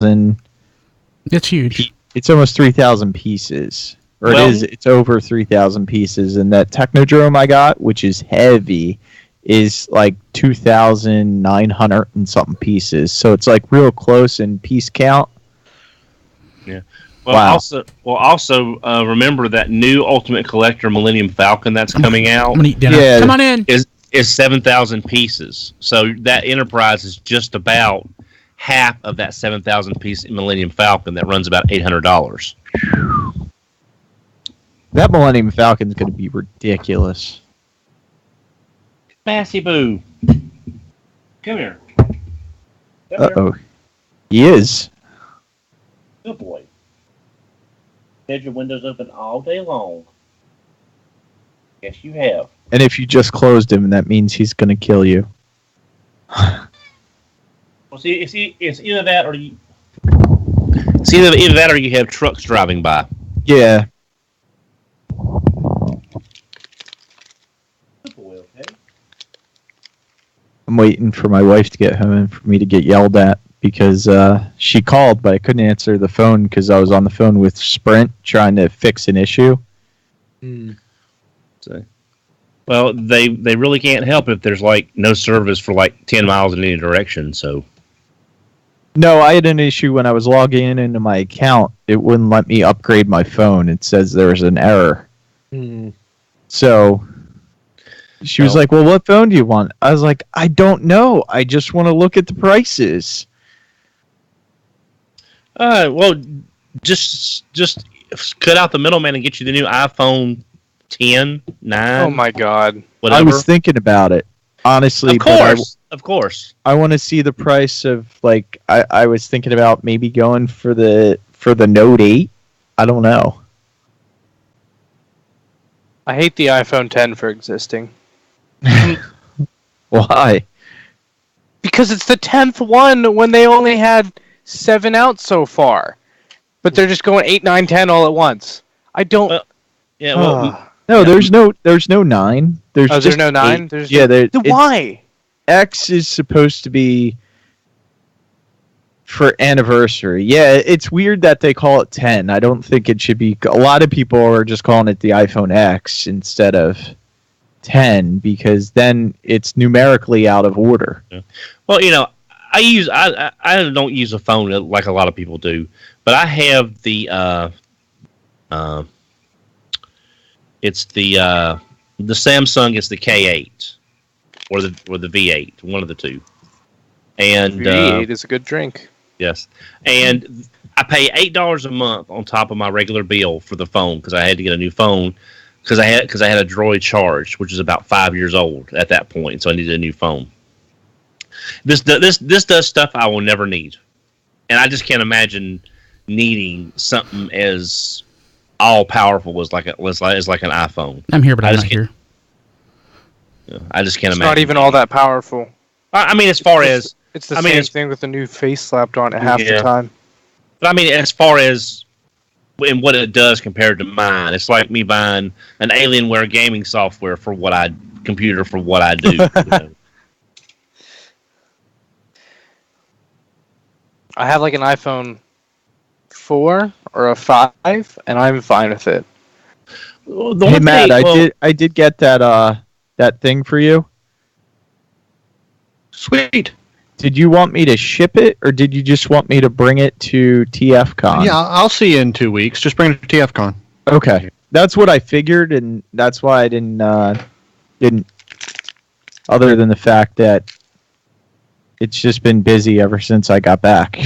It's huge. It's almost 3,000 pieces. Or it's over 3,000 pieces. And that Technodrome I got, which is heavy, is like 2,900 and something pieces. So it's like real close in piece count. Yeah. Well, also remember that new Ultimate Collector Millennium Falcon that's coming out. I'm gonna eat dinner. Yeah. Come on in. Is 7,000 pieces. So that Enterprise is just about half of that 7,000 piece Millennium Falcon that runs about $800. That Millennium Falcon is going to be ridiculous. Massey Boo. Come here. Uh-oh. He is. Good boy. Had your windows open all day long. Yes, you have. And if you just closed him, that means he's going to kill you. Well, see, it's either that or you. It's either that or you have trucks driving by. Yeah. Good boy, okay. I'm waiting for my wife to get home and for me to get yelled at because she called, but I couldn't answer the phone because I was on the phone with Sprint trying to fix an issue. So, well, they really can't help if there's like no service for like 10 miles in any direction. So. No, I had an issue when I was logging into my account. It wouldn't let me upgrade my phone. It says there was an error. So she was like, well, what phone do you want? I was like, I don't know. I just want to look at the prices. Well, just cut out the middleman and get you the new iPhone 10, 9. Oh, my God. Whatever. I was thinking about it, honestly. Of course. I want to see the price of, like, I was thinking about maybe going for the Note 8. I don't know. I hate the iPhone 10 for existing. Why? Because it's the 10th one when they only had 7 out so far. But they're just going 8, 9, 10 all at once. I don't... No, there's no 9. There's no 9? Why? X is supposed to be for anniversary. Yeah, it's weird that they call it 10. I don't think it should be. A lot of people are just calling it the iPhone X instead of 10 because then it's numerically out of order. Yeah. Well, I don't use a phone like a lot of people do, but I have the it's the Samsung is the K8 or the V8, one of the two. And V8 is a good drink. Yes, and I pay $8 a month on top of my regular bill for the phone because I had to get a new phone because I had a Droid Charge, which is about 5 years old at that point, so I needed a new phone. This does stuff I will never need, and I just can't imagine needing something as all powerful as like an iPhone. I'm here, but I'm not here. I just can't imagine. It's not even all that powerful. I mean, as far as it's the same thing with the new face slapped on it half the time. But I mean, as far as and what it does compared to mine, it's like me buying an Alienware gaming software for what I do. I have like an iPhone 4 or a 5, and I'm fine with it. Hey Matt, I did get that thing for you. Sweet. Did you want me to ship it, or did you just want me to bring it to TFCon? Yeah, I'll see you in 2 weeks. Just bring it to TFCon. Okay, that's what I figured, and that's why I didn't. Other than the fact that it's just been busy ever since I got back.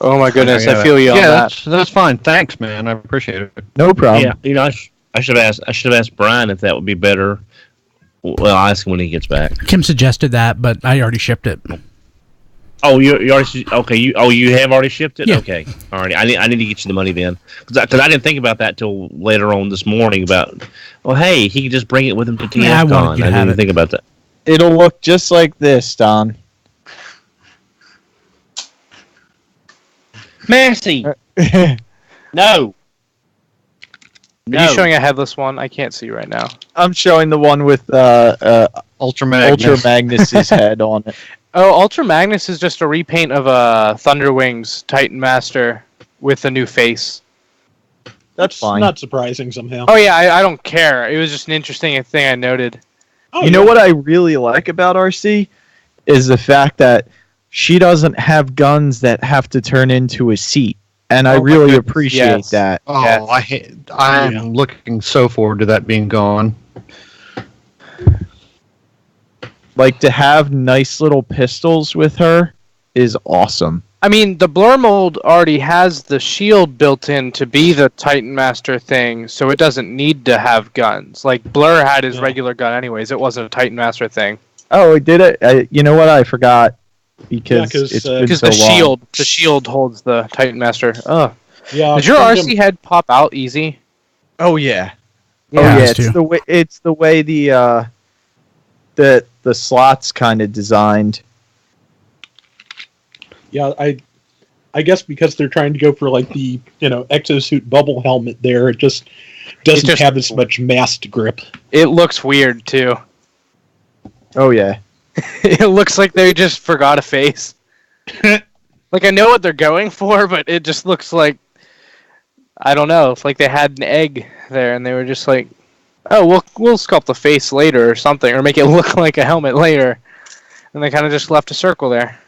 Oh my goodness, I feel you on that. Yeah, that's fine. Thanks, man. I appreciate it. No problem. Yeah, I should have asked Brian if that would be better. Well, I'll ask him when he gets back. Kim suggested that, but I already shipped it. Oh, you already okay? You have already shipped it? Yeah. Okay, all right. I need to get you the money then, because I didn't think about that till later on this morning. About hey, he could just bring it with him to TFCon. Yeah, I didn't even think about that. It'll look just like this, Don. Massey. No. Are you showing a headless one? I can't see right now. I'm showing the one with Ultra Magnus. Magnus's head on it. Oh, Ultra Magnus is just a repaint of a Thunderwings Titan Master with a new face. That's fine. not surprising somehow. Oh yeah, I don't care. It was just an interesting thing I noted. Oh, You know what I really like about RC is the fact that she doesn't have guns that have to turn into a seat, and I Oh my really goodness, appreciate yes. that. Oh, Yeah. I'm looking so forward to that being gone. Like, to have nice little pistols with her is awesome. I mean, the Blur mold already has the shield built in to be the Titan Master thing, so it doesn't need to have guns. Like, Blur had his regular gun anyways. It wasn't a Titan Master thing. Oh, it did it. You know what? I forgot because 'cause, it's uh, been Because so long. the shield holds the Titan Master. Oh, Yeah. does your Kingdom- RC head pop out easy? Oh yeah. Yeah, Oh yeah. has It's to. the way the slots kind of designed. Yeah, I guess because they're trying to go for like the exosuit bubble helmet there, it just doesn't just- have as much mast grip. It looks weird too. Oh yeah. It looks like they just forgot a face. Like, I know what they're going for, but it just looks like, I don't know, it's like they had an egg there and they were just like, oh, we'll sculpt the face later or something, or make it look like a helmet later. And they kind of just left a circle there.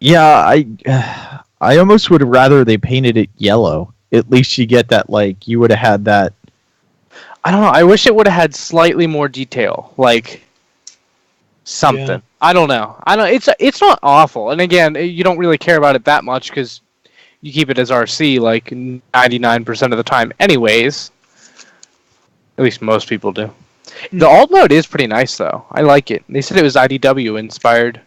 Yeah, I almost would have rather they painted it yellow. At least you get that, like, you would have had that. I don't know, I wish it would have had slightly more detail, like something. Yeah. I don't know. It's not awful. And again, you don't really care about it that much because you keep it as RC like 99% of the time anyways. At least most people do. The alt mode is pretty nice though. I like it. They said it was IDW inspired,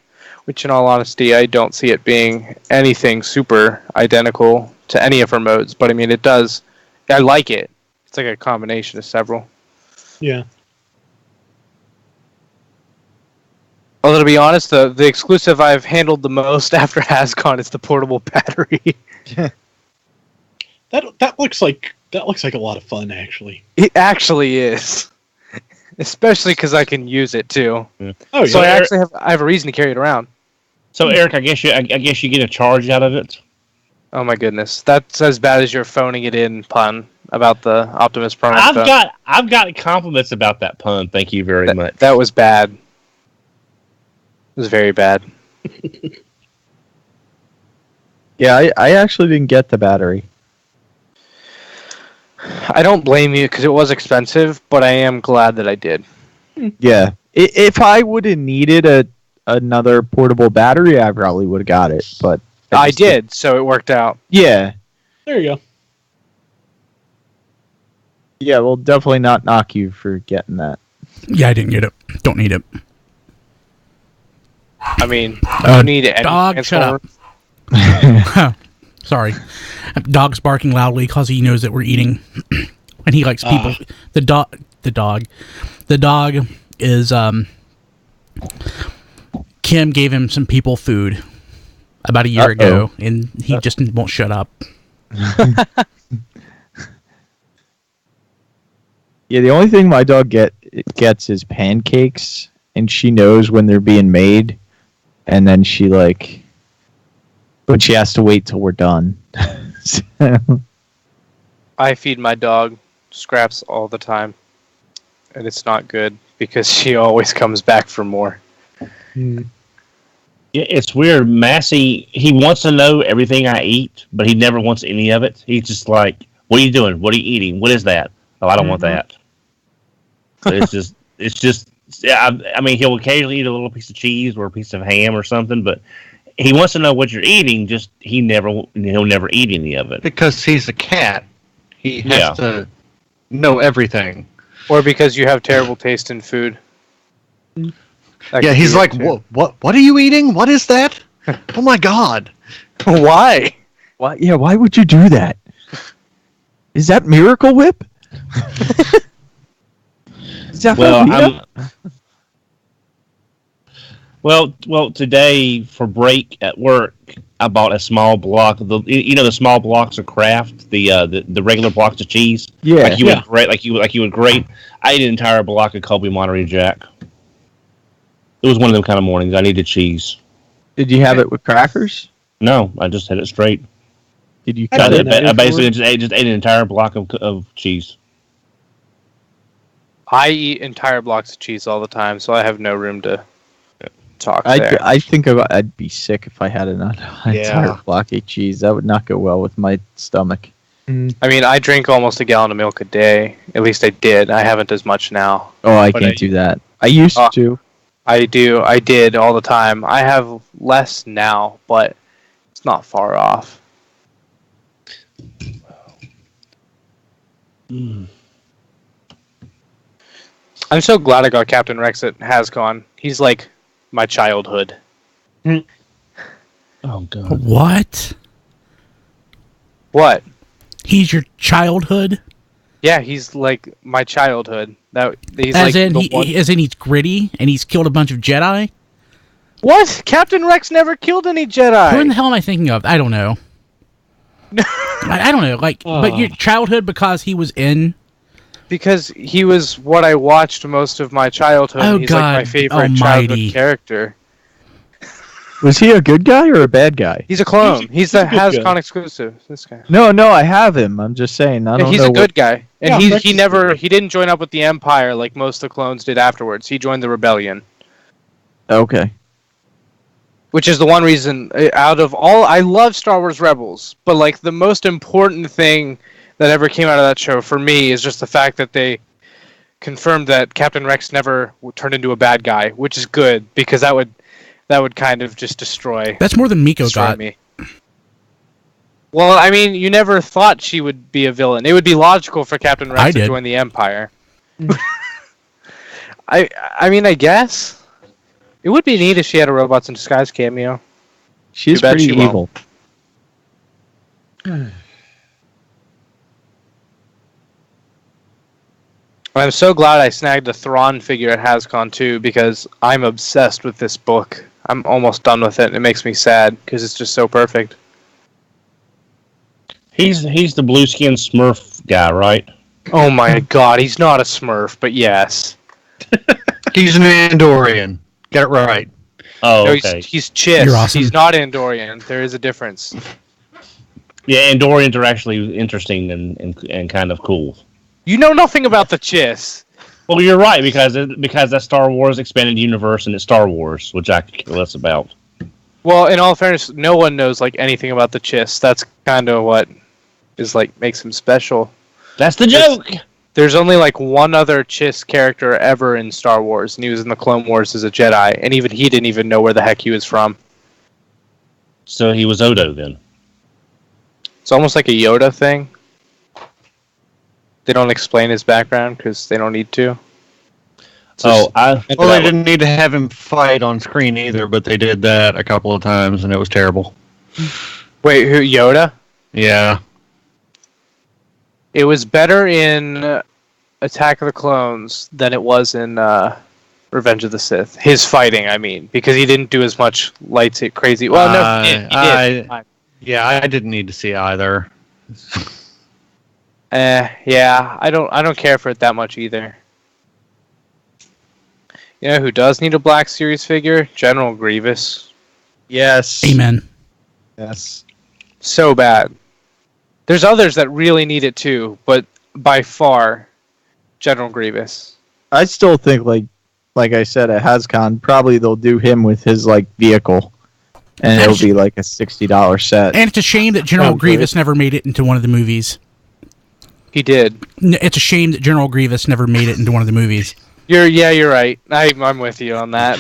which in all honesty I don't see it being anything super identical to any of her modes, but I mean it does. I like it. It's like a combination of several. Yeah. Although to be honest, the exclusive I've handled the most after HasCon is the portable battery. That looks like a lot of fun actually. It actually is, especially because I can use it too. Oh yeah. So I have a reason to carry it around. So Eric, I guess you get a charge out of it. Oh my goodness, that's as bad as your phoning it in pun about the Optimus Prime stuff. I've got compliments about that pun. Thank you very much. That was bad. It was very bad. Yeah, I actually didn't get the battery. I don't blame you because it was expensive, but I am glad that I did. Yeah, if I would have needed another portable battery, I probably would have got it. But I just did, so it worked out. Yeah, There you go. yeah. We'll definitely not knock you for getting that. Yeah, I didn't get it. Don't need it. I mean, I don't need any dog, shut up. Transformers. Sorry. Dog's barking loudly because he knows that we're eating. And he likes people. The dog is, Kim gave him some people food about a year ago, and he just won't shut up. Yeah, the only thing my dog gets is pancakes, and she knows when they're being made, and then but she has to wait till we're done. So, I feed my dog scraps all the time, and it's not good because she always comes back for more. Yeah, it's weird. Massey, he wants to know everything I eat, but he never wants any of it. He's just like, "What are you doing? What are you eating? What is that? Oh, I don't want that." But it's just. Yeah, I mean, he'll occasionally eat a little piece of cheese or a piece of ham or something, but he wants to know what you're eating. Just he'll never eat any of it. Because he's a cat, he has to know everything. Or because you have terrible taste in food. That Yeah, could he's be it, like, too. what are you eating? What is that? Oh my god. Why? why? Yeah, why would you do that? Is that Miracle Whip? Is that Velveeta? Well, today for break at work, I bought a small block of the small blocks of Kraft, the regular blocks of cheese. Yeah. Like you would grate. I ate an entire block of Colby Monterey Jack. It was one of them kind of mornings. I needed cheese. Did you have it with crackers? No, I just had it straight. Did you I cut it? basically just ate an entire block of cheese. I eat entire blocks of cheese all the time, so I have no room to talk there. I think I'd be sick if I had an entire block of cheese. That would not go well with my stomach. I mean, I drink almost a gallon of milk a day. At least I did. I haven't as much now. Oh, I can't do that. I used to. I do. I did all the time. I have less now, but it's not far off. I'm so glad I got Captain Rex at HasCon. He's like my childhood. Oh, God. What? What? He's your childhood? Yeah, he's like my childhood. He's As like in he's gritty and he's killed a bunch of Jedi? What? Captain Rex never killed any Jedi. Who in the hell am I thinking of? I don't know. I don't know. But your childhood because he was in. Because he was what I watched most of my childhood. Oh, He's God like my favorite almighty. childhood character. Was he a good guy or a bad guy? He's a clone. He's the a good HasCon guy. exclusive. This guy. No, I have him. I'm just saying. I don't He's know a good guy, and Yeah, he didn't join up with the Empire like most of the clones did afterwards. He joined the Rebellion, Okay. which is the one reason out of all I love Star Wars Rebels, but like the most important thing that ever came out of that show for me is just the fact that they confirmed that Captain Rex never turned into a bad guy, which is good because that would kind of just destroy. That's more than Miko got. Me. Well, I mean, you never thought she would be a villain. It would be logical for Captain Rex to join the Empire. I mean, I guess it would be neat if she had a Robots in Disguise cameo. She's Too bad pretty she won't. evil. I'm so glad I snagged a Thrawn figure at HasCon too because I'm obsessed with this book. I'm almost done with it. And it makes me sad because it's just so perfect. He's the blue skin Smurf guy, right? Oh my god, he's not a Smurf, but yes. He's an Andorian. Get it right. Oh, No, okay. he's Chiss. You're awesome. He's not Andorian. There is a difference. Yeah, Andorians are actually interesting and kind of cool. You know nothing about the Chiss. Well, you're right because that's Star Wars expanded universe and it's Star Wars, which I could care less about. Well, in all fairness, no one knows like anything about the Chiss. That's kind of what is like makes him special. That's the joke. There's only like one other Chiss character ever in Star Wars, and he was in the Clone Wars as a Jedi, and even he didn't even know where the heck he was from. So he was Odo then. It's almost like a Yoda thing. They don't explain his background because they don't need to. Well, they didn't need to have him fight on screen either, but they did that a couple of times, and it was terrible. Wait, who, Yoda? Yeah. It was better in Attack of the Clones than it was in Revenge of the Sith. His fighting, I mean, because he didn't do as much lightsaber crazy. Well, no, he did. Yeah, I didn't need to see either. Yeah, I don't care for it that much either. You know who does need a Black Series figure? General Grievous. Yes. Amen. Yes. So bad. There's others that really need it too, but by far, General Grievous. I still think, like I said at HasCon, probably they'll do him with his vehicle, and it'll be like a $60 set. And it's a shame that General Grievous never made it into one of the movies. He did. It's a shame that General Grievous never made it into one of the movies. You're right. I'm with you on that.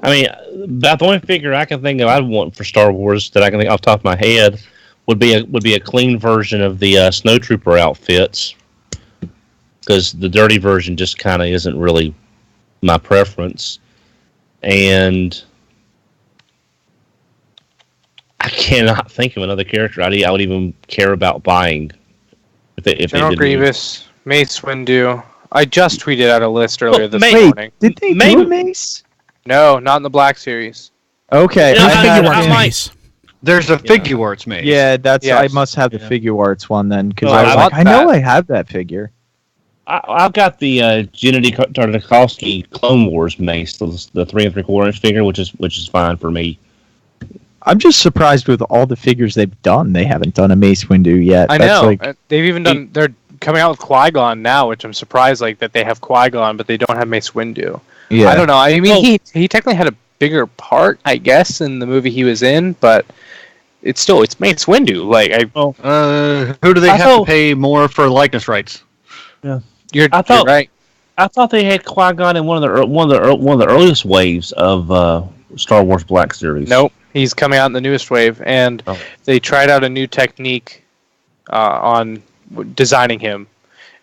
I mean, about the only figure I can think of I'd want for Star Wars that I can think off the top of my head would be a clean version of the Snowtrooper outfits, because the dirty version just kind of isn't really my preference, and I cannot think of another character I would even care about buying. If General Grievous, Mace Windu. I just tweeted out a list earlier this Wait, morning. did they do a Mace? No, not in the Black Series. Okay. Yeah, I figure I it's might- nice. There's a figure where it's made. Yeah, that's. Yes. I must have the figure arts one then, because Oh, I I was want like, I know that. I have that figure. I've got the Gennady Tartakovsky Clone Wars mace, the 3 3/4 inch figure, which is fine for me. I'm just surprised with all the figures they've done. They haven't done a Mace Windu yet. I know. They've even done. They're coming out with Qui-Gon now, which I'm surprised that they have Qui-Gon, but they don't have Mace Windu. Yeah. I don't know. I mean, he technically had a bigger part, I guess, in the movie he was in, but it's Mace Windu. Who do they have to pay more for likeness rights? Yeah, you're right. I thought they had Qui-Gon in one of the earliest waves of Star Wars Black Series. Nope, he's coming out in the newest wave, and they tried out a new technique on designing him.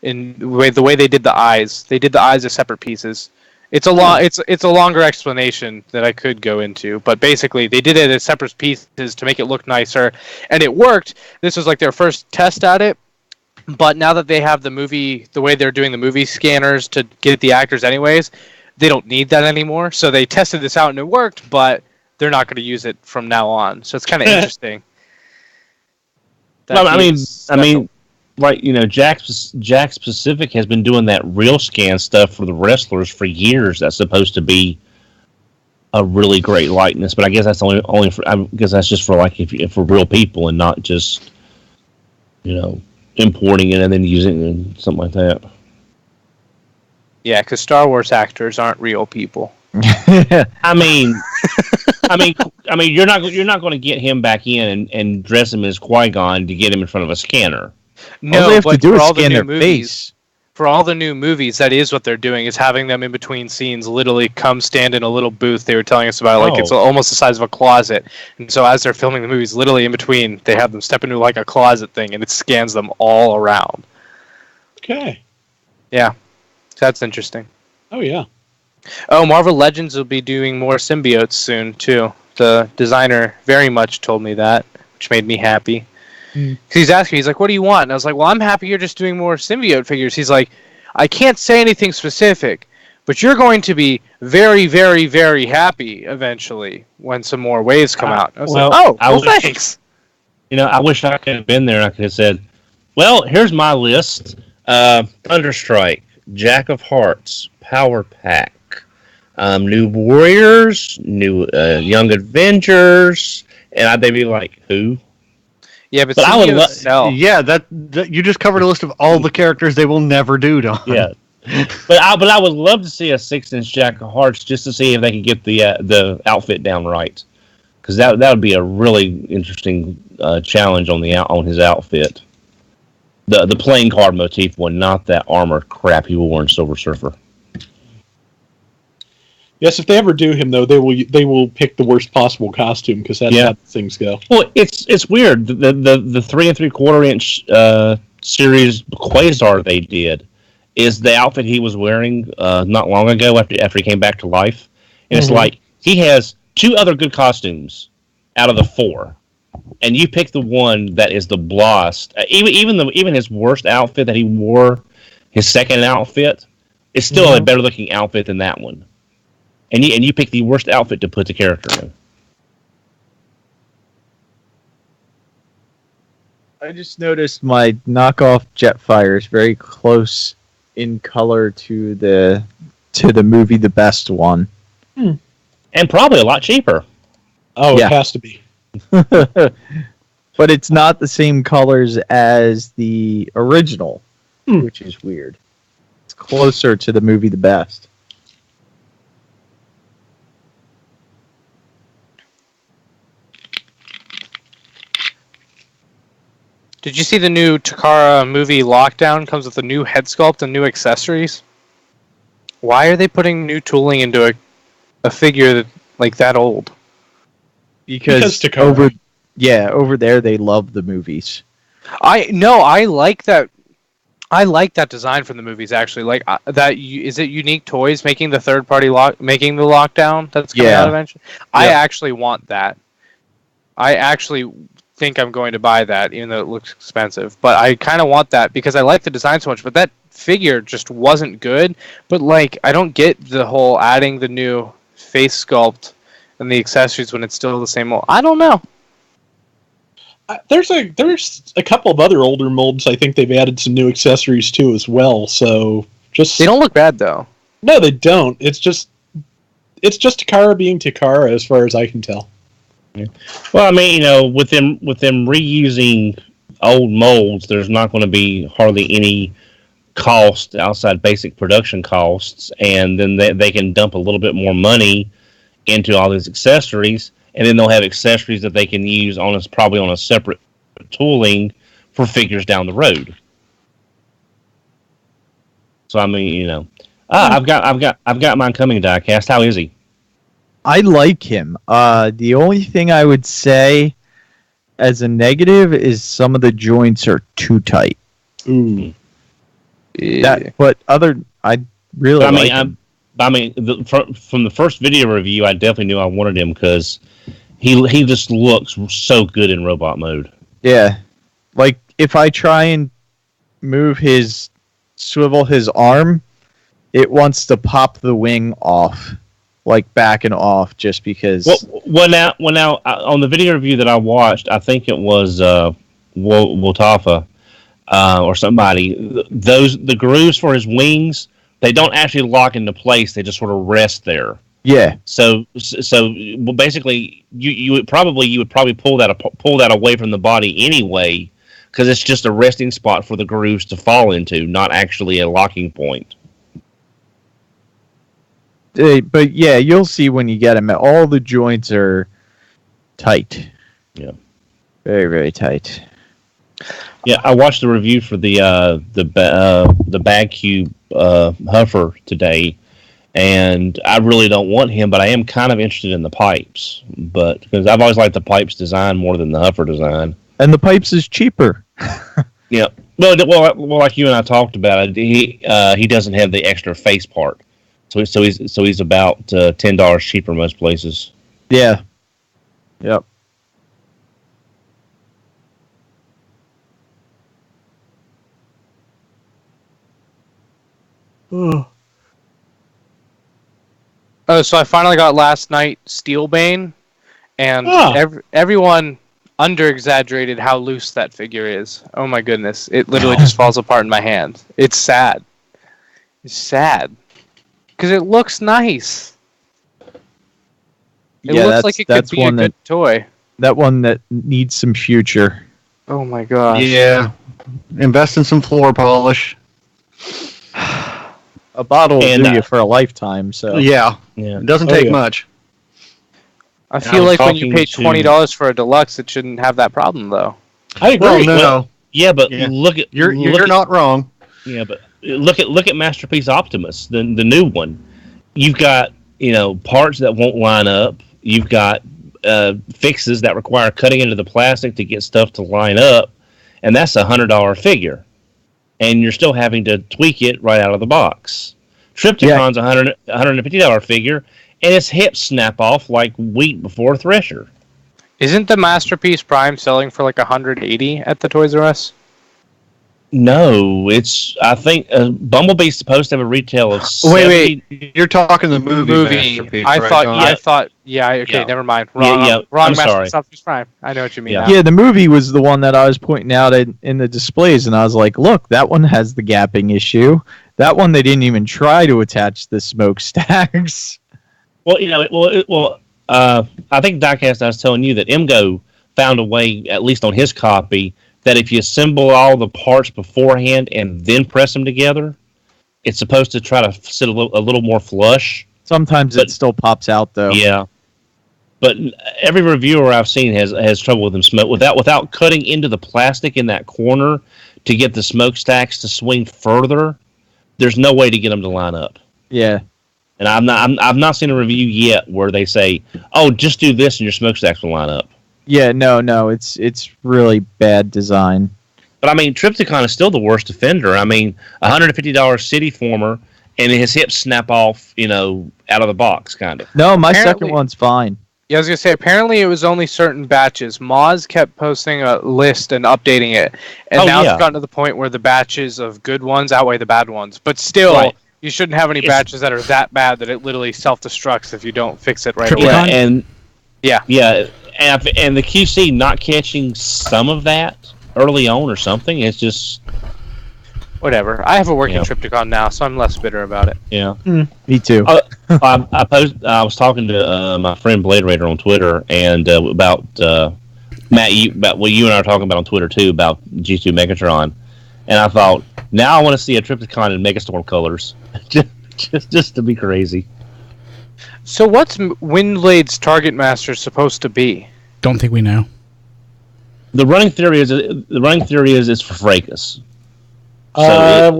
In the way they did the eyes, as separate pieces. It's a longer explanation that I could go into, but basically they did it as separate pieces to make it look nicer, and it worked. This was their first test at it. But now that they have the way they're doing the movie scanners to get the actors anyways, they don't need that anymore. So they tested this out and it worked, but they're not going to use it from now on. So it's kind of interesting. Well, I mean, Jack Pacific has been doing that real scan stuff for the wrestlers for years. That's supposed to be a really great likeness, but I guess that's only for. I guess that's just for if for real people and not just importing it and then using it and something like that. Yeah, because Star Wars actors aren't real people. I mean, you're not going to get him back in and dress him as Qui-Gon to get him in front of a scanner. No, all they have to do is scan their face. For all the new movies, that is what they're doing, is having them in between scenes literally come stand in a little booth they were telling us about. It's almost the size of a closet. And so as they're filming the movies, literally in between, they have them step into a closet thing, and it scans them all around. Okay. Yeah. That's interesting. Oh, yeah. Oh, Marvel Legends will be doing more symbiotes soon, too. The designer very much told me that, which made me happy. Because he's asking me, he's like, what do you want? And I was like, well, I'm happy you're just doing more symbiote figures. He's like, I can't say anything specific, but you're going to be very, very, very happy eventually when some more waves come out. I was thanks. I wish I could have been there and I could have said, well, here's my list. Thunderstrike, Jack of Hearts, Power Pack, New Warriors, New Young Avengers, and they'd be like, who? Yeah, but I would yeah, that you just covered a list of all the characters they will never do, Don. Yeah, but I would love to see a 6-inch Jack of Hearts just to see if they could get the outfit down right, because that would be a really interesting challenge on his outfit. The playing card motif one, not that armor crap he wore in Silver Surfer. Yes, if they ever do him though, they will pick the worst possible costume because that's how things go. Well, it's weird. The 3 3/4 inch series Quasar they did is the outfit he was wearing not long ago after he came back to life, and it's like he has 2 other good costumes out of the 4, and you pick the one that is the blast. Even his worst outfit that he wore, his second outfit, is still a better looking outfit than that one. And you pick the worst outfit to put the character in. I just noticed my knockoff Jetfire is very close in color to the movie The Best one. And probably a lot cheaper. Oh, yeah. It has to be. But it's not the same colors as the original, which is weird. It's closer to the movie The Best. Did you see the new Takara movie Lockdown? Comes with a new head sculpt and new accessories. Why are they putting new tooling into a figure that old? Because Takara. Over there they love the movies. I like that. I like that design from the movies actually. Is it Unique Toys making the third party making the Lockdown that's coming out eventually? Yeah. I actually want that. I actually think I'm going to buy that, even though it looks expensive. But I kind of want that because I like the design so much. But that figure just wasn't good. But I don't get the whole adding the new face sculpt and the accessories when it's still the same old. I don't know. There's a couple of other older molds. I think they've added some new accessories too as well. So they don't look bad though. No, they don't. It's just Takara being Takara, as far as I can tell. Yeah. Well, I mean, with them reusing old molds, there's not going to be hardly any cost outside basic production costs, and then they can dump a little bit more money into all these accessories, and then they'll have accessories that they can use probably on a separate tooling for figures down the road. So I mean, I've got mine coming, Diecast. How is he? I like him. The only thing I would say as a negative is some of the joints are too tight. Ooh. I really like him. From the first video review, I definitely knew I wanted him because he just looks so good in robot mode. Yeah, like if I try and swivel his arm, it wants to pop the wing off, like back and off, just because. Well, now, on the video review that I watched, I think it was Wotafa or somebody. The grooves for his wings, they don't actually lock into place; they just sort of rest there. Yeah. So basically, you would probably pull that away from the body anyway, because it's just a resting spot for the grooves to fall into, not actually a locking point. But yeah, you'll see when you get them. All the joints are tight. Yeah. Very, very tight. Yeah, I watched the review for the Bag Cube Huffer today, and I really don't want him, but I am kind of interested in the pipes, because I've always liked the pipes design more than the Huffer design. And the pipes is cheaper. Yeah. Well, like you and I talked about, he doesn't have the extra face part. So he's about $10 cheaper most places. Yeah. Yep. Oh, so I finally got last night Steelbane, and everyone under-exaggerated how loose that figure is. Oh my goodness. It literally just falls apart in my hand. It's sad. It's sad. Because it looks nice. It looks like it could be a good toy. That one that needs some future. Oh my gosh. Yeah. Invest in some floor polish. A bottle will do you for a lifetime. So yeah. It doesn't take much. I feel like when you pay $20 for a deluxe, it shouldn't have that problem, though. I agree. No. Yeah, but look at you're not wrong. Yeah, but look at Masterpiece Optimus, the new one. You've got parts that won't line up. You've got fixes that require cutting into the plastic to get stuff to line up, and that's $100 figure. And you're still having to tweak it right out of the box. Triptychon's $150 figure, and its hips snap off like wheat before a thresher. Isn't the Masterpiece Prime selling for like $180 at the Toys R Us? No, I think Bumblebee's supposed to have a retail of $70. Wait, you're talking the movie. I thought, never mind. Wrong. I'm sorry. Prime. I know what you mean. Yeah, the movie was the one that I was pointing out in the displays, and I was like, look, that one has the gapping issue. That one they didn't even try to attach the smokestacks. Well, I think Diecast, I was telling you that MGO found a way, at least on his copy, that if you assemble all the parts beforehand and then press them together, it's supposed to try to sit a little more flush. Sometimes it still pops out, though. Yeah. But every reviewer I've seen has trouble with them without cutting into the plastic in that corner to get the smokestacks to swing further. There's no way to get them to line up. Yeah. And I've not seen a review yet where they say, "Oh, just do this and your smokestacks will line up." Yeah, no, it's really bad design. But I mean, Triptychon is still the worst offender. I mean, $150 City Former, and his hips snap off, out of the box, kind of. No, my second one's fine. Yeah, I was gonna say. Apparently, it was only certain batches. Moz kept posting a list and updating it, and now it's gotten to the point where the batches of good ones outweigh the bad ones. But still, you shouldn't have any batches that are that bad that it literally self-destructs if you don't fix it right away. Yeah, Yeah. Yeah, and the QC not catching some of that early on or something. It's just whatever. I have a working Trypticon now, so I'm less bitter about it. Yeah, me too. I was talking to my friend Blade Raider on Twitter and about Matt, about what you and I are talking about on Twitter too about G2 Megatron, and I thought now I want to see a Trypticon in Megastorm colors, just to be crazy. So what's Windblade's Target Master supposed to be? Don't think we know. The running theory is it's for Fracas. Not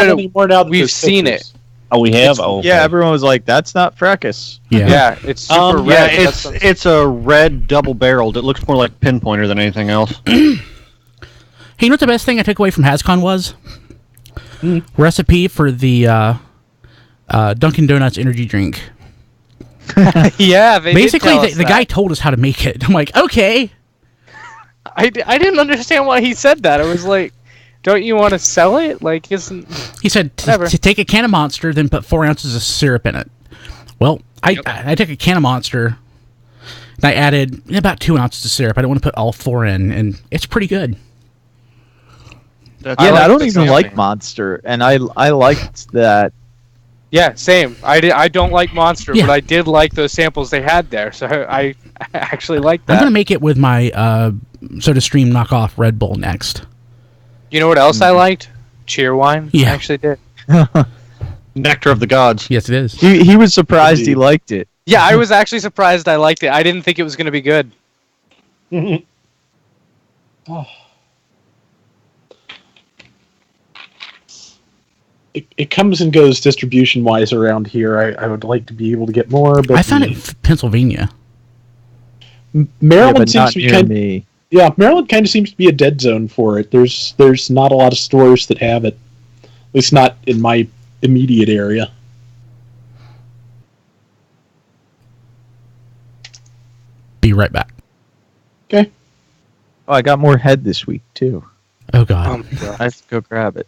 anymore now that we've there's seen pictures. it. Oh, we have. Okay. Yeah, everyone was like, "That's not Fracas." Yeah. Yeah, it's super red. It's a red double-barreled. It looks more like Pinpointer than anything else. Hey, you know what the best thing I took away from HasCon was? Recipe for the Dunkin' Donuts energy drink. Yeah, they basically did tell us the guy told us how to make it. I'm like, okay. I didn't understand why he said that. I was like, don't you want to sell it? Like, isn't he said to take a can of Monster, then put 4 ounces of syrup in it. Well, I took a can of Monster, and I added about 2 ounces of syrup. I don't want to put all 4 in, and it's pretty good. I don't even like Monster, and I liked that. Yeah, same. I don't like Monster, but I did like those samples they had there, so I actually like that. I'm gonna make it with my SodaStream knockoff Red Bull next. You know what else I liked? Cheerwine. Yeah. I actually did. Nectar of the Gods. Yes, it is. He was surprised he liked it. Yeah, I was actually surprised I liked it. I didn't think it was going to be good. It comes and goes distribution-wise around here. I would like to be able to get more, but I found it in Pennsylvania. Maryland but seems not to be near me. Yeah, Maryland kind of seems to be a dead zone for it. There's not a lot of stores that have it, at least not in my immediate area. Be right back. Okay. Oh, I got more head this week too. Oh god. I have to go grab it.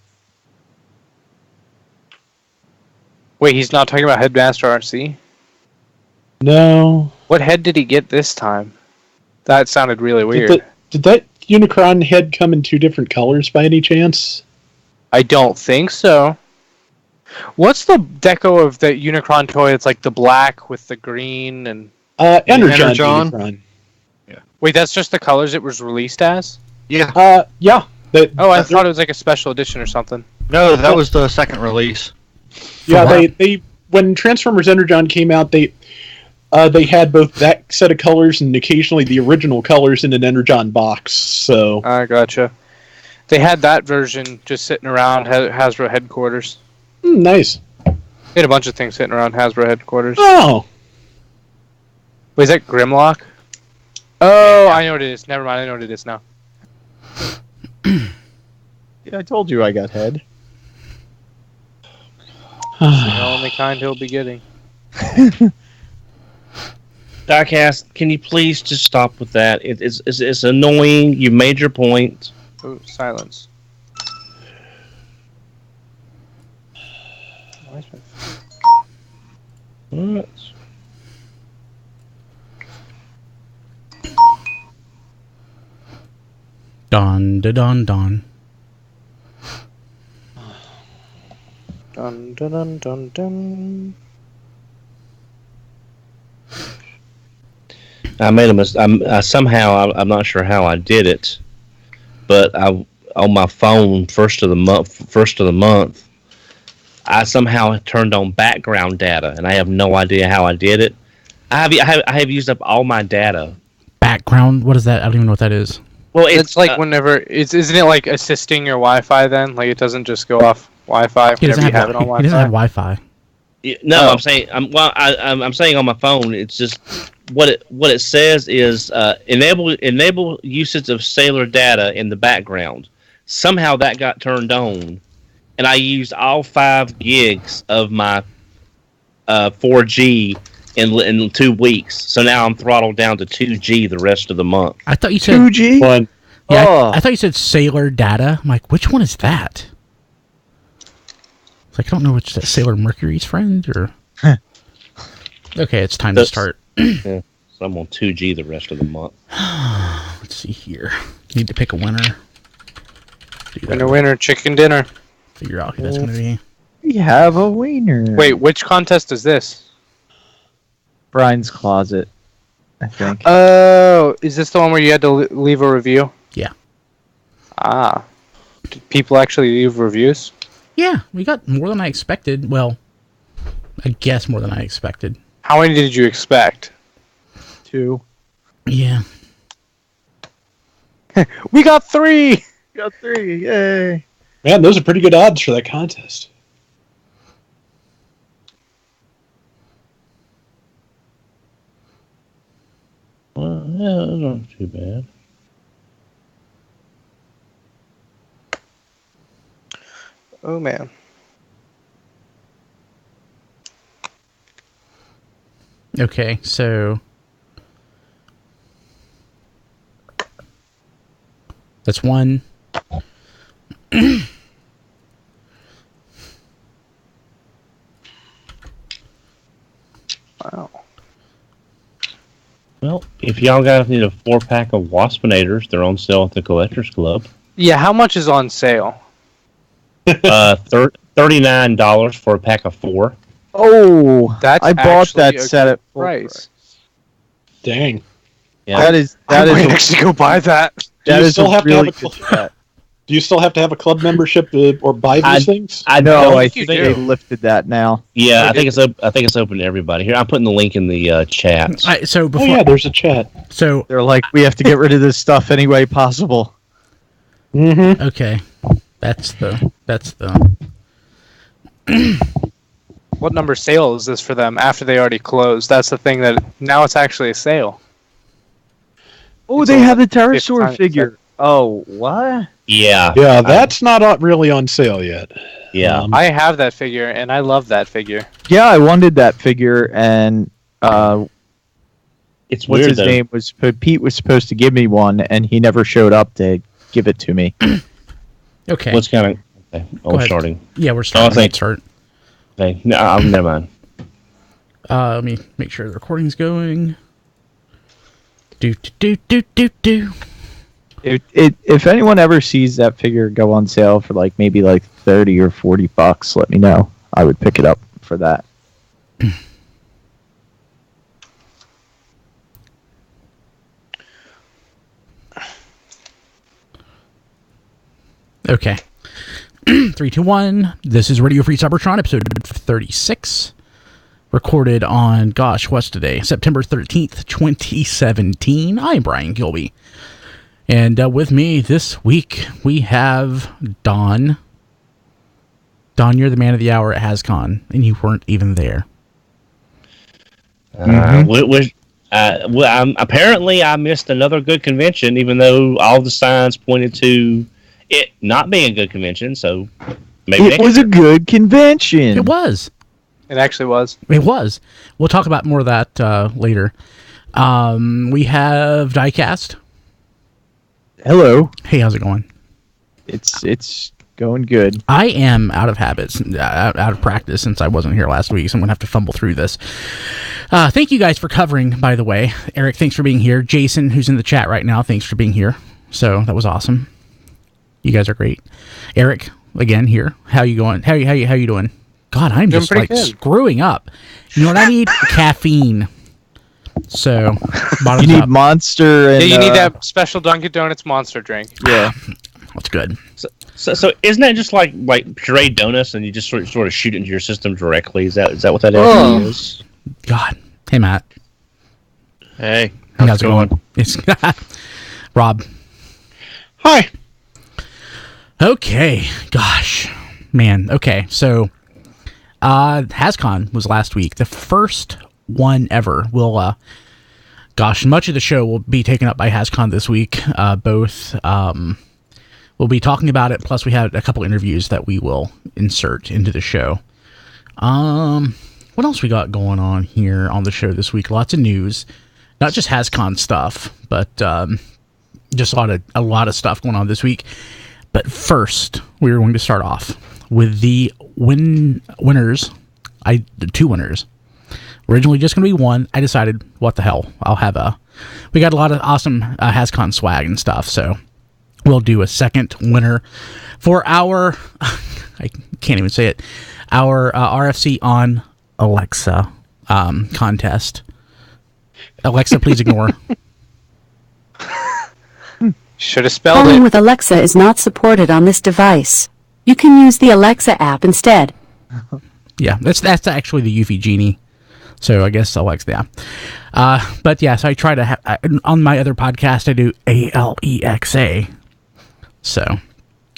Wait, he's not talking about Headmaster RC? No. What head did he get this time? That sounded really weird. Did that Unicron head come in 2 different colors by any chance? I don't think so. What's the deco of the Unicron toy? It's like the black with the green and... Energon. Unicron. Yeah. Wait, that's just the colors it was released as? Yeah. Yeah. I thought it was like a special edition or something. No, that was the second release. Yeah, they when Transformers Energon came out, they had both that set of colors and occasionally the original colors in an Energon box. So I gotcha. They had that version just sitting around Hasbro headquarters. Nice. They had a bunch of things sitting around Hasbro headquarters. Oh. Wait, is that Grimlock? Oh, I know what it is. Never mind, I know what it is now. Yeah, I told you I got head. The only kind he'll be getting. Diecast, can you please just stop with that? It's annoying. You made your point. Oh, silence. What? Dun da dun dun. Dun dun dun dun dun. I made a mistake. Somehow I'm not sure how I did it, but on my phone first of the month, I somehow turned on background data, and I have no idea how I did it. I have used up all my data. Background? What is that? I don't even know what that is. Well, it's like whenever isn't it like assisting your Wi-Fi then? Like it doesn't just go off Wi-Fi whenever you have it on Wi-Fi. He doesn't have Wi-Fi. No, I'm saying I'm saying on my phone. It's just what it says is enable usage of cellular data in the background. Somehow that got turned on, and I used all 5 gigs of my 4G in 2 weeks. So now I'm throttled down to 2G the rest of the month. I thought you said 2G. One. Yeah, I thought you said Sailor Data. I'm like, which one is that? It's like I don't know which that Sailor Mercury's friend or. Okay, it's time to start. Yeah. So I'm on 2G the rest of the month. Let's see here. Need to pick a winner. Winner, chicken dinner. Figure out who that's going to be. We have a wiener. Wait, which contest is this? Brian's Closet, I think. Oh, is this the one where you had to leave a review? Yeah. Ah. Did people actually leave reviews? Yeah, we got more than I expected. Well, I guess more than I expected. How many did you expect? 2. Yeah. We got 3! Got 3, yay. Man, those are pretty good odds for that contest. Well, yeah, that's not too bad. Oh, man. Okay, so that's one. Wow. Well, if y'all guys need a 4-pack of Waspinators, they're on sale at the Collectors Club. Yeah, how much is on sale? $39 for a pack of 4. Oh, That's I bought actually that a set good at full price. Dang. Yeah. That is I might actually go buy that. that you is still a have to really have a good cl- set. Do you still have to have a club membership or buy these things? I No, don't I think think they lifted that now. Yeah, I think it's open to everybody. Here, I'm putting the link in the chat. So Oh before, yeah, there's a chat. so They're like, we have to get rid of this stuff any way possible. Mm-hmm. okay, that's the What number sale is this for them after they already closed? That's the thing that now it's actually a sale. Oh, It's they only have the 50 pterosaur times figure. Oh, what? Yeah, Yeah, that's not really on sale yet. yeah. I have that figure and I love that figure. Yeah, I wanted that figure, and It's what's weird his though. name was Pete was supposed to give me one, and he never showed up to give it to me. okay. What's kind of? Okay. Go Oh, ahead. starting. Yeah, we're starting. thank- Let's start. Okay. No, never mind. Let me make sure the recording's going. Do. If anyone ever sees that figure go on sale for maybe $30 or $40, let me know. I would pick it up for that. Okay. 3, 2, 1. This is Radio Free Cybertron, episode 36. Recorded on, what's today? September 13th, 2017. I'm Brian Gilby. And with me this week, we have Don. Don, you're the man of the hour at HasCon, and you weren't even there. Apparently, I missed another good convention, even though all the signs pointed to it not being a good convention. So maybe It was a good convention. It was. It actually was. It was. We'll talk about more of that later. We have Diecast. Hello. Hey, how's it going? It's going good. I am out of habits, out of practice since I wasn't here last week, so I'm going to have to fumble through this. Thank you guys for covering, by the way. Eric, thanks for being here. Jason, who's in the chat right now, thanks for being here. So that was awesome. You guys are great. Eric, again, here. How you going? How you doing? God, I'm Doing just pretty good. screwing up. You know what I need? Caffeine. So, bottoms You need up. Monster and Yeah, you need that special Dunkin' Donuts monster drink. Yeah. That's good. So isn't that just like pureed donuts, and you just sort of shoot it into your system directly? Is that what that Oh. is? God. Hey, Matt. Hey, How's it going? It's Rob. Hi. Okay. Gosh. Man. Okay. So, HasCon was last week. The first one ever. We'll, much of the show will be taken up by HasCon this week. We'll be talking about it. Plus, we had a couple interviews that we will insert into the show. What else we got going on here on the show this week? Lots of news. Not just HasCon stuff, but just a lot of stuff going on this week. But first, we're going to start off with the winners. The two winners. Originally just going to be one. I decided, what the hell? We got a lot of awesome HasCon swag and stuff, so we'll do a second winner for our, I can't even say it, our RFC on Alexa contest. Alexa, please ignore. Should have spelled Calling it. with Alexa is not supported on this device. You can use the Alexa app instead. Yeah, that's actually the Eufy Genie. So I guess Alexa, yeah. But yeah, so I try to on my other podcast, I do Alexa. So,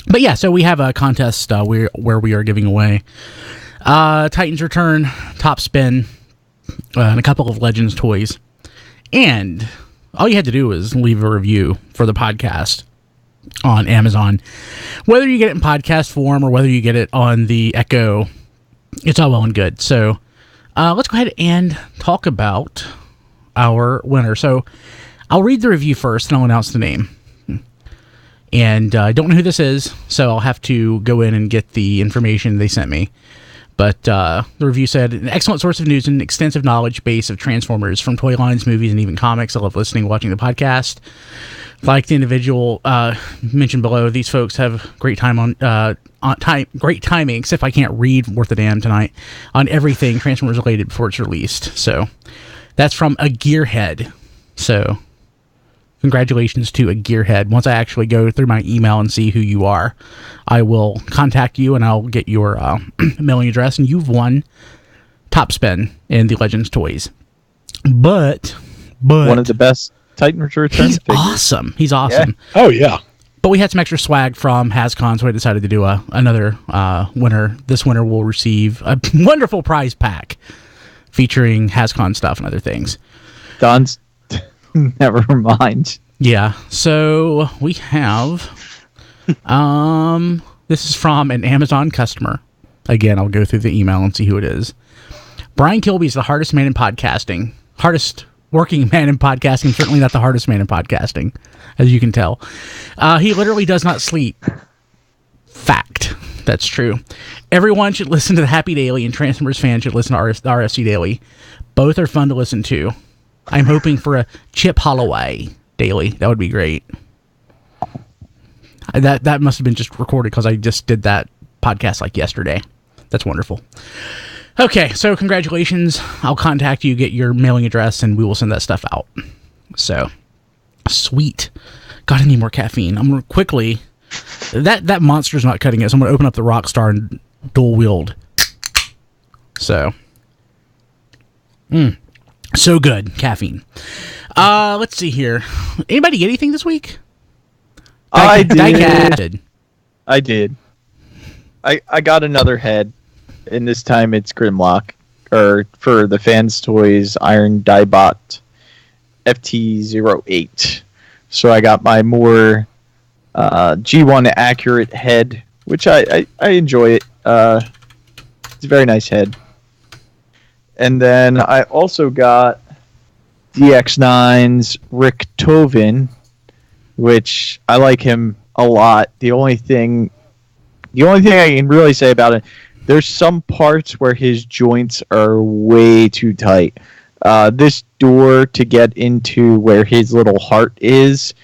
but yeah, so we have a contest where we are giving away Titans Return, Top Spin, and a couple of Legends toys. And all you had to do was leave a review for the podcast on Amazon. Whether you get it in podcast form or whether you get it on the Echo, it's all well and good. So let's go ahead and talk about our winner. So I'll read the review first and I'll announce the name. And I don't know who this is, so I'll have to go in and get the information they sent me. But the review said, an excellent source of news and extensive knowledge base of Transformers from toy lines, movies, and even comics. I love listening and watching the podcast. Like the individual mentioned below, these folks have great timing, except I can't read worth a damn tonight, on everything Transformers related before it's released. So that's from a Gearhead. So congratulations to a Gearhead. Once I actually go through my email and see who you are, I will contact you and I'll get your mailing address, and you've won Top Spin in the Legends toys. But one of the best Titan Return he's figures. awesome. He's awesome. Yeah. Oh yeah. But we had some extra swag from HasCon, so I decided to do another winner. This winner will receive a wonderful prize pack featuring HasCon stuff and other things. Don's never mind. Yeah, so we have this is from an Amazon customer. Again, I'll go through the email and see who it is. Brian Kilby is the hardest man in podcasting. Hardest working man in podcasting, certainly not the hardest man in podcasting, as you can tell. He literally does not sleep. Fact. That's true. Everyone should listen to the Happy Daily, and Transformers fans should listen to RFC Daily. Both are fun to listen to. I'm hoping for a Chip Holloway daily. That would be great. That must have been just recorded because I just did that podcast like yesterday. That's wonderful. Okay, so congratulations. I'll contact you, get your mailing address, and we will send that stuff out. So, sweet. God, I need more caffeine. I'm going to quickly... That monster's not cutting it, so I'm going to open up the Rockstar and dual wield. So... So good. Caffeine. Let's see here. Anybody get anything this week? I did. Diecast. I did. I got another head, and this time it's Grimlock, or for the Fans Toys Iron Diebot FT08. So I got my more G1 accurate head, which I enjoy it. It's a very nice head. And then I also got DX9's Rick Tovin, which I like him a lot. The only thing I can really say about it, there's some parts where his joints are way too tight. This door to get into where his little heart is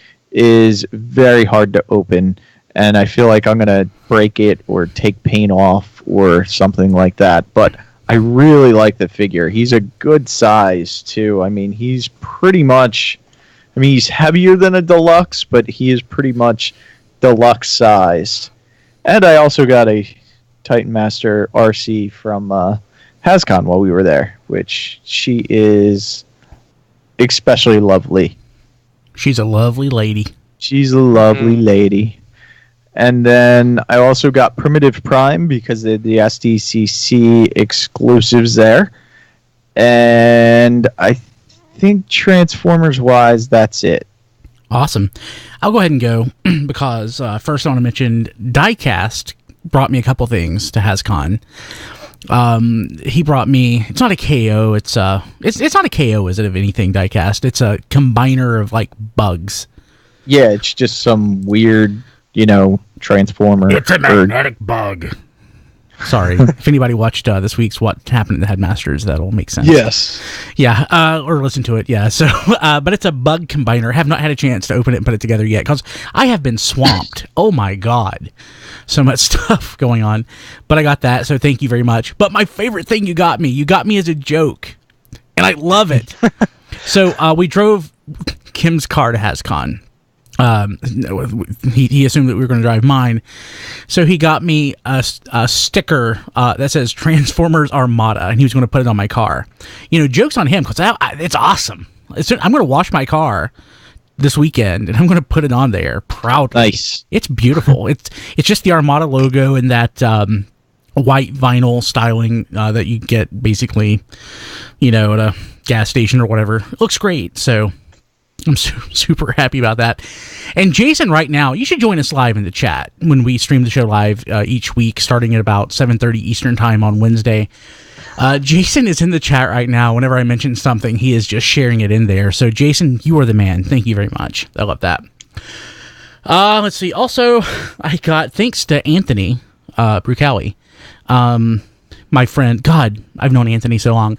very hard to open, and I feel like I'm going to break it or take paint off or something like that. But I really like the figure. He's a good size, too. I mean, he's pretty much... I mean, he's heavier than a deluxe, but he is pretty much deluxe sized. And I also got a Titan Master RC from HasCon while we were there, which she is especially lovely. She's a lovely lady. She's a lovely lady. And then I also got Primitive Prime because of the SDCC exclusives there. And I think Transformers-wise, that's it. Awesome. I'll go ahead and go because first I want to mention Diecast brought me a couple things to HasCon. He brought me, it's not a KO, it's not a KO, is it, of anything, Diecast? It's a combiner of, like, bugs. Yeah, it's just some weird, Transformer. It's a magnetic bug. Sorry. If anybody watched this week's What Happened to the Headmasters, that'll make sense. Yes. Yeah, or listen to it, yeah. So, but it's a bug combiner. Have not had a chance to open it and put it together yet, because I have been swamped. Oh my God. So much stuff going on. But I got that, so thank you very much. But my favorite thing you got me as a joke. And I love it. So, we drove Kim's car to HasCon. He assumed that we were going to drive mine, so he got me a sticker that says Transformers Armada, and he was going to put it on my car. Joke's on him, because it's awesome. I'm going to wash my car this weekend, and I'm going to put it on there proudly. Nice. It's beautiful. It's just the Armada logo and that white vinyl styling that you get basically, at a gas station or whatever. It looks great, so I'm super happy about that. And Jason, right now, you should join us live in the chat when we stream the show live each week, starting at about 7:30 Eastern Time on Wednesday. Jason is in the chat right now. Whenever I mention something, he is just sharing it in there. So, Jason, you are the man. Thank you very much. I love that. Let's see. Also, I got, thanks to Anthony Brucali, my friend. God, I've known Anthony so long.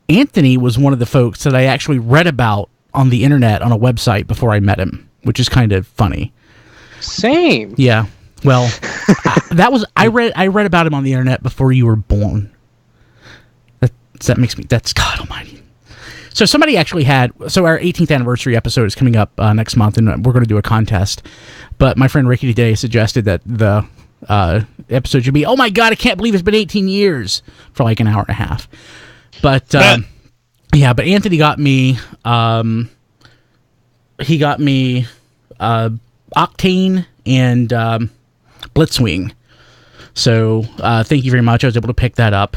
Anthony was one of the folks that I actually read about on the internet on a website before I met him, which is kind of funny. Same. Yeah. Well, I read about him on the internet before you were born. That's God Almighty. So somebody actually so our 18th anniversary episode is coming up next month, and we're going to do a contest. But my friend Ricky today suggested that the episode should be, oh my God, I can't believe it's been 18 years, for like an hour and a half. But yeah, but Anthony got me, he got me Octane and Blitzwing. So thank you very much. I was able to pick that up.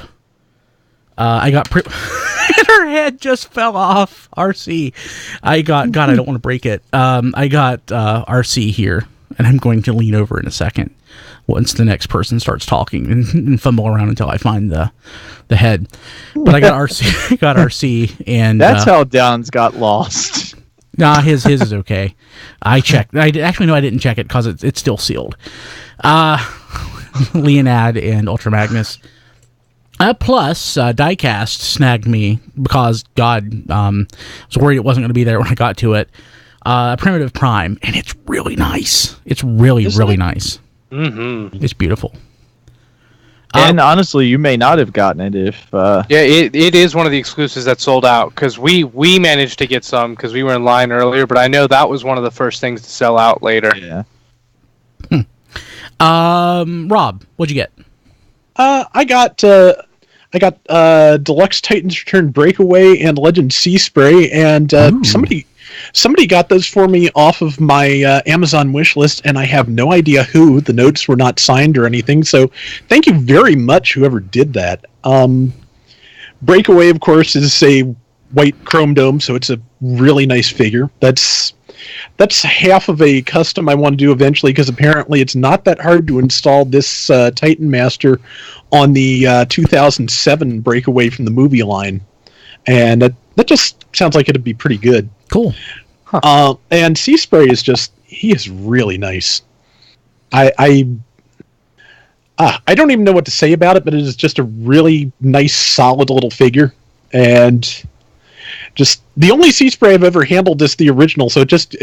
I got her head just fell off. RC. I got, God, I don't want to break it. I got RC here, and I'm going to lean over in a second once the next person starts talking and fumble around until I find the head. But I got RC, RC, and that's how Don's got lost. Nah, his is okay. I checked. I didn't check it because it's still sealed. Leonad and Ultra Magnus. Plus, Diecast snagged me because, God, I was worried it wasn't going to be there when I got to it. Primitive Prime, and it's really nice. It's really nice. Mm-hmm. It's beautiful. And honestly, you may not have gotten it if... Yeah, it is one of the exclusives that sold out, because we managed to get some because we were in line earlier, but I know that was one of the first things to sell out later. Yeah. Rob, what'd you get? I got Deluxe Titans Return Breakaway and Legend Sea Spray, and somebody got those for me off of my Amazon wish list, and I have no idea who. The notes were not signed or anything, so thank you very much, whoever did that. Breakaway, of course, is a white chrome dome, so it's a really nice figure. That's half of a custom I want to do eventually, because apparently it's not that hard to install this Titan Master on the 2007 Breakaway from the movie line, and that just sounds like it'd be pretty good. Cool. Huh. And Sea Spray he is really nice. I don't even know what to say about it, but it is just a really nice, solid little figure, and just the only Sea Spray I've ever handled is the original, so it just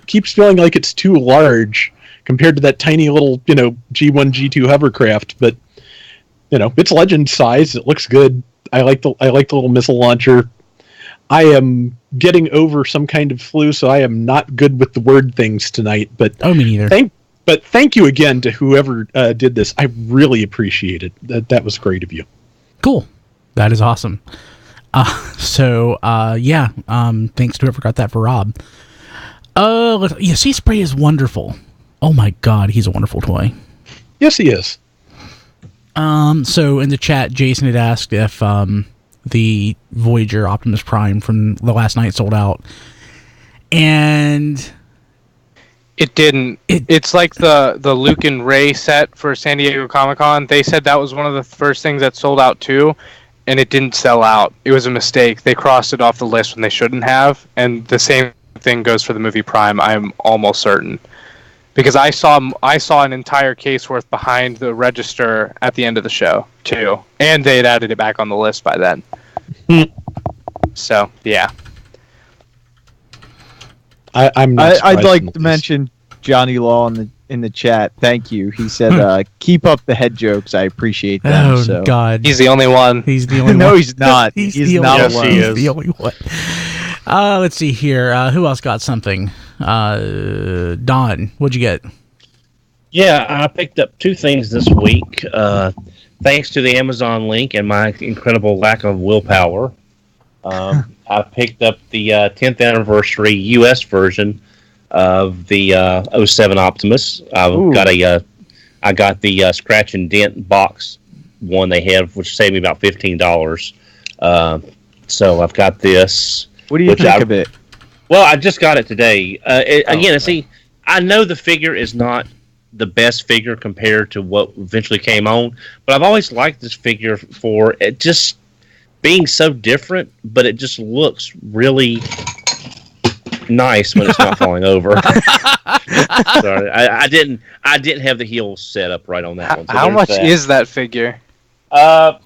keeps feeling like it's too large compared to that tiny little, G1, G2 hovercraft. But it's Legend size. It looks good. I like the little missile launcher. I am getting over some kind of flu, so I am not good with the word things tonight. But me neither. Thank you again to whoever did this. I really appreciate it. That was great of you. Cool. That is awesome. Thanks to whoever got that for Rob. Sea Spray is wonderful. Oh my God, he's a wonderful toy. Yes, he is. So in the chat, Jason had asked if the Voyager Optimus Prime from the last night sold out, and it didn't. It's like the Luke and Ray set for San Diego Comic-Con. They said that was one of the first things that sold out too, and it didn't sell out. It was a mistake. They crossed it off the list when they shouldn't have, and the same thing goes for the movie Prime, I'm almost certain. because I saw an entire case worth behind the register at the end of the show too, and they had added it back on the list by then. So yeah, I'd like to mention Johnny Law in the chat. Thank you. He said, "Keep up the head jokes. I appreciate them." Oh so. God, he's the only one. He's the only one. No, he's not. He's not the one. He's the only one. Let's see here. Who else got something? Don, what'd you get? Yeah, I picked up 2 things this week. Thanks to the Amazon link and my incredible lack of willpower. I picked up the 10th anniversary U.S. version of the 07 Optimus. I got the scratch and dent box one they have, which saved me about $15. So I've got this. What do you think of it? Well, I just got it today. See, I know the figure is not the best figure compared to what eventually came on, but I've always liked this figure for it just being so different, but it just looks really nice when it's not falling over. Sorry, I didn't have the heels set up right on that one. So how much is that figure? I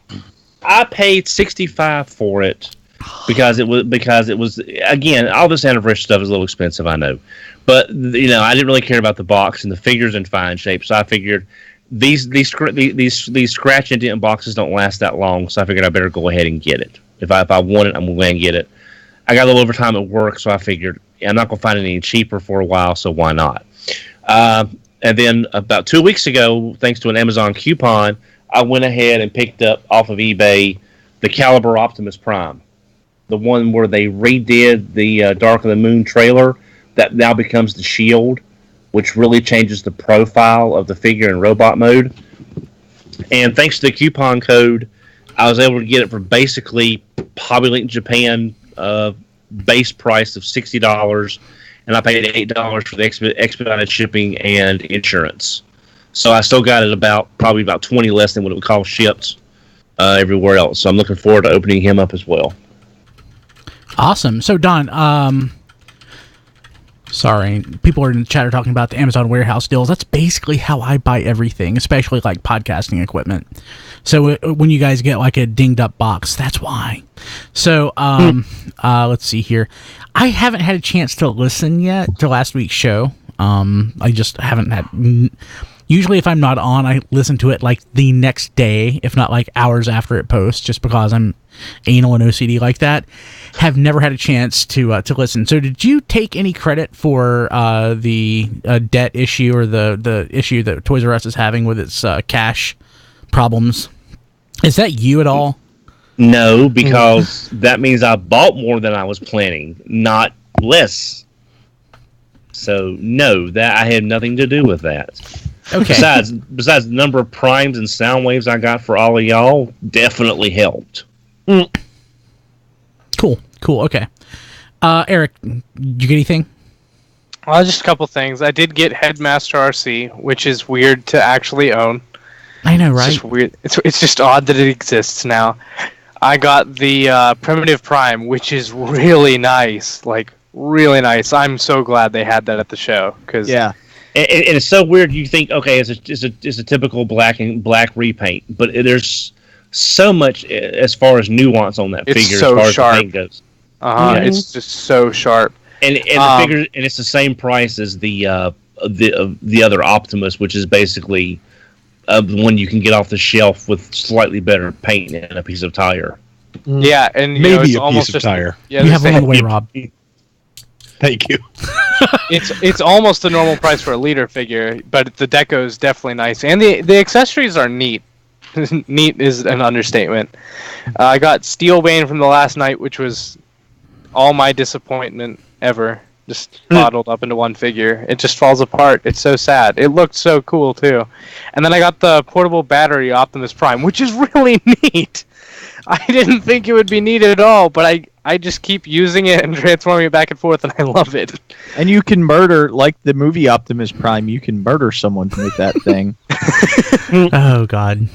paid $65 for it because it was again, all this anniversary stuff is a little expensive, I know, but I didn't really care about the box, and the figure's in fine shape, so I figured these scratch and dent boxes don't last that long, so I figured I better go ahead and get it. If I want it, I'm going to go ahead and get it. I got a little overtime at work, so I figured I'm not going to find it any cheaper for a while, so why not? And then about 2 weeks ago, thanks to an Amazon coupon, I went ahead and picked up off of eBay the Caliber Optimus Prime, the one where they redid the Dark of the Moon trailer that now becomes the Shield, which really changes the profile of the figure in robot mode. And thanks to the coupon code, I was able to get it for basically Hobbylink Japan base price of $60, and I paid $8 for the expedited shipping and insurance. So I still got it probably about 20 less than what it would cost shipped everywhere else. So I'm looking forward to opening him up as well. Awesome. So Don, sorry, people are in the chat are talking about the Amazon warehouse deals. That's basically how I buy everything, especially like podcasting equipment. So when you guys get like a dinged up box, that's why. So let's see here. I haven't had a chance to listen yet to last week's show. I just haven't had. Usually if I'm not on, I listen to it like the next day, if not like hours after it posts, just because I'm anal and OCD like that. Have never had a chance to listen. So did you take any credit for the debt issue or the issue that Toys R Us is having with its cash problems? Is that you at all? No, because that means I bought more than I was planning, not less. So no, that I had nothing to do with that. Okay. Besides the number of primes and sound waves I got for all of y'all, definitely helped. Cool. Okay. Eric, did you get anything? Well, just a couple things. I did get Headmaster RC, which is weird to actually own. I know, right? It's just weird. It's just odd that it exists now. I got the Primitive Prime, which is really nice. Like, really nice. I'm so glad they had that at the show. Yeah. And it's so weird. You think, okay, it's a typical black repaint, but there's so much as far as nuance on that figure so as far sharp. as the paint goes. It's just so sharp. And the figure, and it's the same price as the other Optimus, which is basically the one you can get off the shelf with slightly better paint and a piece of tire. Yeah, and maybe a piece of tire. Yeah, you have one on the way, Rob. Thank you. It's almost the normal price for a leader figure, but the deco is definitely nice, and the accessories are neat. Neat is an understatement. I got Steelbane from the last night, which was all my disappointment ever. Just bottled up into one figure. It just falls apart. It's so sad. It looked so cool too. And then I got the portable battery Optimus Prime, which is really neat. I didn't think it would be neat at all, but I just keep using it and transforming it back and forth, and I love it. And you can murder, like the movie Optimus Prime, you can murder someone with that thing. Oh, God.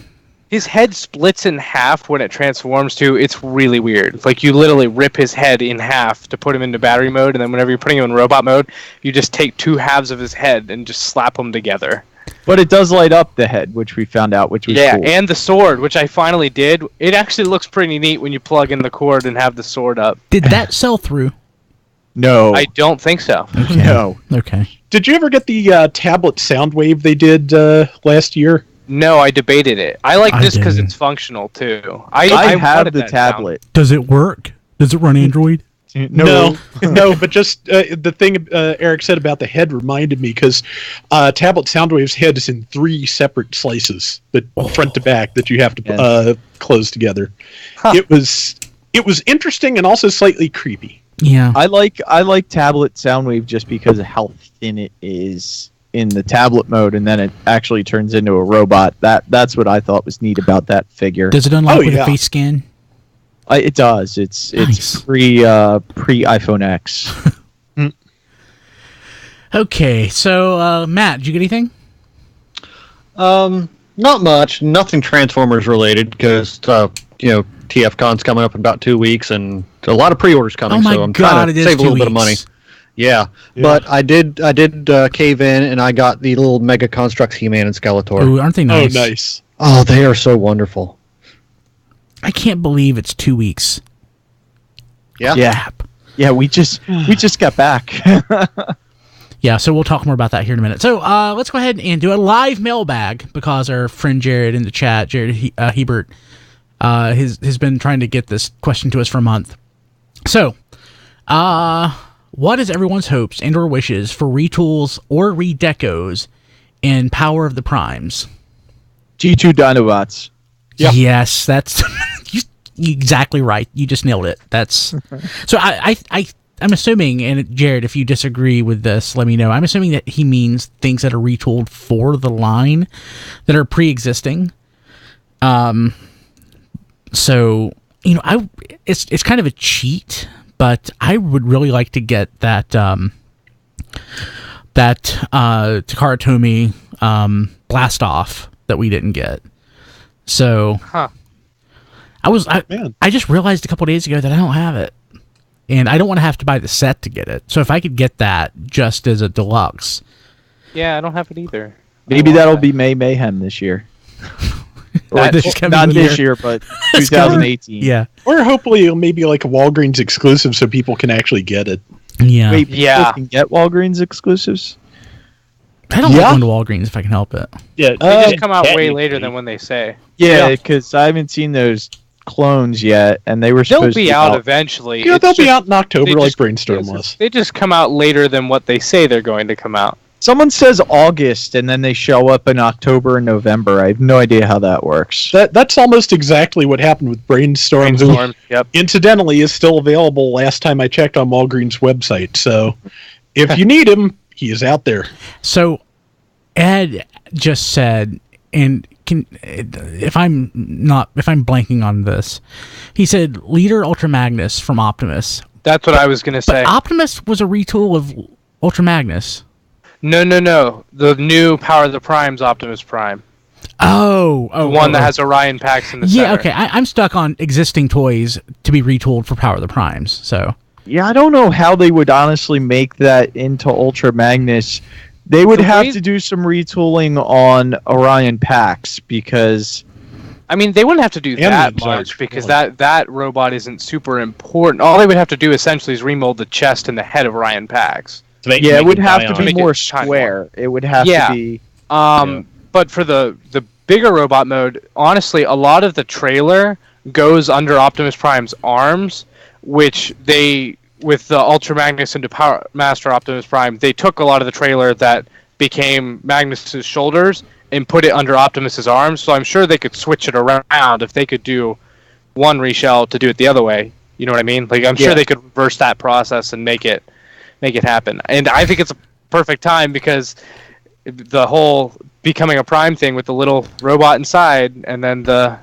His head splits in half when it transforms too. It's really weird. Like you literally rip his head in half to put him into battery mode, and then whenever you're putting him in robot mode, you just take two halves of his head and just slap them together. But it does light up the head, which we found out, which was cool. And the sword, which I finally did. It actually looks pretty neat when you plug in the cord and have the sword up. Did that sell through? No. I don't think so. Okay. No. Okay. Did you ever get the tablet Soundwave they did last year? No, I debated it. I like this because it's functional too. I have the tablet. Does it work? Does it run Android? No, but just the thing Eric said about the head reminded me, because Tablet Soundwave's head is in 3 separate slices, but front to back, that you have to close together. Huh. It was interesting and also slightly creepy. Yeah, I like Tablet Soundwave just because of how thin it is in the tablet mode, and then it actually turns into a robot. That's what I thought was neat about that figure. Does it unlock with a face scan? It does. It's Nice. pre iPhone X. Okay, so Matt, did you get anything? Not much. Nothing Transformers related because TFCon's coming up in about 2 weeks, and a lot of pre-orders coming. Oh my so I'm God, trying it to is save a 2 little bit of money. weeks. Yeah, but I did cave in, and I got the little Mega Constructs He-Man and Skeletor. Ooh, aren't they nice? Oh, nice. Oh, they are so wonderful. I can't believe it's 2 weeks. Yeah. Yeah. We just got back. Yeah, so we'll talk more about that here in a minute. So let's go ahead and do a live mailbag, because our friend Jared in the chat, Jared Hebert, has been trying to get this question to us for a month. So, what is everyone's hopes and or wishes for retools or redecos in Power of the Primes? G2 Dinobots. Yeah. Yes, that's exactly right. You just nailed it. That's so. I'm assuming, and Jared, if you disagree with this, let me know. I'm assuming that he means things that are retooled for the line that are pre-existing. So it's kind of a cheat, but I would really like to get that Takara Tomy blast off that we didn't get. So I just realized a couple days ago that I don't have it. And I don't want to have to buy the set to get it. So if I could get that just as a deluxe. Yeah, I don't have it either. Maybe that'll be May Mayhem this year. Not this year, but 2018. Yeah. Or hopefully it'll maybe like a Walgreens exclusive so people can actually get it. Yeah. Wait, people can get Walgreens exclusives? I don't like going to Walgreens if I can help it. Yeah, they just come out way later than when they say. Yeah, because I haven't seen those clones yet, and they were supposed to be out eventually. Yeah, they'll be out in October, like Brainstorm was. They just come out later than what they say they're going to come out. Someone says August, and then they show up in October and November. I have no idea how that works. That's almost exactly what happened with Brainstorm, who incidentally is still available last time I checked on Walgreens' website. So if you need him, he is out there. So Ed just said, and if I'm blanking on this, he said Leader Ultra Magnus from Optimus. That's what I was going to say. But Optimus was a retool of Ultra Magnus. No. The new Power of the Prime's Optimus Prime. The one that has Orion Pax in the center. Yeah, okay. I'm stuck on existing toys to be retooled for Power of the Primes. So yeah, I don't know how they would honestly make that into Ultra Magnus. They would have to do some retooling on Orion Pax, because I mean, they wouldn't have to do that much, because that robot isn't super important. All they would have to do essentially is remold the chest and the head of Orion Pax. It would have to be more square. It would have to be. But for the bigger robot mode, honestly, a lot of the trailer goes under Optimus Prime's arms, which they, with the Ultra Magnus into Power Master Optimus Prime, they took a lot of the trailer that became Magnus's shoulders and put it under Optimus's arms. So I'm sure they could switch it around if they could do one reshell to do it the other way. You know what I mean? Like, I'm sure they could reverse that process and make it happen. And I think it's a perfect time, because the whole becoming a Prime thing with the little robot inside, and then the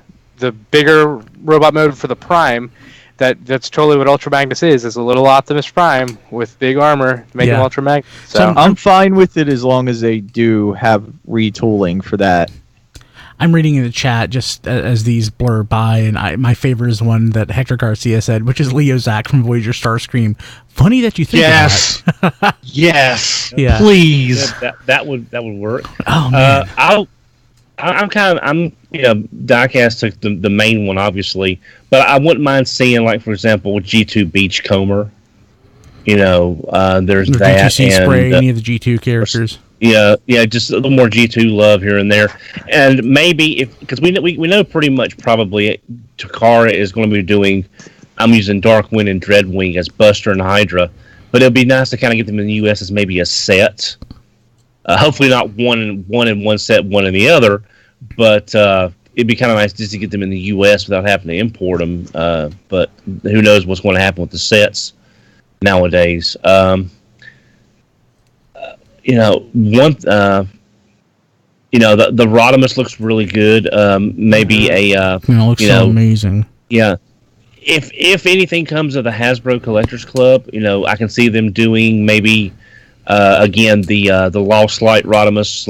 bigger robot mode for the Prime, that's totally what Ultra Magnus is a little Optimus Prime with big armor to make him Ultra Magnus. So I'm fine with it as long as they do have retooling for that. I'm reading in the chat just as these blur by, and my favorite is one that Hector Garcia said, which is Leo Zach from Voyager Starscream. Funny that you think of that. Yes. Yeah. Please. Yeah, that would work. Oh man. I'm Diecast took the main one obviously, but I wouldn't mind seeing, like, for example, G2 Beachcomber. There's the that GTC and spray, any of the G2 characters. Yeah, just a little more G2 love here and there, and maybe because we know pretty much probably Takara is going to be doing. I'm using Darkwind and Dreadwing as Buster and Hydra, but it'd be nice to kind of get them in the U.S. as maybe a set. Hopefully not one in one set, one in the other, but it'd be kind of nice just to get them in the U.S. without having to import them. But who knows what's going to happen with the sets nowadays? The Rodimus looks really good. Maybe it looks so amazing. Yeah. If anything comes of the Hasbro Collectors Club, I can see them doing maybe again the Lost Light Rodimus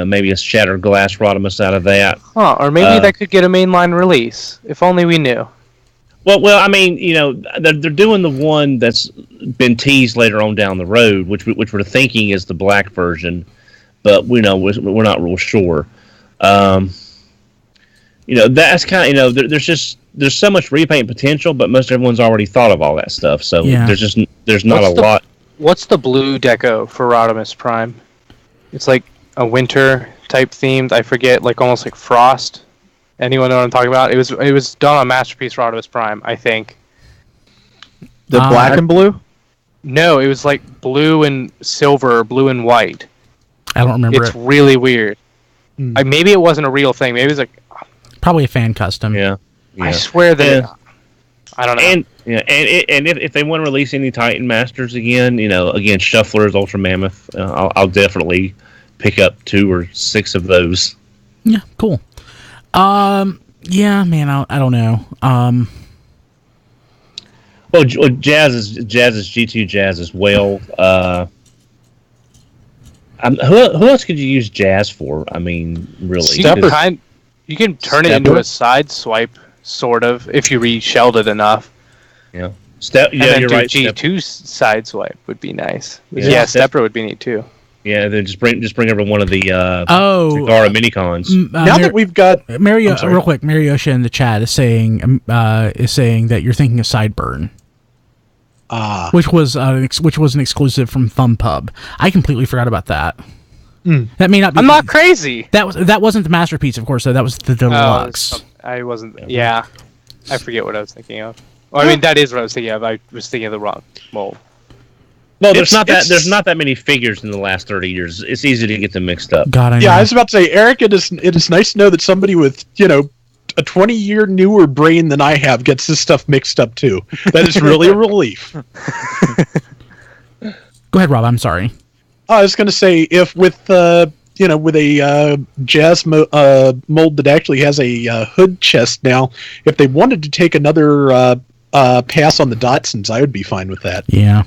/ maybe a Shattered Glass Rodimus out of that. Or maybe that could get a mainline release. If only we knew. Well, I mean, they're doing the one that's been teased later on down the road, which we're thinking is the black version, but we're not real sure. That's kind of there's so much repaint potential, but most everyone's already thought of all that stuff, so there's not a lot. What's the blue deco for Rodimus Prime? It's like a winter type themed. I forget, like almost like Frost. Anyone know what I'm talking about? It was done on Masterpiece Rodimus Prime, I think. The black and blue? No, it was like blue and silver or blue and white. I don't remember. It's really weird. Maybe it wasn't a real thing. Maybe it's like probably a fan custom. Yeah. I swear that I don't know. And if they want to release any Titan Masters again, again Shufflers, Ultra Mammoth, I'll definitely pick up 2 or 6 of those. Yeah, cool. Yeah, man, I don't know. Well, Jazz is G2 Jazz as well. Who else could you use Jazz for? I mean, really, you can turn it into a side swipe, sort of, if you reshelled it enough. Yeah, you're right. G2 side swipe would be nice. Yeah, Stepper would be neat too. Yeah, then just bring over one of the Tagara minicons. Now that we've got Mario, real quick, Mariosha in the chat is saying that you're thinking of Sideburn, which was an exclusive from ThumbPub. I completely forgot about that. That may not be. I'm not crazy. That wasn't the masterpiece, of course. So that was the deluxe. I wasn't. Yeah, I forget what I was thinking of. Well, I mean, that is what I was thinking of. I was thinking of the wrong mold. Well, there's not that many figures in the last 30 years. It's easy to get them mixed up. God, I know. I was about to say, Eric, it is nice to know that somebody with a 20-year newer brain than I have gets this stuff mixed up too. That is really a relief. Go ahead, Rob. I'm sorry. I was going to say, if with a Jazz mold that actually has a hood chest now, if they wanted to take another pass on the Dotsons, I would be fine with that. Yeah.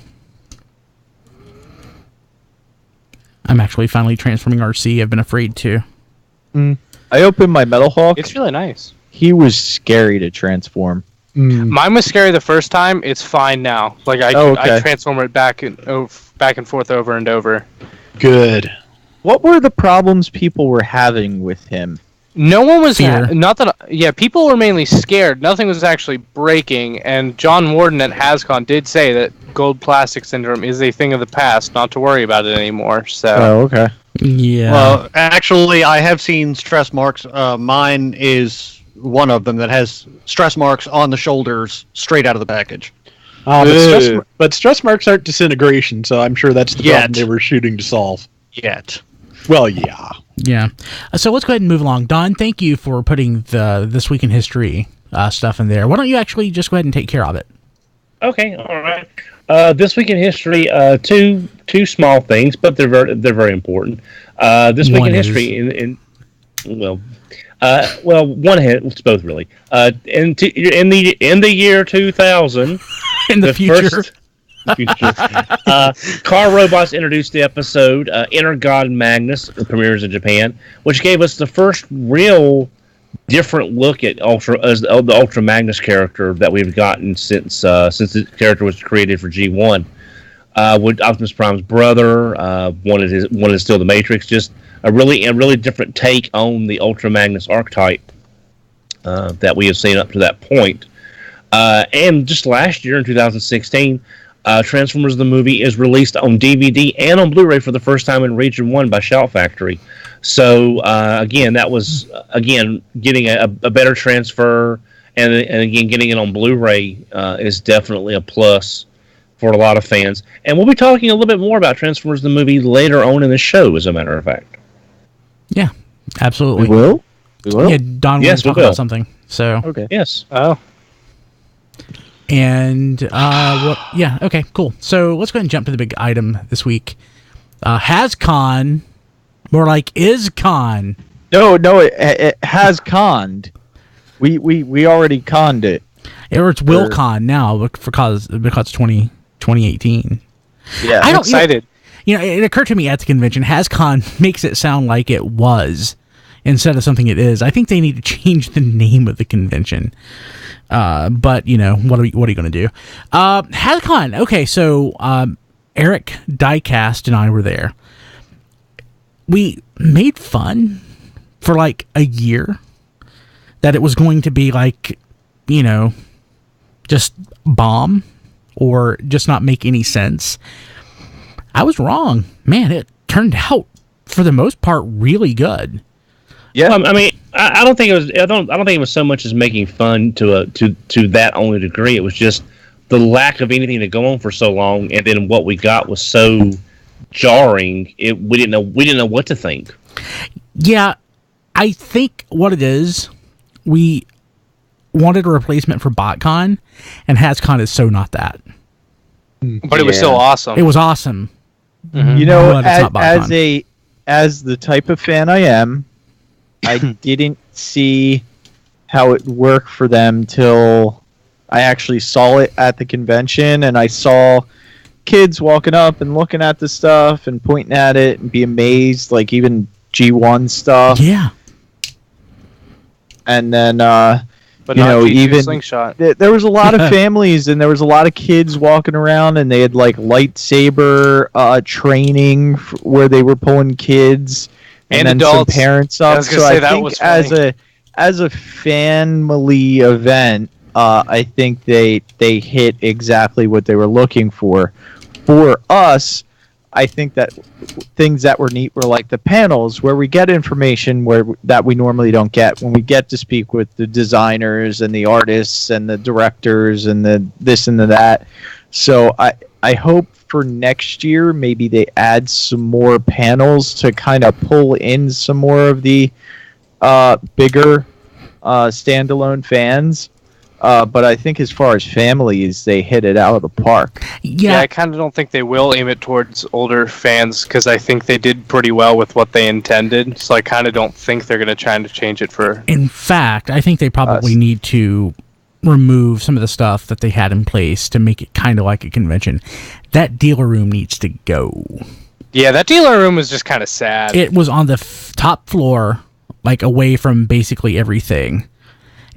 I'm actually finally transforming RC. I've been afraid to. I opened my Metal Hawk. It's really nice. He was scary to transform. Mine was scary the first time. It's fine now. Like I transform it back and forth over and over. Good. What were the problems people were having with him? No one was people were mainly scared. Nothing was actually breaking, and John Warden at HasCon did say that gold plastic syndrome is a thing of the past, not to worry about it anymore. So okay. Yeah. Well, actually, I have seen stress marks. Mine is one of them that has stress marks on the shoulders straight out of the package. But stress marks aren't disintegration, so I'm sure that's the problem they were shooting to solve. Yet. Well, yeah. Yeah. So let's go ahead and move along. Don, thank you for putting the This Week in History stuff in there. Why don't you actually just go ahead and take care of it? Okay, all right. This Week in History, two small things, but they're very important. This Week in History, one hit. It's both really. In the year 2000, in the future. future. Car Robots introduced the episode Inner God Magnus, premieres in Japan, which gave us the first real different look at the Ultra Magnus character that we've gotten since the character was created for G1. With Optimus Prime's brother, wanted to steal the Matrix. Just a really different take on the Ultra Magnus archetype that we have seen up to that point. And just last year in 2016, Transformers the movie is released on DVD and on Blu-ray for the first time in Region 1 by Shout Factory. So again, that was getting a better transfer, and again getting it on Blu-ray is definitely a plus for a lot of fans. And we'll be talking a little bit more about Transformers the movie later on in the show, as a matter of fact. Yeah, absolutely. We will? Yeah, Don will talk about something. So okay. Yes. Oh. And yeah, okay, cool. So let's go ahead and jump to the big item this week. HasCon, more like IsCon. No, it has conned. We already conned it. Or it's WillCon now because 2018. Yeah, I'm excited. It occurred to me at the convention, HasCon makes it sound like it was instead of something it is. I think they need to change the name of the convention. But what are you going to do? HasCon. Okay, so Eric Diecast and I were there. We made fun for like a year that it was going to be like, just bomb or just not make any sense. I was wrong. Man, it turned out for the most part really good. Yeah, I mean, I don't think it was. I don't think it was so much as making fun to that only degree. It was just the lack of anything to go on for so long, and then what we got was so jarring. We didn't know what to think. Yeah, I think what it is, we wanted a replacement for BotCon, and HasCon is so not that. But it was still awesome. It was awesome. Mm-hmm. As the type of fan I am, I didn't see how it worked for them till I actually saw it at the convention, and I saw kids walking up and looking at the stuff and pointing at it and be amazed, like even G1 stuff. Yeah. And then, but even Slingshot. There was a lot of families and there was a lot of kids walking around, and they had like lightsaber training where they were pulling kids and then adults. Some parents up. So I think as a family event, I think they hit exactly what they were looking for. For us, I think that things that were neat were like the panels where we get information that we normally don't get when we get to speak with the designers and the artists and the directors and the this and the that. So I hope for next year maybe they add some more panels to kind of pull in some more of the bigger standalone fans. But I think as far as families, they hit it out of the park. Yeah, I kind of don't think they will aim it towards older fans because I think they did pretty well with what they intended. So I kind of don't think they're going to try to change it for... In fact, I think they probably need to remove some of the stuff that they had in place to make it kind of like a convention. That dealer room needs to go. Yeah, that dealer room was just kind of sad. It was on the top floor, like away from basically everything.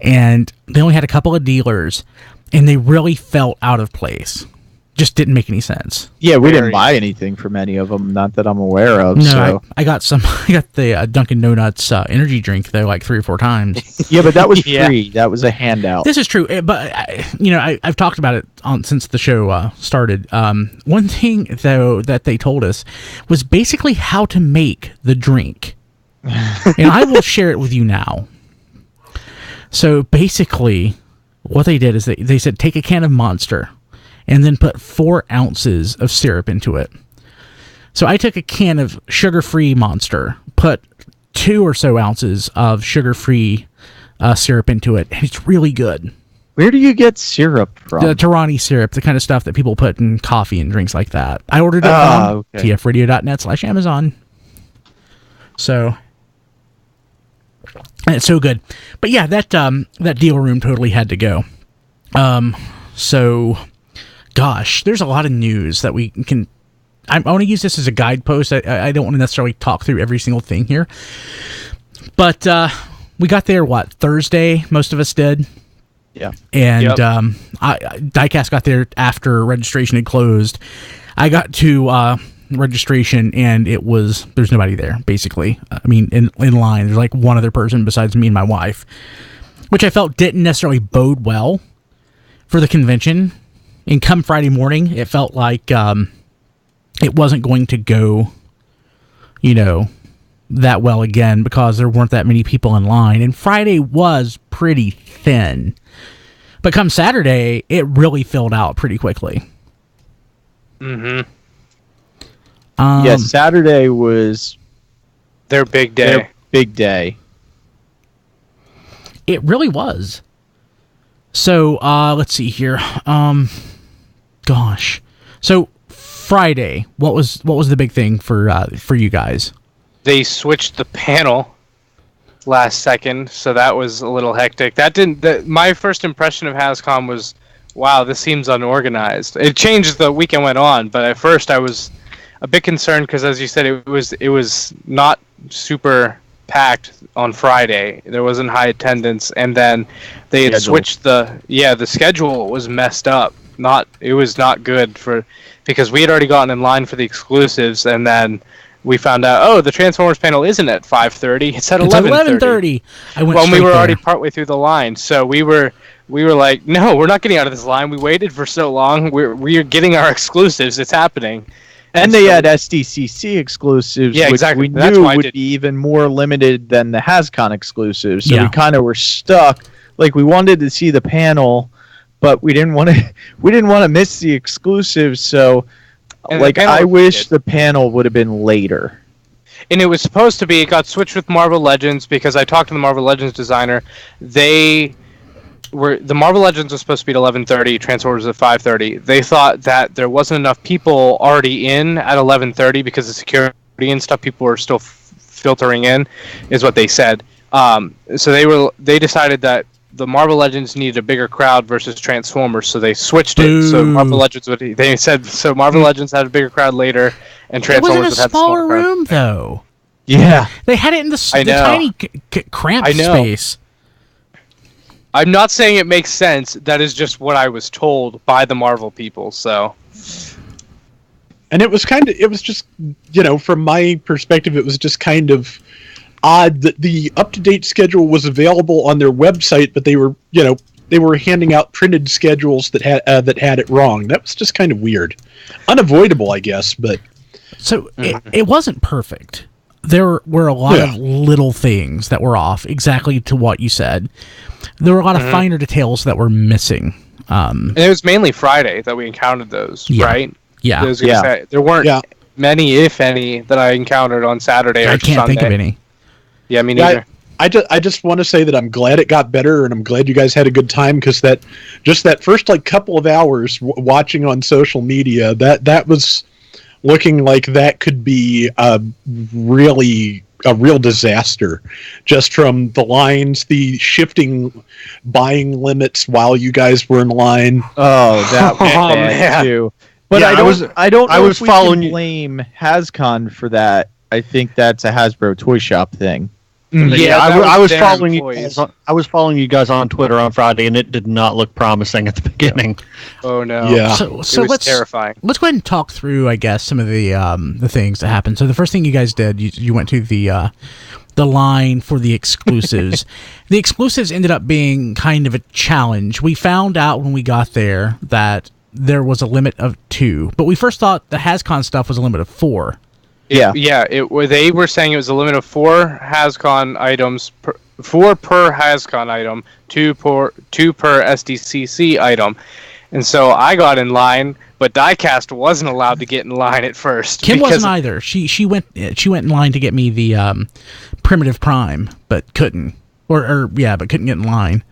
And they only had a couple of dealers, and they really felt out of place. Just didn't make any sense. Yeah, we didn't buy anything from any of them, not that I'm aware of. No, so. I got the Dunkin' Donuts energy drink though, like 3 or 4 times. Yeah, but that was free. That was a handout. This is true, but I've talked about it since the show started. One thing though that they told us was basically how to make the drink, and I will share it with you now. So basically, what they did is they said take a can of Monster and then put 4 ounces of syrup into it. So I took a can of sugar-free Monster, put 2 or so ounces of sugar-free syrup into it, and it's really good. Where do you get syrup from? The Tarani syrup, the kind of stuff that people put in coffee and drinks like that. I ordered it on tfradio.net/Amazon. So... and it's so good. But yeah, that deal room totally had to go. So gosh, there's a lot of news that we can. I want to use this as a guidepost. I don't want to necessarily talk through every single thing here. But we got there, Thursday? Most of us did. Yeah. And Diecast got there after registration had closed. I got to registration, and there's nobody there, basically. I mean, in line. There's like one other person besides me and my wife, which I felt didn't necessarily bode well for the convention. And come Friday morning, it felt like it wasn't going to go, that well again because there weren't that many people in line. And Friday was pretty thin. But come Saturday, it really filled out pretty quickly. Mm-hmm. Saturday was their big day. It really was. So, let's see here. Gosh. So, Friday, what was the big thing for you guys? They switched the panel last second, so that was a little hectic. My first impression of HasCon was, wow, this seems unorganized. It changed as the weekend went on, but at first I was a bit concerned because, as you said, it was not super packed on Friday. There wasn't high attendance, and then they had switched the schedule was messed up. It was not good because we had already gotten in line for the exclusives, and then we found out, the Transformers panel isn't at 5:30; it's at 11:30. We were already partway through the line, so we were like, no, we're not getting out of this line. We waited for so long. We're getting our exclusives. It's happening. And they had SDCC exclusives, which exactly. we knew would be even more limited than the HasCon exclusives. So we kind of were stuck. Like, we wanted to see the panel, but we didn't want to miss the exclusives. So, I wish the panel would have been later. And it was supposed to be. It got switched with Marvel Legends because I talked to the Marvel Legends designer. The Marvel Legends was supposed to be at 11:30. Transformers at 5:30. They thought that there wasn't enough people already in at 11:30 because of security and stuff. People were still filtering in, is what they said. So they decided that the Marvel Legends needed a bigger crowd versus Transformers, so they switched it. So Marvel Legends Marvel Legends had a bigger crowd later, and Transformers would have a smaller room though. Yeah, they had it in the tiny cramped space. I'm not saying it makes sense. That is just what I was told by the Marvel people. So, and it was just, from my perspective, it was just kind of odd that the up-to-date schedule was available on their website, but they were handing out printed schedules that had it wrong. That was just kind of weird, unavoidable, I guess. But so it wasn't perfect. There were a lot of little things that were off, exactly to what you said. There were a lot of finer details that were missing. And it was mainly Friday that we encountered those, right? Yeah. There weren't many, if any, that I encountered on Saturday or Sunday. I can't think of any. Yeah, me neither. I just want to say that I'm glad it got better, and I'm glad you guys had a good time, because that first couple of hours watching on social media, that was looking like that could be a real disaster, just from the lines, the shifting buying limits while you guys were in line. Oh, that was bad too. But I don't know if we can blame HasCon for that. I think that's a Hasbro Toy Shop thing. Yeah, I was following you guys. I was following you guys on Twitter on Friday, and it did not look promising at the beginning. Oh no! Yeah, so it was terrifying. Let's go ahead and talk through, I guess, some of the things that happened. So the first thing you guys did, you went to the line for the exclusives. The exclusives ended up being kind of a challenge. We found out when we got there that there was a limit of 2, but we first thought the HasCon stuff was a limit of 4. They were saying it was a limit of 4 HasCon items, 4 per HasCon item, 2 per SDCC item, and so I got in line, but Diecast wasn't allowed to get in line at first. Kim wasn't either. She went in line to get me the Primitive Prime, but couldn't, but couldn't get in line.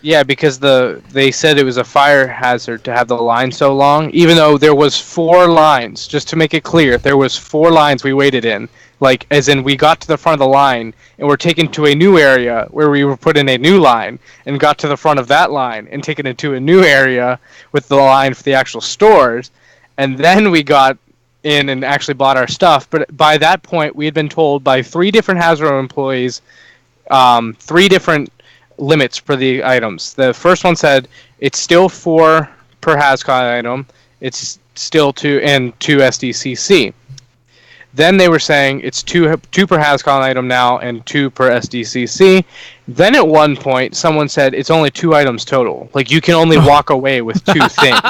Yeah, because they said it was a fire hazard to have the line so long, even though there was 4 lines. Just to make it clear, there was 4 lines we waited in. Like, as in, we got to the front of the line, and we're taken to a new area where we were put in a new line, and got to the front of that line, and taken into a new area with the line for the actual stores, and then we got in and actually bought our stuff. But by that point, we had been told by 3 different Hasbro employees 3 different limits for the items. The first one said it's still 4 per Hascon item. It's still 2 SDCC. Then they were saying it's 2 per Hascon item now and 2 per SDCC. Then at one point, someone said it's only 2 items total. Like, you can only walk away with 2 things.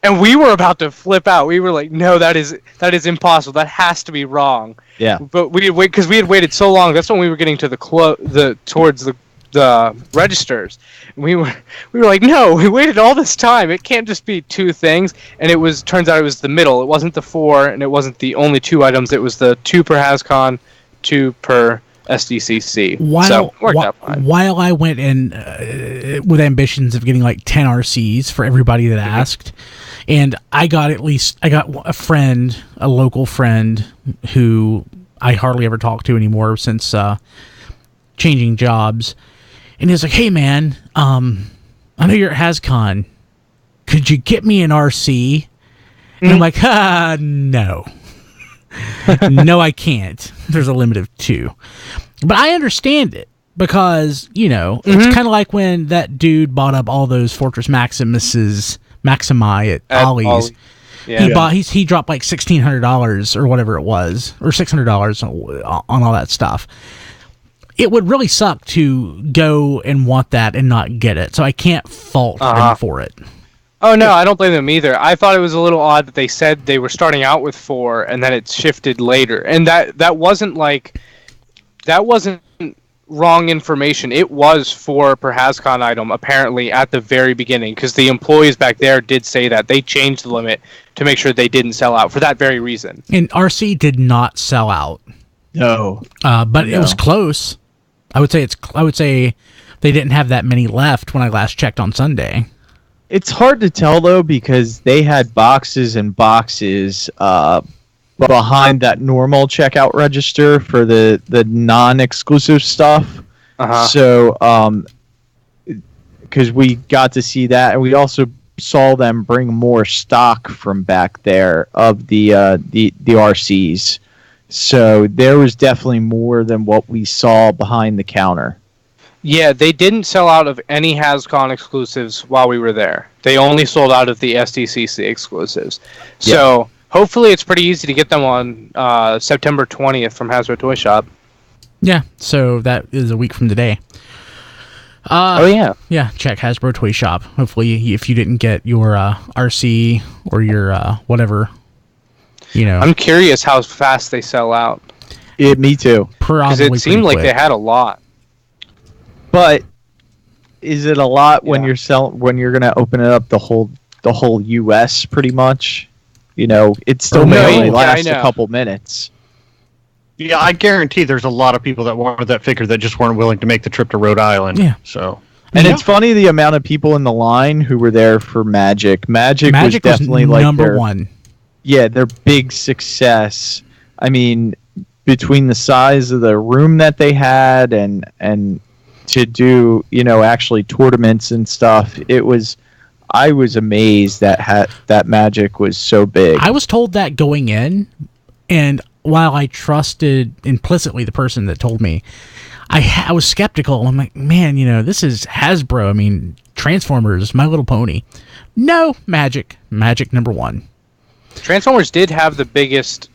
And we were about to flip out. We were like, no, that is impossible. That has to be wrong. Yeah. But we wait because we had waited so long. That's when we were getting to towards the registers. And we were like, no, we waited all this time. It can't just be 2 things. And turns out it was the middle. It wasn't the 4, and it wasn't the only 2 items. It was the 2 per Hascon, 2 per SDCC. While I went in with ambitions of getting like 10 RCs for everybody that asked, and I got a friend, a local friend who I hardly ever talk to anymore since changing jobs, and he's like, "Hey man, I know you're at HasCon. Could you get me an RC?" And I'm like, no. No, I can't. There's a limit of 2. But I understand it because, it's kind of like when that dude bought up all those Fortress Maximi at Ollie's. Yeah. He dropped like $1,600 or whatever it was, or $600 on all that stuff. It would really suck to go and want that and not get it. So I can't fault him for it. Oh, no, I don't blame them either. I thought it was a little odd that they said they were starting out with 4 and then it shifted later. And that wasn't wrong information. It was 4 per Hascon item, apparently, at the very beginning, because the employees back there did say that. They changed the limit to make sure they didn't sell out for that very reason. And RC did not sell out. No. But it was close. I would say they didn't have that many left when I last checked on Sunday. It's hard to tell, though, because they had boxes and boxes behind that normal checkout register for the non-exclusive stuff. So, because we got to see that, and we also saw them bring more stock from back there of the RCs. So there was definitely more than what we saw behind the counter. Yeah, they didn't sell out of any HasCon exclusives while we were there. They only sold out of the SDCC exclusives. So hopefully it's pretty easy to get them on September 20th from Hasbro Toy Shop. Yeah, so that is a week from today. Yeah, check Hasbro Toy Shop. Hopefully, if you didn't get your RC or your whatever, I'm curious how fast they sell out. Me too. Because it seemed like they had a lot. But is it a lot when you're going to open it up the whole US pretty much? It still may only last a couple minutes. Yeah, I guarantee there's a lot of people that wanted that figure that just weren't willing to make the trip to Rhode Island. Yeah. So. And it's funny the amount of people in the line who were there for Magic. Magic was definitely was like number one. Yeah, their big success. I mean, between the size of the room that they had and to do, actually tournaments and stuff, I was amazed that Magic was so big. I was told that going in, and while I trusted implicitly the person that told me, I was skeptical. I'm like, man, this is Hasbro. I mean, Transformers, My Little Pony. No, Magic number 1. Transformers did have the biggest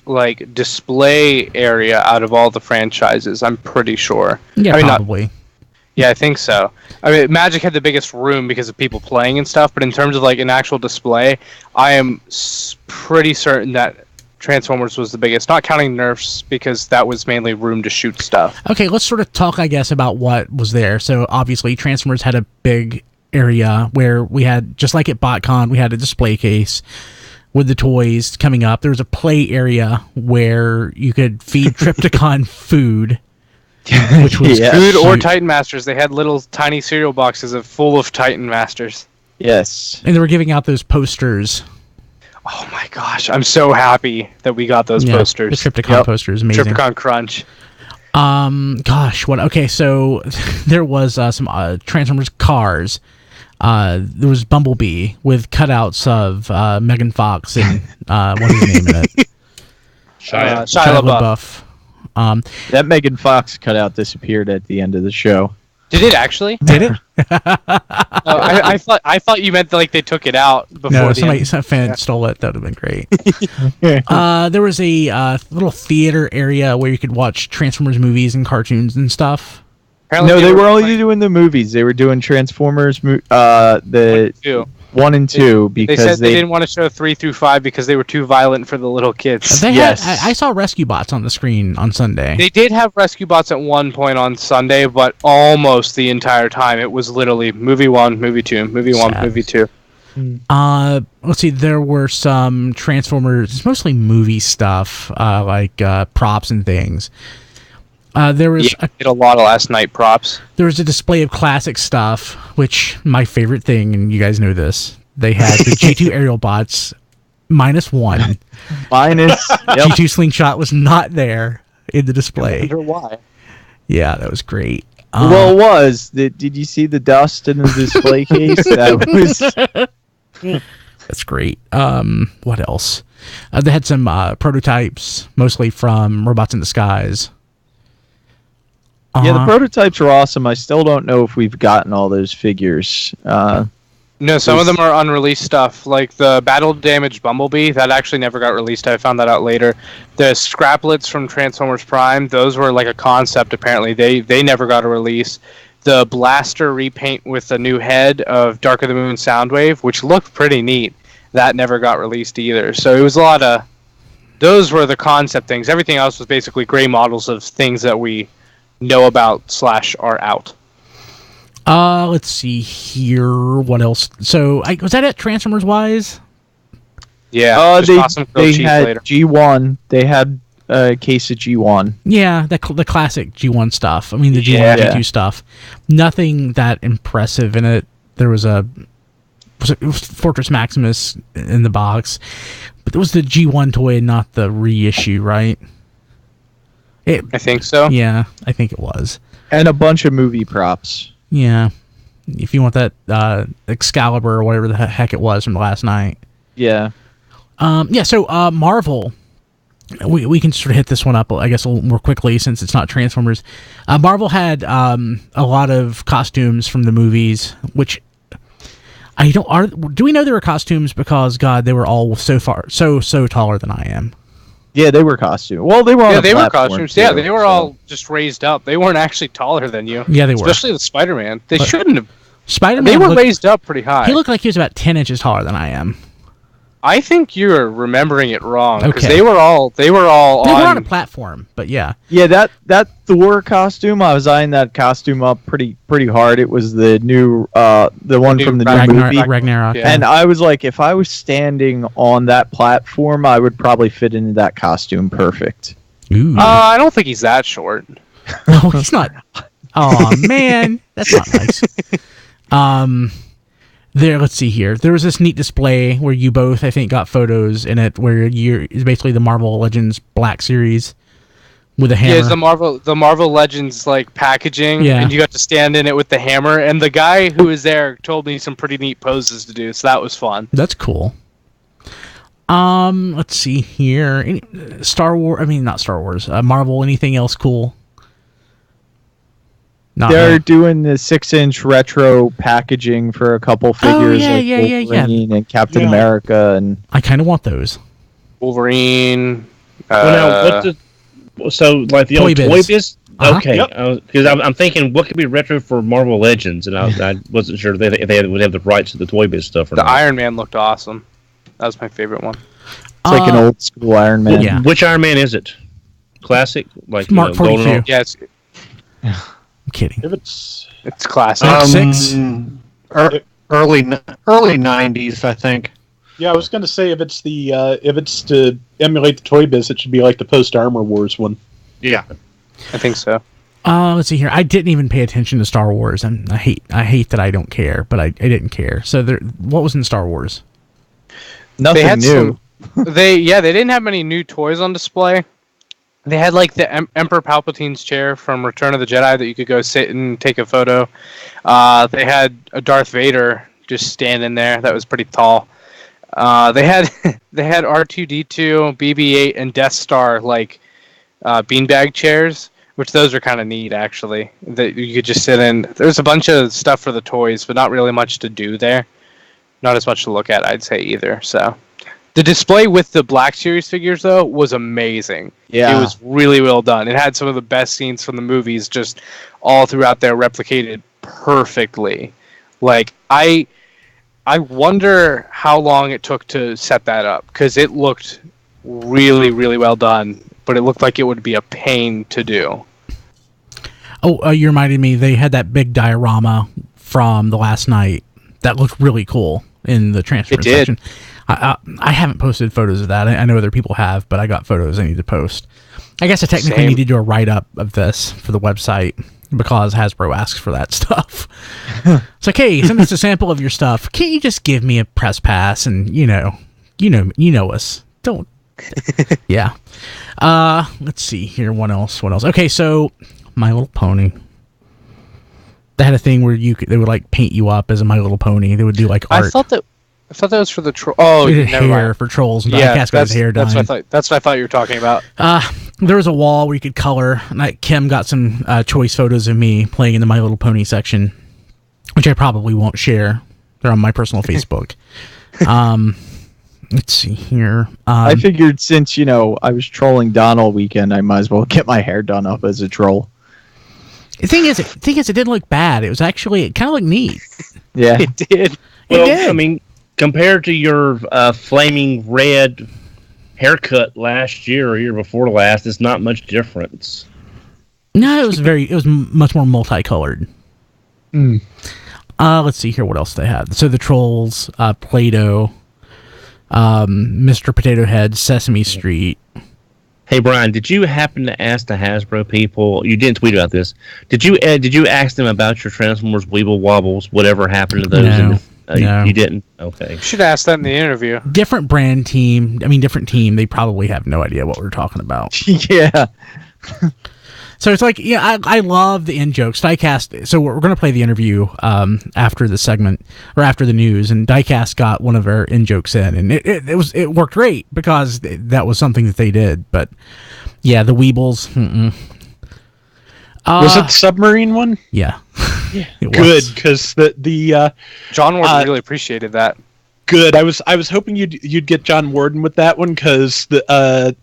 display area out of all the franchises. I'm pretty sure. Yeah, probably. Yeah, I think so. I mean, Magic had the biggest room because of people playing and stuff, but in terms of an actual display, I am pretty certain that Transformers was the biggest, not counting Nerfs, because that was mainly room to shoot stuff. Okay, let's sort of talk, I guess, about what was there. So, obviously, Transformers had a big area where we had, just like at BotCon, we had a display case with the toys coming up. There was a play area where you could feed Trypticon food. Which was food or Titan Masters. They had little tiny cereal boxes full of Titan Masters. Yes. And they were giving out those posters. Oh my gosh, I'm so happy that we got those The posters. Trypticon poster is amazing. Trypticon Crunch. Gosh, what? Okay, so there was some Transformers cars. There was Bumblebee with cutouts of Megan Fox and what's his name in it? Shia LaBeouf. That Megan Fox cutout disappeared at the end of the show. Did it actually? Did it? I thought you meant like they took it out before. No, some fan stole it. That would have been great. There was a little theater area where you could watch Transformers movies and cartoons and stuff. Apparently No, they were only doing the movies. They were doing Transformers, the 1 and 2, because they said they didn't want to show 3 through 5 because they were too violent for the little kids. They had, I saw Rescue Bots on the screen on Sunday. They did have Rescue Bots at one point on Sunday, but almost the entire time it was literally movie 1, movie 2, movie 1, movie 2. Let's see. There were some Transformers, mostly movie stuff, like props and things. There was did a lot of last night props. There was a display of classic stuff, which my favorite thing, and you guys know this. They had the G2 aerial bots -1. G2 Slingshot was not there in the display. I wonder why. Yeah, that was great. Well, it was. Did you see the dust in the display case? That was. That's great. What else? They had some prototypes, mostly from Robots in Disguise. Yeah, the prototypes are awesome. I still don't know if we've gotten all those figures. No, some of them are unreleased stuff, like the Battle Damaged Bumblebee. That actually never got released. I found that out later. The Scraplets from Transformers Prime, those were like a concept, apparently. They never got a release. The Blaster repaint with the new head of Dark of the Moon Soundwave, which looked pretty neat, that never got released either. So it was a lot of... Those were the concept things. Everything else was basically gray models of things that we know about / are out. Let's see here. What else? So, was that it, Transformers wise? Yeah. They had later. G1. They had a case of G1. Yeah, the classic G1 stuff. I mean, the G1, G2 stuff. Nothing that impressive in it. There was it was Fortress Maximus in the box, but it was the G1 toy, not the reissue, right? I think so. Yeah, I think it was. And a bunch of movie props. Yeah. If you want that Excalibur or whatever the heck it was from last night. Yeah. So Marvel, we can sort of hit this one up, I guess, a little more quickly since it's not Transformers. Marvel had a lot of costumes from the movies, which do we know they were costumes because, God, they were all so taller than I am. Yeah, they were costumes. Well, they were on they were costumes. Yeah, they were all just raised up. They weren't actually taller than you. Yeah, they were. Especially the Spider-Man. They shouldn't have. Spider-Man. They were raised up pretty high. He looked like he was about 10 inches taller than I am. I think you're remembering it wrong because Okay. they were all on a platform, but yeah. Yeah, that Thor costume, I was eyeing that costume up pretty hard. It was the new the one from the new movie Ragnarok. Yeah. And I was like, if I was standing on that platform, I would probably fit into that costume perfect. Ooh. I don't think he's that short. No, he's not. Oh man, that's not nice. Let's see here. There was this neat display where you both, I think, got photos in it where it's basically the Marvel Legends Black Series with a hammer. Yeah, it's the Marvel Legends like packaging, and you got to stand in it with the hammer. And the guy who was there told me some pretty neat poses to do, so that was fun. That's cool. Let's see here. Not Star Wars. Marvel. Anything else cool? They're doing the 6-inch retro packaging for a couple figures like Wolverine and Captain America, and I kind of want those. Wolverine. So like the old Toy Biz? Okay, because I'm thinking what could be retro for Marvel Legends, and I wasn't sure if they would have the rights to the Toy Biz stuff or not. The Iron Man looked awesome. That was my favorite one. It's like an old school Iron Man. Yeah. Which Iron Man is it? Classic, like Mark 42. Yeah, I'm kidding. If it's classic. Mark 6? Early 90s, I think. Yeah, I was going to say if it's to emulate the Toy Biz, it should be like the Post Armor Wars one. Yeah, I think so. Let's see here. I didn't even pay attention to Star Wars, and I hate that I don't care, but I didn't care. So what was in Star Wars? Nothing new. They didn't have many new toys on display. They had like the Emperor Palpatine's chair from Return of the Jedi that you could go sit and take a photo. They had a Darth Vader just standing there. That was pretty tall. They had R2-D2, BB-8, and Death Star like beanbag chairs, which those are kind of neat actually. That you could just sit in. There's a bunch of stuff for the toys, but not really much to do there. Not as much to look at, I'd say either. So. The display with the Black Series figures, though, was amazing. Yeah. It was really well done. It had some of the best scenes from the movies just all throughout there replicated perfectly. Like, I wonder how long it took to set that up, because it looked really, really well done, but it looked like it would be a pain to do. Oh, you reminded me, they had that big diorama from the last night that looked really cool in the transfer section. I haven't posted photos of that. I know other people have, but I got photos I need to post. I guess I technically need to do a write-up of this for the website because Hasbro asks for that stuff. It's like, hey, send us a sample of your stuff. Can't you just give me a press pass and, you know us. Don't. Yeah. Let's see here. What else? Okay, so My Little Pony. They had a thing where they would like paint you up as a My Little Pony. They would do like art. I thought that was for the troll. Oh, they did hair for trolls. And yeah, that's hair done. That's what I thought you were talking about. There was a wall where you could color. And Kim got some choice photos of me playing in the My Little Pony section, which I probably won't share. They're on my personal Facebook. Let's see here. I figured since I was trolling Don all weekend, I might as well get my hair done up as a troll. The thing is, it didn't look bad. It was actually kind of looked neat. Yeah, it did. Well, I mean, compared to your flaming red haircut last year or year before last, it's not much difference. No, it was much more multicolored. Let's see here what else they had. So the Trolls, Play-Doh, Mr. Potato Head, Sesame Street. Hey Brian, did you happen to ask the Hasbro people? You didn't tweet about this. Did you ask them about your Transformers Weeble Wobbles? Whatever happened to those? No. No. You didn't? Okay. Should ask that in the interview. Different team. They probably have no idea what we're talking about. Yeah. So it's like, I love the in-jokes. Diecast, so we're going to play the interview after the segment, or after the news, and Diecast got one of our in-jokes in, and it worked great, because that was something that they did, but yeah, the Weebles, was it the submarine one? Yeah. Good, because the John Warden really appreciated that. Good. I was hoping you'd get John Warden with that one, because the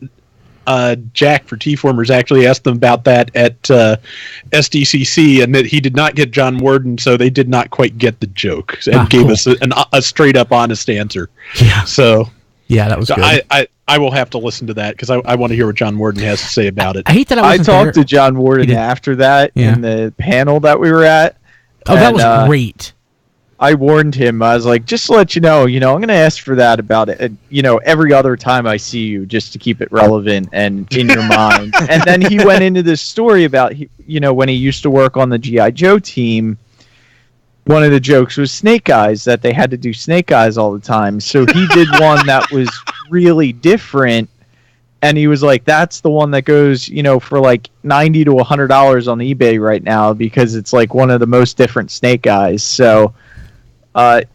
Jack for T-Formers actually asked them about that at SDCC, and that he did not get John Warden, so they did not quite get the joke, and gave us a straight up honest answer. Yeah. So yeah, that was good. I will have to listen to that, because I want to hear what John Warden has to say about it. I hate that I talked to John Warden after that in the panel that we were at. Oh, that was great. I warned him. I was like, just to let you know, I'm going to ask for that about it, every other time I see you, just to keep it relevant and in your mind. And then he went into this story about, when he used to work on the G.I. Joe team, one of the jokes was Snake Eyes, that they had to do Snake Eyes all the time. So he did one that was really different. And he was like, that's the one that goes, for like $90 to $100 on eBay right now, because it's like one of the most different Snake Eyes. So I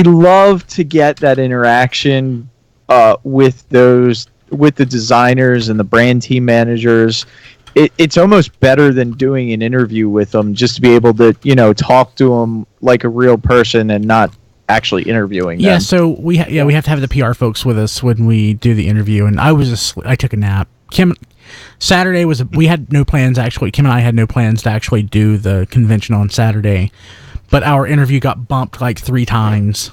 love to get that interaction with the designers and the brand team managers. It's almost better than doing an interview with them, just to be able to, talk to them like a real person and not actually interviewing them. Yeah, so we have to have the PR folks with us when we do the interview, and I took a nap. Saturday we had no plans, actually. Kim and I had no plans to actually do the convention on Saturday, but our interview got bumped like 3 times.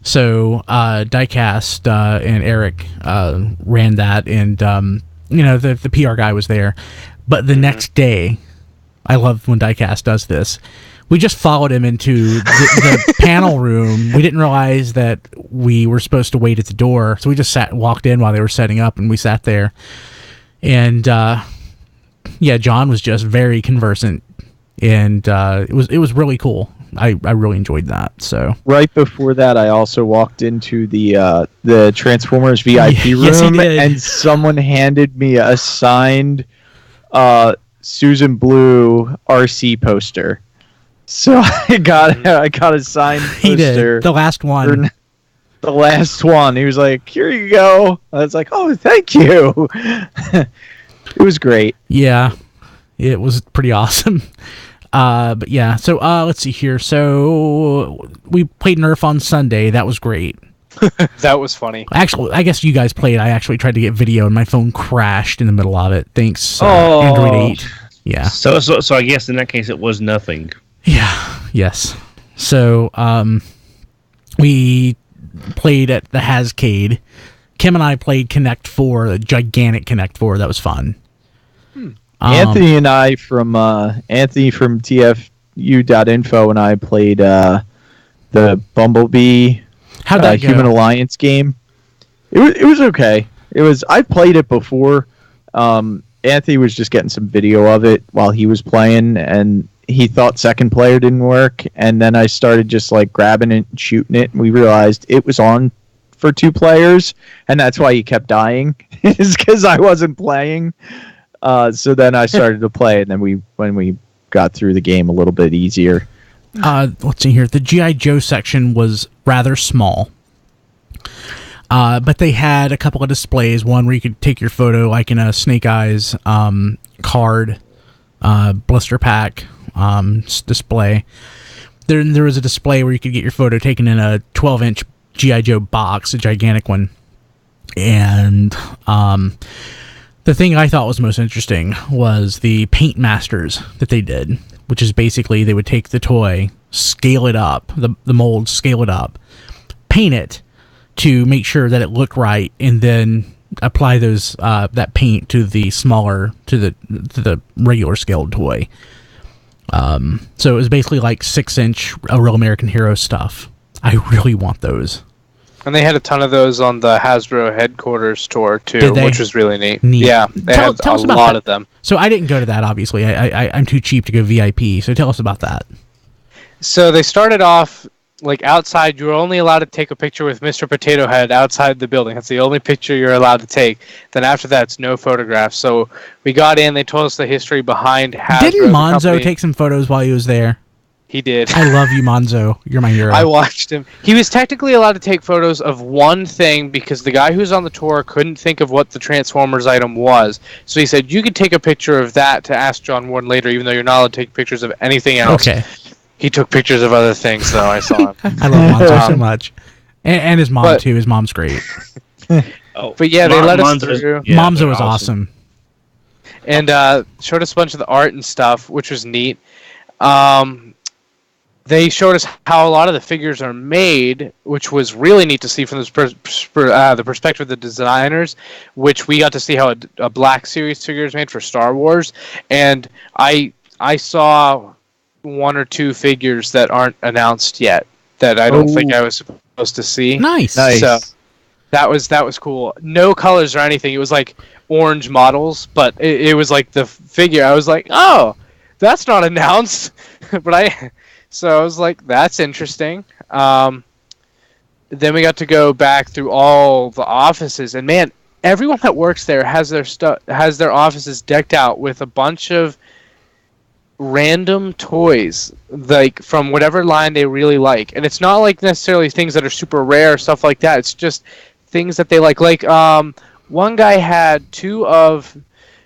So Diecast and Eric ran that, and the PR guy was there. But the next day, I love when Diecast does this, we just followed him into the panel room. We didn't realize that we were supposed to wait at the door, so we just walked in while they were setting up, and we sat there. And John was just very conversant, and it was really cool. I really enjoyed that. So right before that, I also walked into the Transformers VIP room, Yes, he did. and someone handed me a signed Susan Blue RC poster. So I got a signed poster. he did the last one. The last one. He was like, "Here you go." I was like, "Oh, thank you." It was great. Yeah, it was pretty awesome. But yeah, so let's see here. So we played Nerf on Sunday. That was great. That was funny. Actually, I guess you guys played. I actually tried to get video, and my phone crashed in the middle of it. Thanks, Android 8. Yeah. So I guess in that case it was nothing. Yeah. Yes. So we played at the Hascade. Kim and I played Connect 4, the gigantic Connect 4. That was fun. Anthony and I from Anthony from TFU.info and I played the Bumblebee How'd that go? Human Alliance game. It was okay. I played it before. Anthony was just getting some video of it while he was playing, and he thought second player didn't work, and then I started just like grabbing it and shooting it, and we realized it was on for 2 players, and that's why he kept dying, is because I wasn't playing. So then I started to play, and then when we got through the game a little bit easier. Let's see here. The G.I. Joe section was rather small. But they had a couple of displays. One where you could take your photo, like in a Snake Eyes card, blister pack display. There was a display where you could get your photo taken in a 12-inch G.I. Joe box, a gigantic one. And the thing I thought was most interesting was the paint masters that they did, which is basically they would take the toy, scale it up, the mold, scale it up, paint it to make sure that it looked right, and then apply those that paint to the smaller to the regular scaled toy. So it was basically like 6-inch A Real American Hero stuff. I really want those. And they had a ton of those on the Hasbro headquarters tour too, Did they? which was really neat. Neat. Yeah, they Tell had us a about lot that. of them. So I didn't go to that, obviously. I'm too cheap to go VIP. So tell us about that. So they started off like outside. You were only allowed to take a picture with Mr. Potato Head outside the building. That's the only picture you're allowed to take. Then after that, it's no photographs. So we got in. They told us the history behind Hasbro. Didn't the Monzo company. take some photos while he was there? He did. I love you, Monzo. You're my hero. I watched him. He was technically allowed to take photos of one thing because the guy who's on the tour couldn't think of what the Transformers item was. So he said, you could take a picture of that to ask John Warden later, even though you're not allowed to take pictures of anything else. Okay. He took pictures of other things, though. I saw him. I love Monzo so much. And his mom, too. His mom's great. Oh, But yeah, they let us Monzo's- through. yeah, Monzo they're was awesome. And showed us a bunch of the art and stuff, which was neat. They showed us how a lot of the figures are made, which was really neat to see from the perspective of the designers, which we got to see how a Black Series figure is made for Star Wars. And I saw 1 or 2 figures that aren't announced yet that I don't think I was supposed to see. Nice. So that was cool. No colors or anything. It was like orange models, but it was like the figure. I was like, oh, that's not announced. So I was like, that's interesting. Then we got to go back through all the offices, and man, everyone that works there has their offices decked out with a bunch of random toys, like from whatever line they really like. And it's not like necessarily things that are super rare or stuff like that. It's just things that they like. Like one guy had 2 of,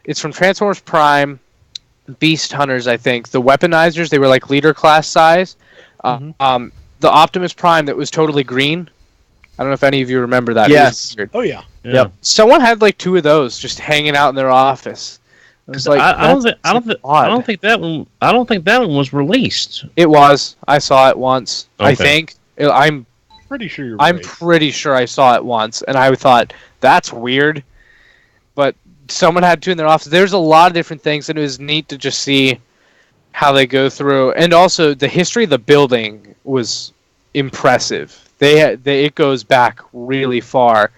it's from Transformers Prime, Beast Hunters, I think. The weaponizers, they were like leader class size. The Optimus Prime that was totally green. I don't know if any of you remember that. Yes. It was weird. Oh yeah. Yep. Someone had like 2 of those just hanging out in their office. It was like, I don't odd. think that one was released. It was. I saw it once. Okay. I think. I'm Pretty sure you're I'm right. pretty sure I saw it once, and I thought that's weird. But someone had 2 in their office. There's a lot of different things, and it was neat to just see how they go through. And also, the history of the building was impressive. It goes back really far.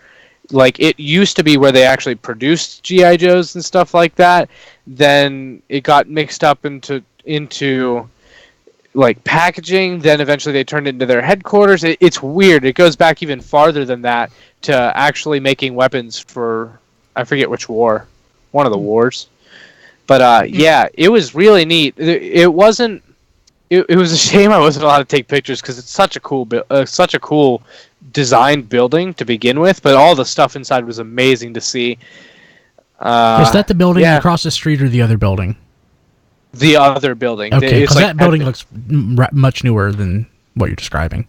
Like, it used to be where they actually produced G.I. Joes and stuff like that. Then it got mixed up into like packaging. Then eventually they turned it into their headquarters. It's weird. It goes back even farther than that to actually making weapons for, I forget which war, one of the wars. But yeah, it was really neat. It wasn't. It was a shame I wasn't allowed to take pictures because it's such a cool designed building to begin with. But all the stuff inside was amazing to see. Is that the building across the street or the other building? The other building. Okay, because that building looks much newer than what you're describing.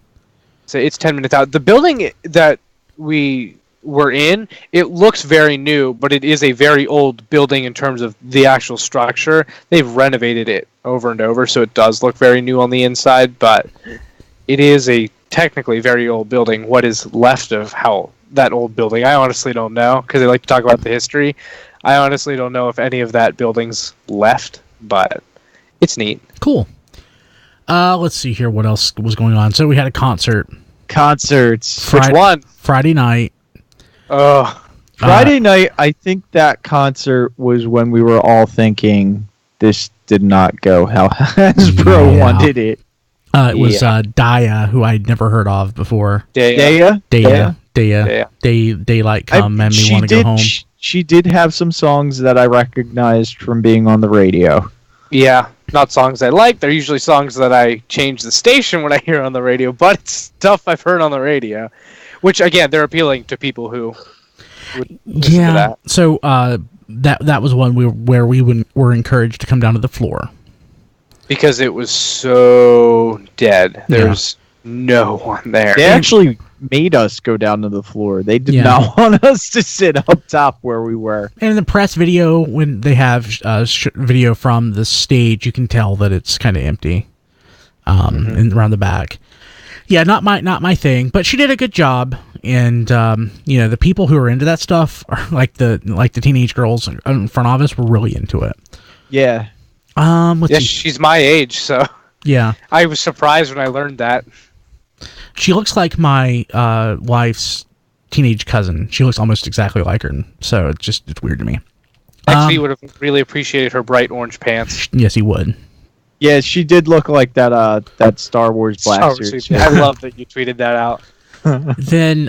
So it's 10 minutes out. The building that we were in, it looks very new, but it is a very old building in terms of the actual structure. They've renovated it over and over, so it does look very new on the inside, but it is a technically very old building. What is left of how that old building, I honestly don't know, because they like to talk about the history. I honestly don't know if any of that building's left, but it's neat. Cool. Let's see here what else was going on. So we had a concert. Concerts. Which one? Friday night. Friday night, I think that concert was when we were all thinking this did not go how Hasbro wanted it. It was Daya, who I'd never heard of before. Daya. Daylight Come made me want to go home. She did have some songs that I recognized from being on the radio. Yeah, not songs I like. They're usually songs that I change the station when I hear on the radio, but it's stuff I've heard on the radio. Which, again, they're appealing to people who would listen to that. So that was one where we were encouraged to come down to the floor. Because it was so dead. There's no one there. They actually made us go down to the floor. They did not want us to sit up top where we were. And in the press video, when they have video from the stage, you can tell that it's kind of empty around the back. Yeah, not my thing, but she did a good job. And the people who are into that stuff, are like the teenage girls in front of us, were really into it. Yeah. She's my age, so yeah. I was surprised when I learned that. She looks like my wife's teenage cousin. She looks almost exactly like her, so it's weird to me. Actually, would have really appreciated her bright orange pants. Yes, he would. Yeah, she did look like that Star Wars blaster. I love that you tweeted that out. Then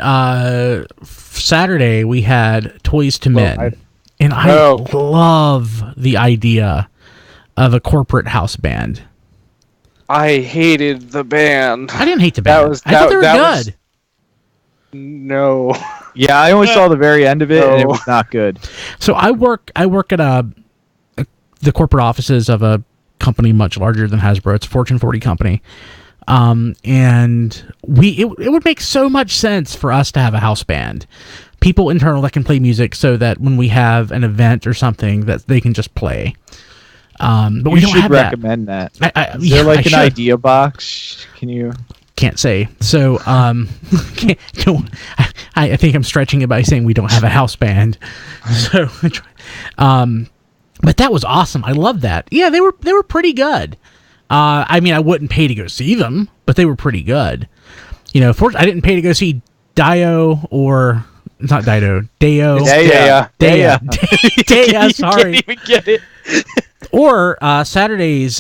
Saturday we had Toys to Men, and I love the idea of a corporate house band. I hated the band. I didn't hate the band. I thought they were good. No. Yeah, I only saw the very end of it, and it was not good. So I work at the corporate offices of a company much larger than Hasbro. It's a Fortune 40 company. And it would make so much sense for us to have a house band. People internal that can play music so that when we have an event or something that they can just play. But we don't have recommend that. Is there an idea box? Can you? Can't say. So I think I'm stretching it by saying we don't have a house band. So, but that was awesome. I love that. Yeah, they were pretty good. I mean, I wouldn't pay to go see them, but they were pretty good. I didn't pay to go see Dio or not Dido, Deo. Daya. Sorry, You can't even get it. Or Saturday's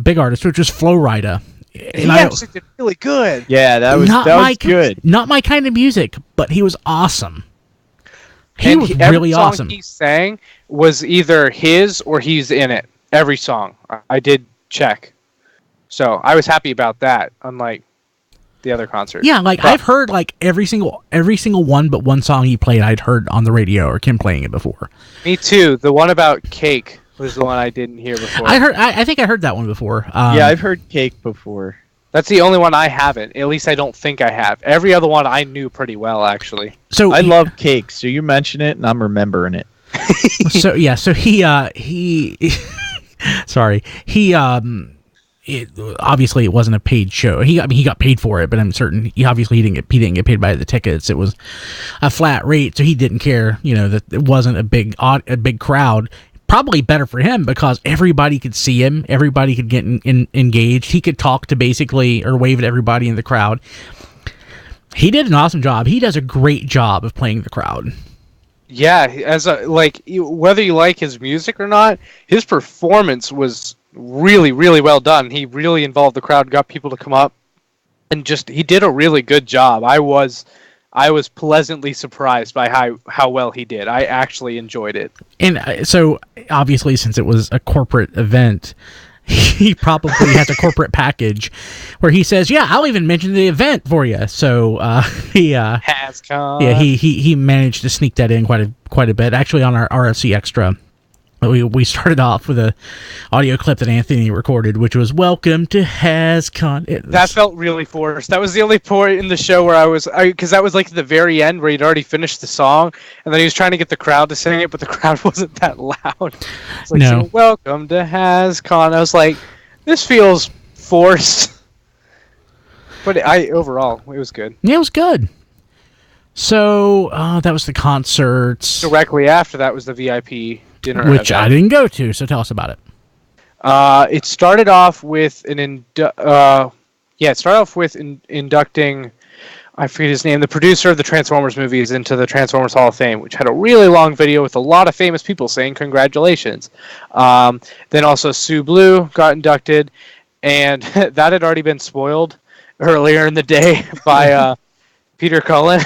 big artist, which was Flo Rida. He actually did really good. Yeah, that was good. Not my kind of music, but he was awesome. He was every really song awesome. He sang was either his or he's in it. Every song. I did check. So I was happy about that, unlike the other concert. Yeah, I've heard every single one but one song he played I'd heard on the radio or Kim playing it before. Me too. The one about Cake was the one I didn't hear before. I think I heard that one before. Yeah, I've heard Cake before. That's the only one I haven't. At least I don't think I have. Every other one I knew pretty well, actually. So I love Cake, so you mention it and I'm remembering it. So he sorry. Obviously it wasn't a paid show. He got paid for it, but I'm certain he didn't get paid by the tickets. It was a flat rate, so he didn't care, that it wasn't a big crowd. Probably better for him because everybody could see him, everybody could get engaged. He could talk to basically or wave at everybody in the crowd. He did an awesome job. He does a great job of playing the crowd. Yeah, whether you like his music or not, his performance was really, really well done. He really involved the crowd, got people to come up, and he did a really good job. I was pleasantly surprised by how well he did. I actually enjoyed it. And so, obviously, since it was a corporate event, he probably has a corporate package where he says, "Yeah, I'll even mention the event for you." So he he managed to sneak that in quite a bit. Actually, on our RFC Extra, we started off with a audio clip that Anthony recorded, which was "Welcome to HasCon." That felt really forced. That was the only point in the show where because that was like the very end where he'd already finished the song, and then he was trying to get the crowd to sing it, but the crowd wasn't that loud. It's like, no. "Welcome to HasCon." I was like, this feels forced. But overall, it was good. Yeah, it was good. So that was the concerts. Directly after that was the VIP dinner, which I didn't go to. So tell us about it. It started off with inducting, I forget his name, the producer of the Transformers movies into the Transformers Hall of Fame, which had a really long video with a lot of famous people saying congratulations. Then also Sue Blue got inducted, and that had already been spoiled earlier in the day by Peter Cullen,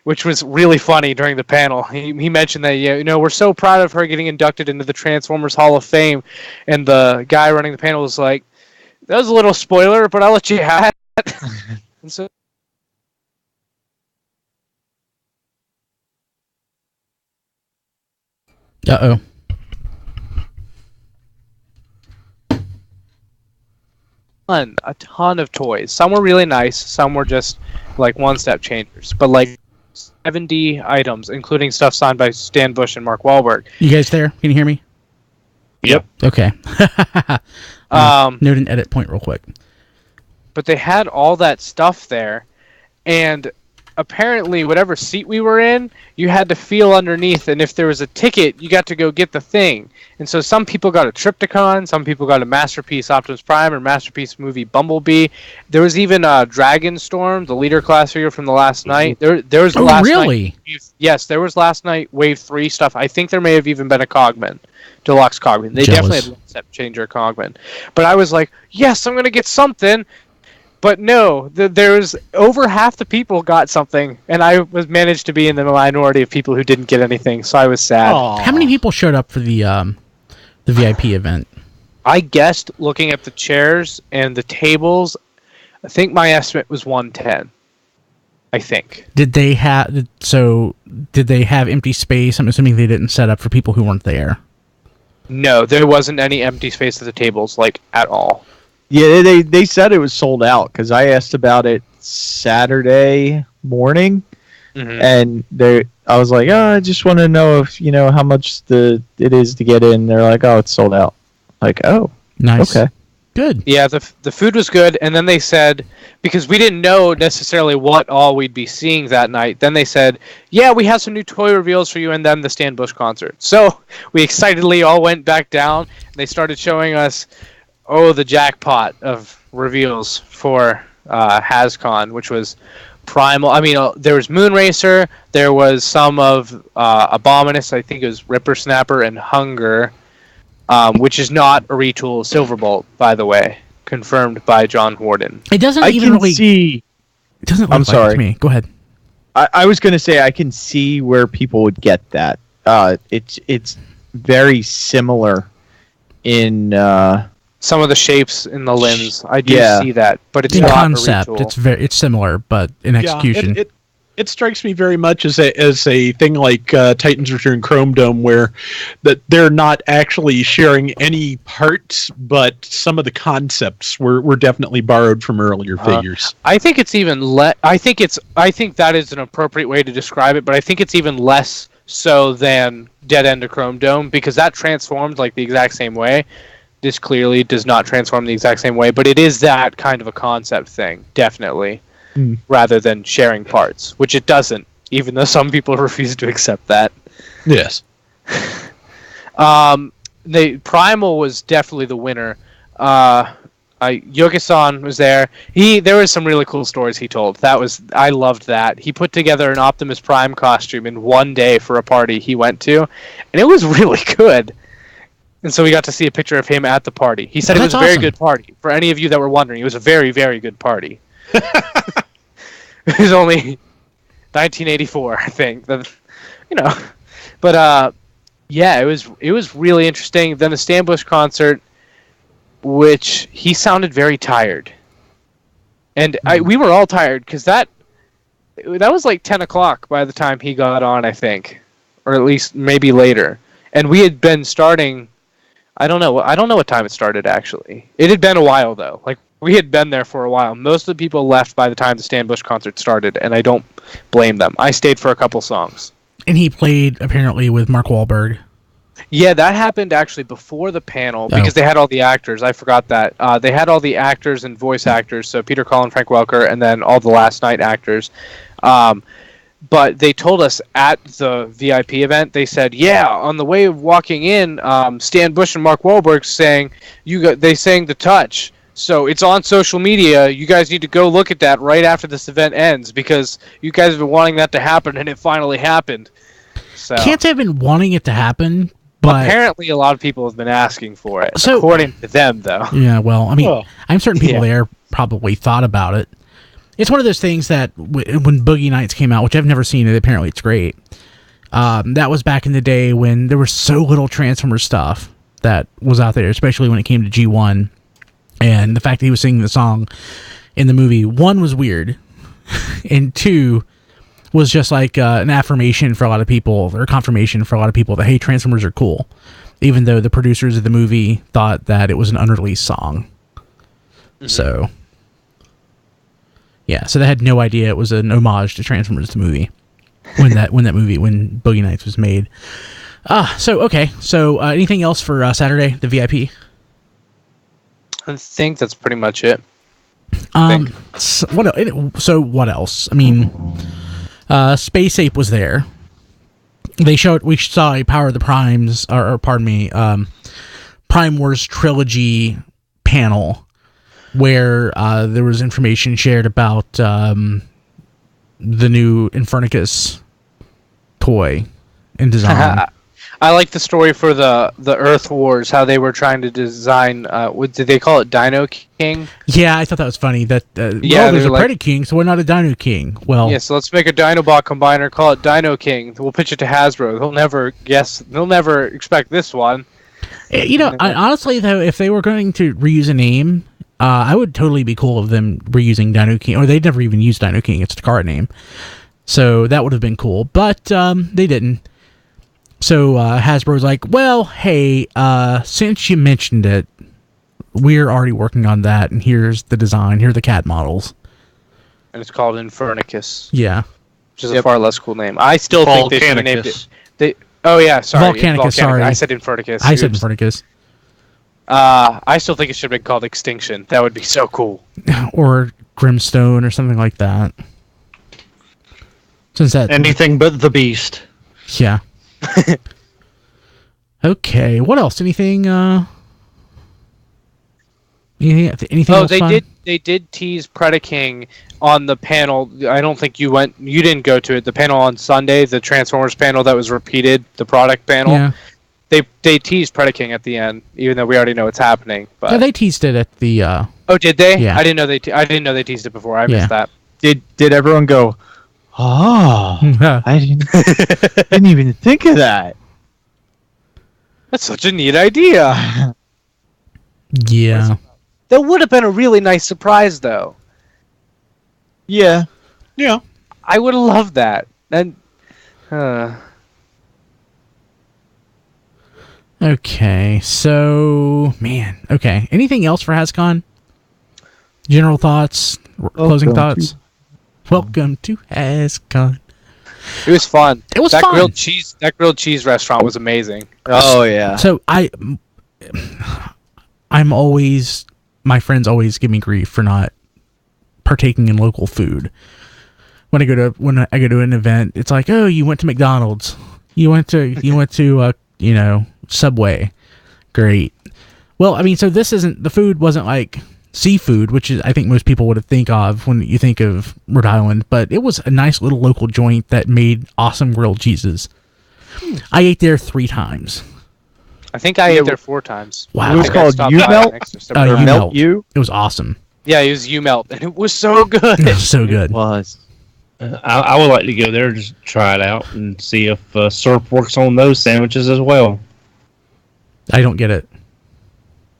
which was really funny during the panel. He mentioned that, we're so proud of her getting inducted into the Transformers Hall of Fame, and the guy running the panel was like, that was a little spoiler, but I'll let you have it. And so Uh-oh. a ton of toys. Some were really nice, some were just like one-step changers, but like 70 items, including stuff signed by Stan Bush and Mark Wahlberg. You guys there? Can you hear me? Yep. Okay. Note an edit point real quick. But they had all that stuff there, and apparently whatever seat we were in, you had to feel underneath, and if there was a ticket, you got to go get the thing. And so some people got a Trypticon, some people got a Masterpiece Optimus Prime or Masterpiece movie Bumblebee. There was even Dragon Storm, the leader class figure from the last night. There was last really? night. Yes, there was last night Wave 3 stuff. I think there may have even been a Cogman, Deluxe Cogman. They definitely had one step changer Cogman. But I was like, yes, I'm going to get something. But no, there's over half the people got something, and I managed to be in the minority of people who didn't get anything, so I was sad. Aww. How many people showed up for the VIP event? I guessed, looking at the chairs and the tables, I think my estimate was 110. I think. Did they have empty space? I'm assuming they didn't set up for people who weren't there. No, there wasn't any empty space at the tables, like, at all. Yeah, they said it was sold out because I asked about it Saturday morning, and I was like, I just want to know if how much it is to get in. They're like, oh, it's sold out. Like, oh, nice, okay, good. Yeah, the food was good, and then they said, because we didn't know necessarily what all we'd be seeing that night, then they said, yeah, we have some new toy reveals for you, and then the Stan Bush concert. So we excitedly all went back down, and they started showing us the jackpot of reveals for HasCon, which was Primal. I mean, there was Moonracer, there was some of Abominus, I think it was Ripper Snapper and Hunger, which is not a retool of Silverbolt, by the way, confirmed by John Warden. It doesn't I even can really see. It doesn't look I'm like sorry. it to me. Go ahead. I was going to say I can see where people would get that. It's very similar in some of the shapes in the limbs. I do see that, but it's in not concept. a retool. It's similar, but in execution. It strikes me very much as a thing like Titans Return Chrome Dome, where that they're not actually sharing any parts, but some of the concepts were definitely borrowed from earlier figures. I think it's even I think that is an appropriate way to describe it, but I think it's even less so than Dead End of Chrome Dome, because that transformed like the exact same way. This clearly does not transform the exact same way, but it is that kind of a concept thing, definitely. Rather than sharing parts, which it doesn't, even though some people refuse to accept that. Yes. The Primal was definitely the winner. Yogi-san was there. There was some really cool stories he told. I loved that. He put together an Optimus Prime costume in one day for a party he went to, and it was really good. And so we got to see a picture of him at the party. He said it was a That's very awesome. good party. For any of you that were wondering, it was a very, very good party. It was only 1984, I think. But yeah, it was really interesting. Then the Stan Bush concert, which he sounded very tired, and we were all tired because that was like 10 o'clock by the time he got on, I think, or at least maybe later. And we had been starting. I don't know what time it started actually. It had been a while though. Like we had been there for a while. Most of the people left by the time the Stan Bush concert started, and I don't blame them. I stayed for a couple songs. And he played apparently with Mark Wahlberg. Yeah, that happened actually before the panel because they had all the actors. I forgot that. They had all the actors and voice actors, so Peter Cullen, Frank Welker, and then all the Last Night actors. But they told us at the VIP event, they said, yeah, on the way of walking in, Stan Bush and Mark Wahlberg sang, they sang The Touch. So it's on social media. You guys need to go look at that right after this event ends because you guys have been wanting that to happen, and it finally happened. So Can't say I've been wanting it to happen, but apparently a lot of people have been asking for it, So- according to them, though. yeah, well, I mean, Oh. I'm certain people Yeah. there probably thought about it. It's one of those things that when Boogie Nights came out, which I've never seen it, apparently it's great. That was back in the day when there was so little Transformers stuff that was out there, especially when it came to G1. And the fact that he was singing the song in the movie, one, was weird, and two, was just like an affirmation for a lot of people, or confirmation for a lot of people that, hey, Transformers are cool, even though the producers of the movie thought that it was an unreleased song. So, yeah, so they had no idea it was an homage to Transformers the movie when Boogie Nights was made. So anything else for Saturday, the VIP? I think that's pretty much it. So what else? I mean, Space Ape was there. We saw a Power of the Primes, or pardon me, Prime Wars trilogy panel where there was information shared about the new Infernicus toy and design. I like the story for the Earth Wars, how they were trying to design, did they call it Dino King? Yeah, I thought that was funny. That there's they're a like- Predaking, so we're not a Dino King. Well, Yeah, so let's make a Dinobot combiner, call it Dino King. We'll pitch it to Hasbro. They'll never expect this one. honestly though, if they were going to reuse a name, I would totally be cool with them reusing Dino King, or they'd never even used Dino King. It's a card name, so that would have been cool. But they didn't. So Hasbro's like, well, hey, since you mentioned it, we're already working on that, and here's the design, here are the CAD models. And it's called Infernicus, Yeah. which is a far less cool name. I still think they should have named it. Oh yeah, sorry. Volcanicus, sorry. I said Infernicus. I said Oops. Infernicus. I still think it should have been called Extinction. That would be so cool. Or Grimstone or something like that. Since that... Anything but the Beast. Yeah. Okay, what else? Anything else fun? They did tease Predaking on the panel. I don't think you didn't go to it. The panel on Sunday, the Transformers panel that was repeated, the product panel. Yeah. They teased Predaking at the end, even though we already know it's happening. But Yeah, they teased it at the... oh, did they? Yeah. I didn't know they teased it before. I missed that. Did everyone go, oh, I didn't even think of that. That's such a neat idea. Yeah. That would have been a really nice surprise, though. Yeah. Yeah. I would have loved that. And Okay, so... Man, okay. Anything else for HasCon? General thoughts? Closing thoughts? Welcome to HasCon. it was fun. It was that fun. That grilled cheese restaurant was amazing. Oh, yeah. So I'm always... My friends always give me grief for not partaking in local food. When I go to an event, it's like, oh, you went to McDonald's. You went to Subway. Great. Well, I mean, so the food wasn't like seafood, which is, I think most people would think of when you think of Rhode Island, but it was a nice little local joint that made awesome grilled cheeses. I ate there 3 times. I think I ate there 4 times. Wow. It was I think I called stopped U by Melt? next to Uh, Stepper. Or U Melt Melt. You? It was awesome. Yeah, it was U-Melt, and it was so good. It was so good. Was. I would like to go there, just try it out and see if syrup works on those sandwiches as well. I don't get it.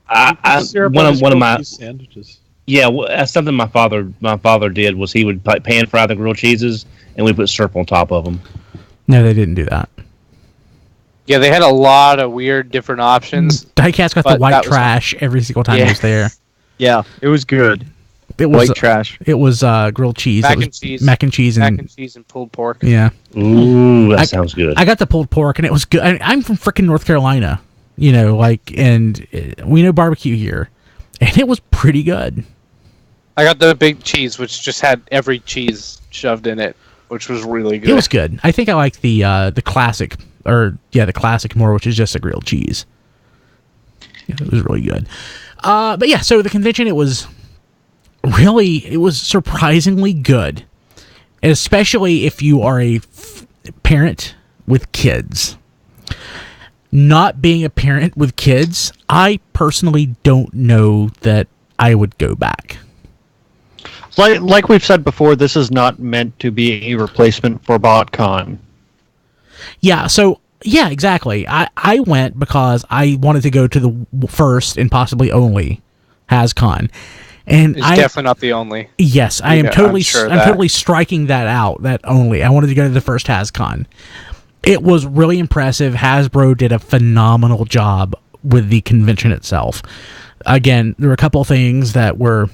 One of my sandwiches. yeah, that's something my father did was he would pan fry the grilled cheeses and we put syrup on top of them. No, they didn't do that. Yeah, they had a lot of weird different options. Diecast got the But white that was- trash every single time it was there. Yeah, it was good. It was White trash. It was grilled cheese. Mac It was and cheese. Mac and cheese Mac and and cheese and pulled pork. yeah. Ooh, that sounds good. I got the pulled pork and it was good. I'm from frickin' North Carolina, and we know barbecue here, and it was pretty good. I got the big cheese, which just had every cheese shoved in it, which was really good. It was good. I think I like the classic, the classic more, which is just a grilled cheese. Yeah, it was really good. But yeah, so the convention, it was surprisingly good, and especially if you are a parent with kids. Not being a parent with kids, I personally don't know that I would go back. Like we've said before, this is not meant to be a replacement for BotCon. Yeah, exactly. I went because I wanted to go to the first and possibly only HasCon. And It's definitely not the only. Yes, I am Yeah, totally I'm sure of I'm that. totally striking that out, that only. I wanted to go to the first HasCon. It was really impressive. Hasbro did a phenomenal job with the convention itself. Again, there were a couple of things that were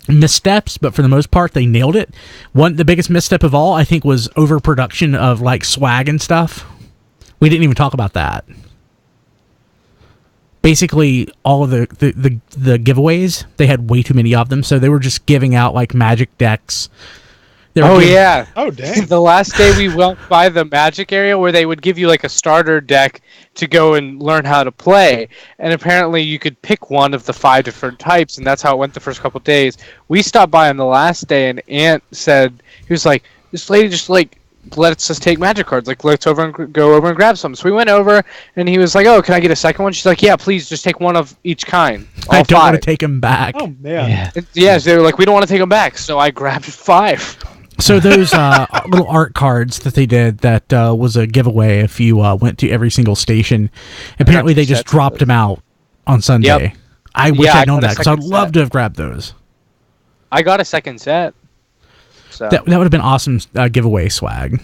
missteps, but for the most part, they nailed it. The biggest misstep of all, I think, was overproduction of like swag and stuff. We didn't even talk about that. Basically, all of the giveaways, they had way too many of them, so they were just giving out like magic decks. Yeah. Oh, dang. The last day we went by the magic area where they would give you like a starter deck to go and learn how to play. And apparently you could pick one of the 5 different types, and that's how it went the first couple days. We stopped by on the last day, and Ant said, he was like, this lady just like lets us take magic cards. Like, let's go over and grab some. So we went over, and he was like, oh, can I get a second one? She's like, yeah, please, just take one of each kind. I All don't want 5. to take them back. Oh, man. Yeah. Yeah, so they were like, we don't want to take them back. So I grabbed 5. So those little art cards that they did, that was a giveaway if you went to every single station. Apparently they just dropped them out on Sunday. Yep. I wish Yeah, I I'd known got a that, because I'd second love set. to have grabbed those. I got a second set. So That would have been awesome giveaway swag.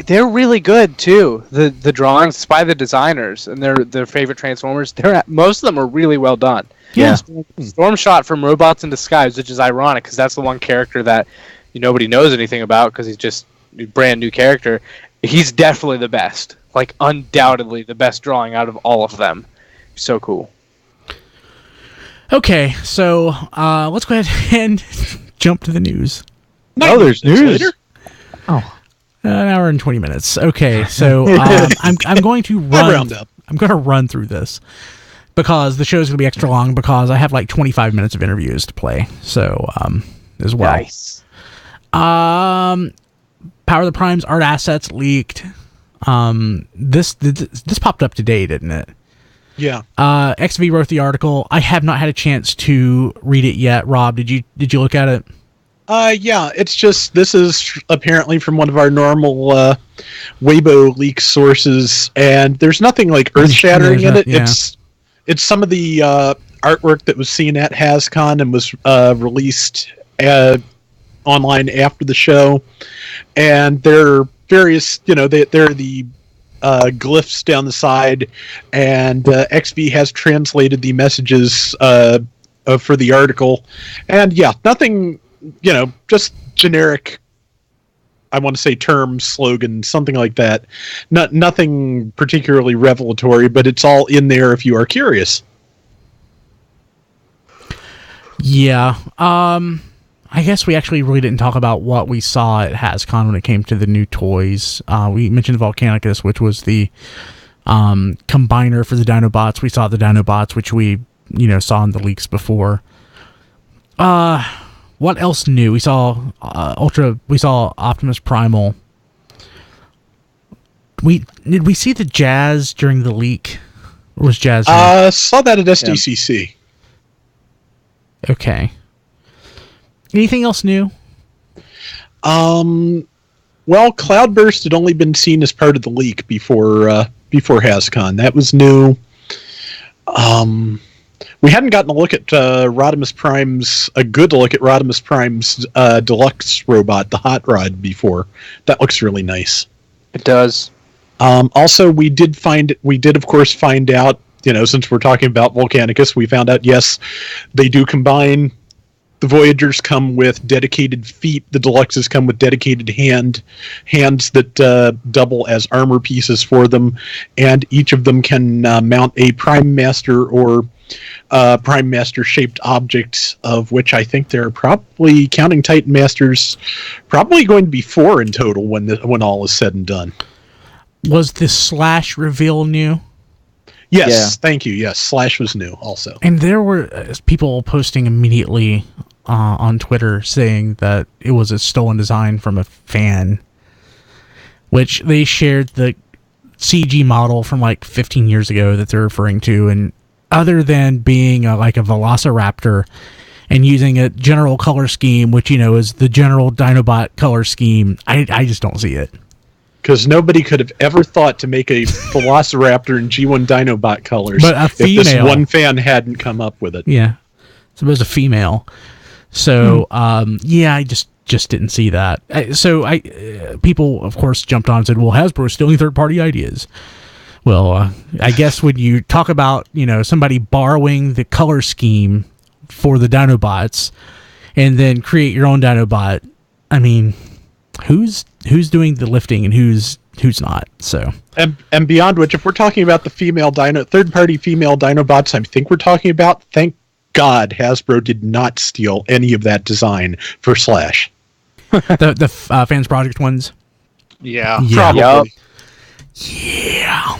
they're really good too. The drawings it's by the designers and their favorite Transformers. Most of them are really well done. Yeah. Storm Shot from Robots in Disguise, which is ironic because that's the one character that nobody knows anything about because he's just a brand new character. He's definitely the best, like undoubtedly the best drawing out of all of them. So cool. Okay, so let's go ahead and jump to the news. Oh, there's news. Later? Oh. An hour and 20 minutes. Okay, so I'm going to I'll run. round up. I'm going to run through this because the show's going to be extra long because I have like 25 minutes of interviews to play. So as well. Nice. Power of the Prime's art assets leaked. This popped up today, didn't it? Yeah. XV wrote the article. I have not had a chance to read it yet. Rob, did you look at it? Yeah, it's just, this is apparently from one of our normal Weibo leak sources, and there's nothing like earth-shattering in it. Yeah. It's some of the artwork that was seen at HasCon and was released online after the show, and there are various, there are the glyphs down the side, and XB has translated the messages for the article, and yeah, nothing, just generic, I want to say term, slogan, something like that. Nothing particularly revelatory, but it's all in there if you are curious. Yeah. I guess we actually really didn't talk about what we saw at HasCon when it came to the new toys. We mentioned Volcanicus, which was the combiner for the Dinobots. We saw the Dinobots, which we saw in the leaks before. What else new? We saw We saw Optimus Primal. Did we see the Jazz during the leak? Or was Jazz new? Saw that at SDCC. Okay. Anything else new? Well, Cloudburst had only been seen as part of the leak before HasCon. That was new. We hadn't gotten a look at a good look at Rodimus Prime's deluxe robot, the Hot Rod, before. That looks really nice. It does. Also, we did of course find out, since we're talking about Volcanicus, we found out, yes, they do combine. The Voyagers come with dedicated feet. The Deluxes come with dedicated hands that double as armor pieces for them, and each of them can mount a Prime Master or Prime Master shaped object, of which I think there are probably, counting Titan Masters, probably going to be 4 in total when all is said and done. Was the Slash reveal new? Yes, Yeah. Thank you. Yes, Slash was new also. And there were people posting immediately on Twitter saying that it was a stolen design from a fan, which they shared the CG model from like 15 years ago that they're referring to, and other than being like a Velociraptor and using a general color scheme, which is the general Dinobot color scheme, I just don't see it. Because nobody could have ever thought to make a Velociraptor in G1 Dinobot colors, But a female. if this one fan hadn't come up with it. Yeah, so it was a female. So I just didn't see that. People of course jumped on and said, "Well, Hasbro's stealing third-party ideas." Well, I guess when you talk about somebody borrowing the color scheme for the Dinobots and then create your own Dinobot, I mean, who's doing the lifting and who's not? So And beyond which, if we're talking about the third-party female Dinobots, I think we're talking about, thank God Hasbro did not steal any of that design for Slash. the Fans Project ones. Yeah. Probably. Yeah.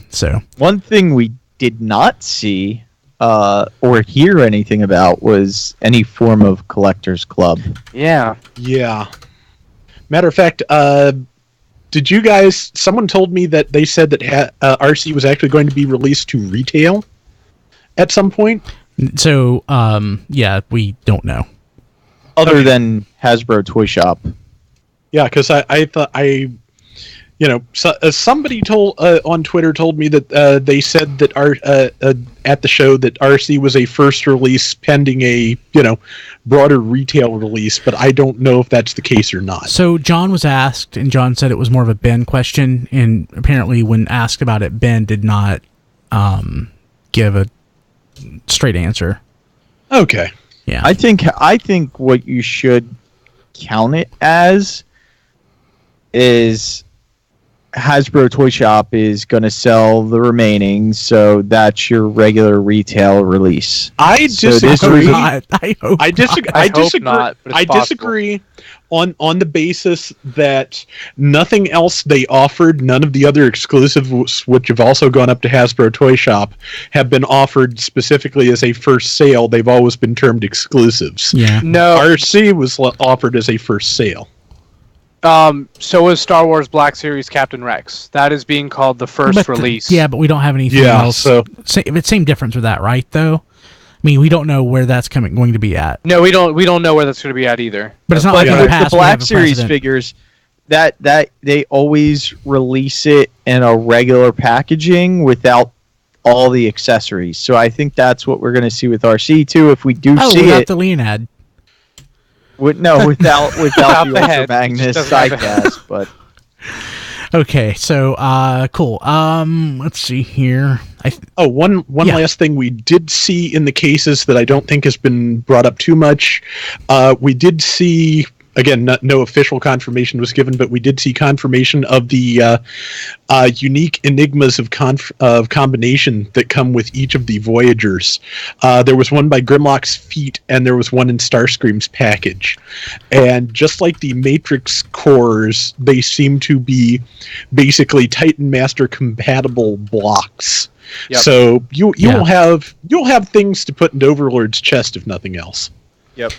So One thing we did not see or hear anything about was any form of collector's club. Yeah. Yeah. Matter of fact, did you guys... Someone told me that they said that RC was actually going to be released to retail at some point. So we don't know. Other than Hasbro Toy Shop. Yeah, because I thought somebody told on Twitter told me that they said that at the show that RC was a first release pending a broader retail release, but I don't know if that's the case or not. So John was asked, and John said it was more of a Ben question, and apparently when asked about it, Ben did not give a straight answer. Okay. Yeah. I think what you should count it as is Hasbro Toy Shop is going to sell the remaining, so that's your regular retail release. I disagree. I disagree. I disagree on the basis that nothing else they offered, none of the other exclusives which have also gone up to Hasbro Toy Shop, have been offered specifically as a first sale. They've always been termed exclusives. Yeah. No. RC was offered as a first sale. So is Star Wars Black Series Captain Rex. That is being called the first release. Yeah, but we don't have anything else. So same difference with that, right? Though, I mean, we don't know where that's going to be at. No, we don't know where that's going to be at either. But it's not But like in the past the we have Black a Series precedent. figures, that they always release it in a regular packaging without all the accessories. So I think that's what we're going to see with RC too. If we do see without it, the Leonad. without the the head. Ultra Magnus Just doesn't have a sidecast, but Okay, so cool. Let's see here. one last thing we did see in the cases that I don't think has been brought up too much. We did see, again, no official confirmation was given, but we did see confirmation of the unique enigmas of combination that come with each of the Voyagers. There was one by Grimlock's feet, and there was one in Starscream's package. And just like the Matrix cores, they seem to be basically Titan Master compatible blocks. Yep. So you'll have things to put into Overlord's chest if nothing else. Yep.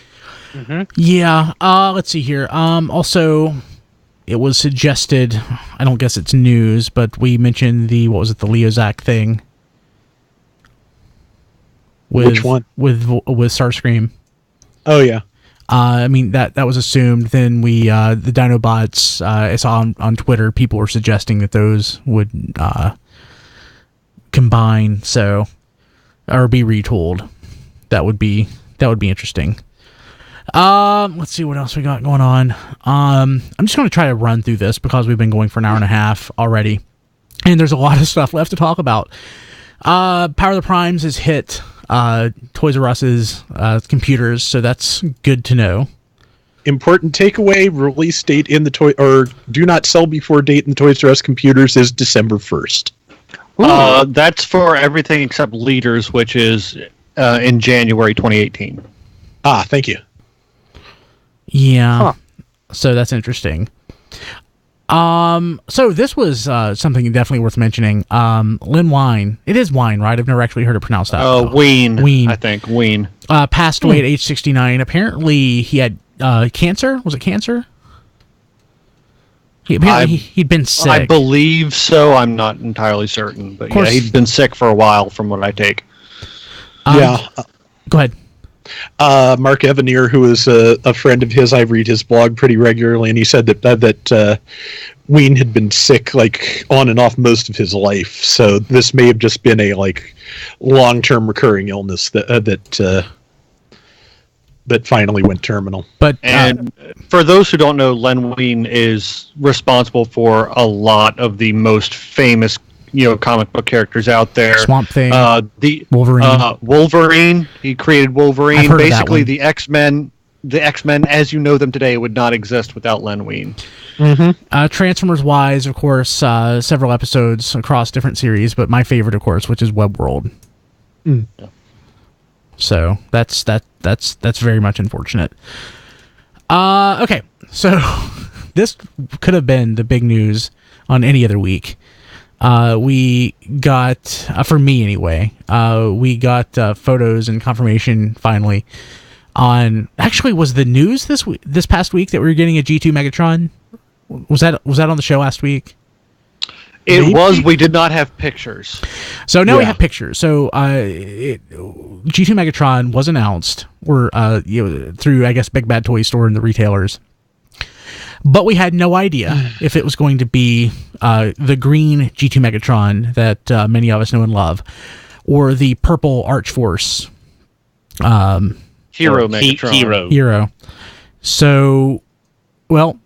Mm-hmm. Yeah. Let's see here. Also, it was suggested. I don't guess it's news, but we mentioned the Leozak thing Which one? With Starscream. Oh yeah. I mean that was assumed. Then we the Dinobots. I saw on Twitter people were suggesting that those would combine, or be retooled. That would be interesting. Let's see what else we got going on. I'm just going to try to run through this because we've been going for an hour and a half already, and there's a lot of stuff left to talk about. Power of the Primes has hit Toys R Us's computers, so that's good to know. Important takeaway: release date in the toy, or do not sell before date in the Toys R Us computers is December 1st. That's for everything except Leaders, which is in January 2018. Thank you. Yeah, so that's interesting. So this was something definitely worth mentioning. Lin Wein, it is Wine, right? I've never actually heard it pronounced that. Ween. I think Ween. Passed away at age 69. Apparently, he had cancer. Was it cancer? He'd been sick. I believe so. I'm not entirely certain, but yeah, he'd been sick for a while, from what I take. Yeah. Go ahead. Mark Evanier, who is a friend of his, I read his blog pretty regularly, and he said that Ween had been sick like on and off most of his life. So this may have just been a like long-term recurring illness that finally went terminal. But for those who don't know, Len Wein is responsible for a lot of the most famous comic book characters out there. Swamp Thing, the Wolverine. Wolverine. He created Wolverine. I've heard Basically, of that one. the X-Men as you know them today would not exist without Len Wein. Mm-hmm. Transformers-wise, of course, several episodes across different series, but my favorite, of course, which is Web World. Mm. So that's very much unfortunate. Okay, so this could have been the big news on any other week. We got, for me anyway, we got photos and confirmation finally on. Actually, was the news this past week that we were getting a G2 Megatron? Was that on the show last week? It was. We did not have pictures. So now we have pictures. So G2 Megatron was announced, or through I guess Big Bad Toy Store and the retailers. But we had no idea if it was going to be the green G2 Megatron that many of us know and love, or the purple Archforce Hero Megatron. Hero. So, well,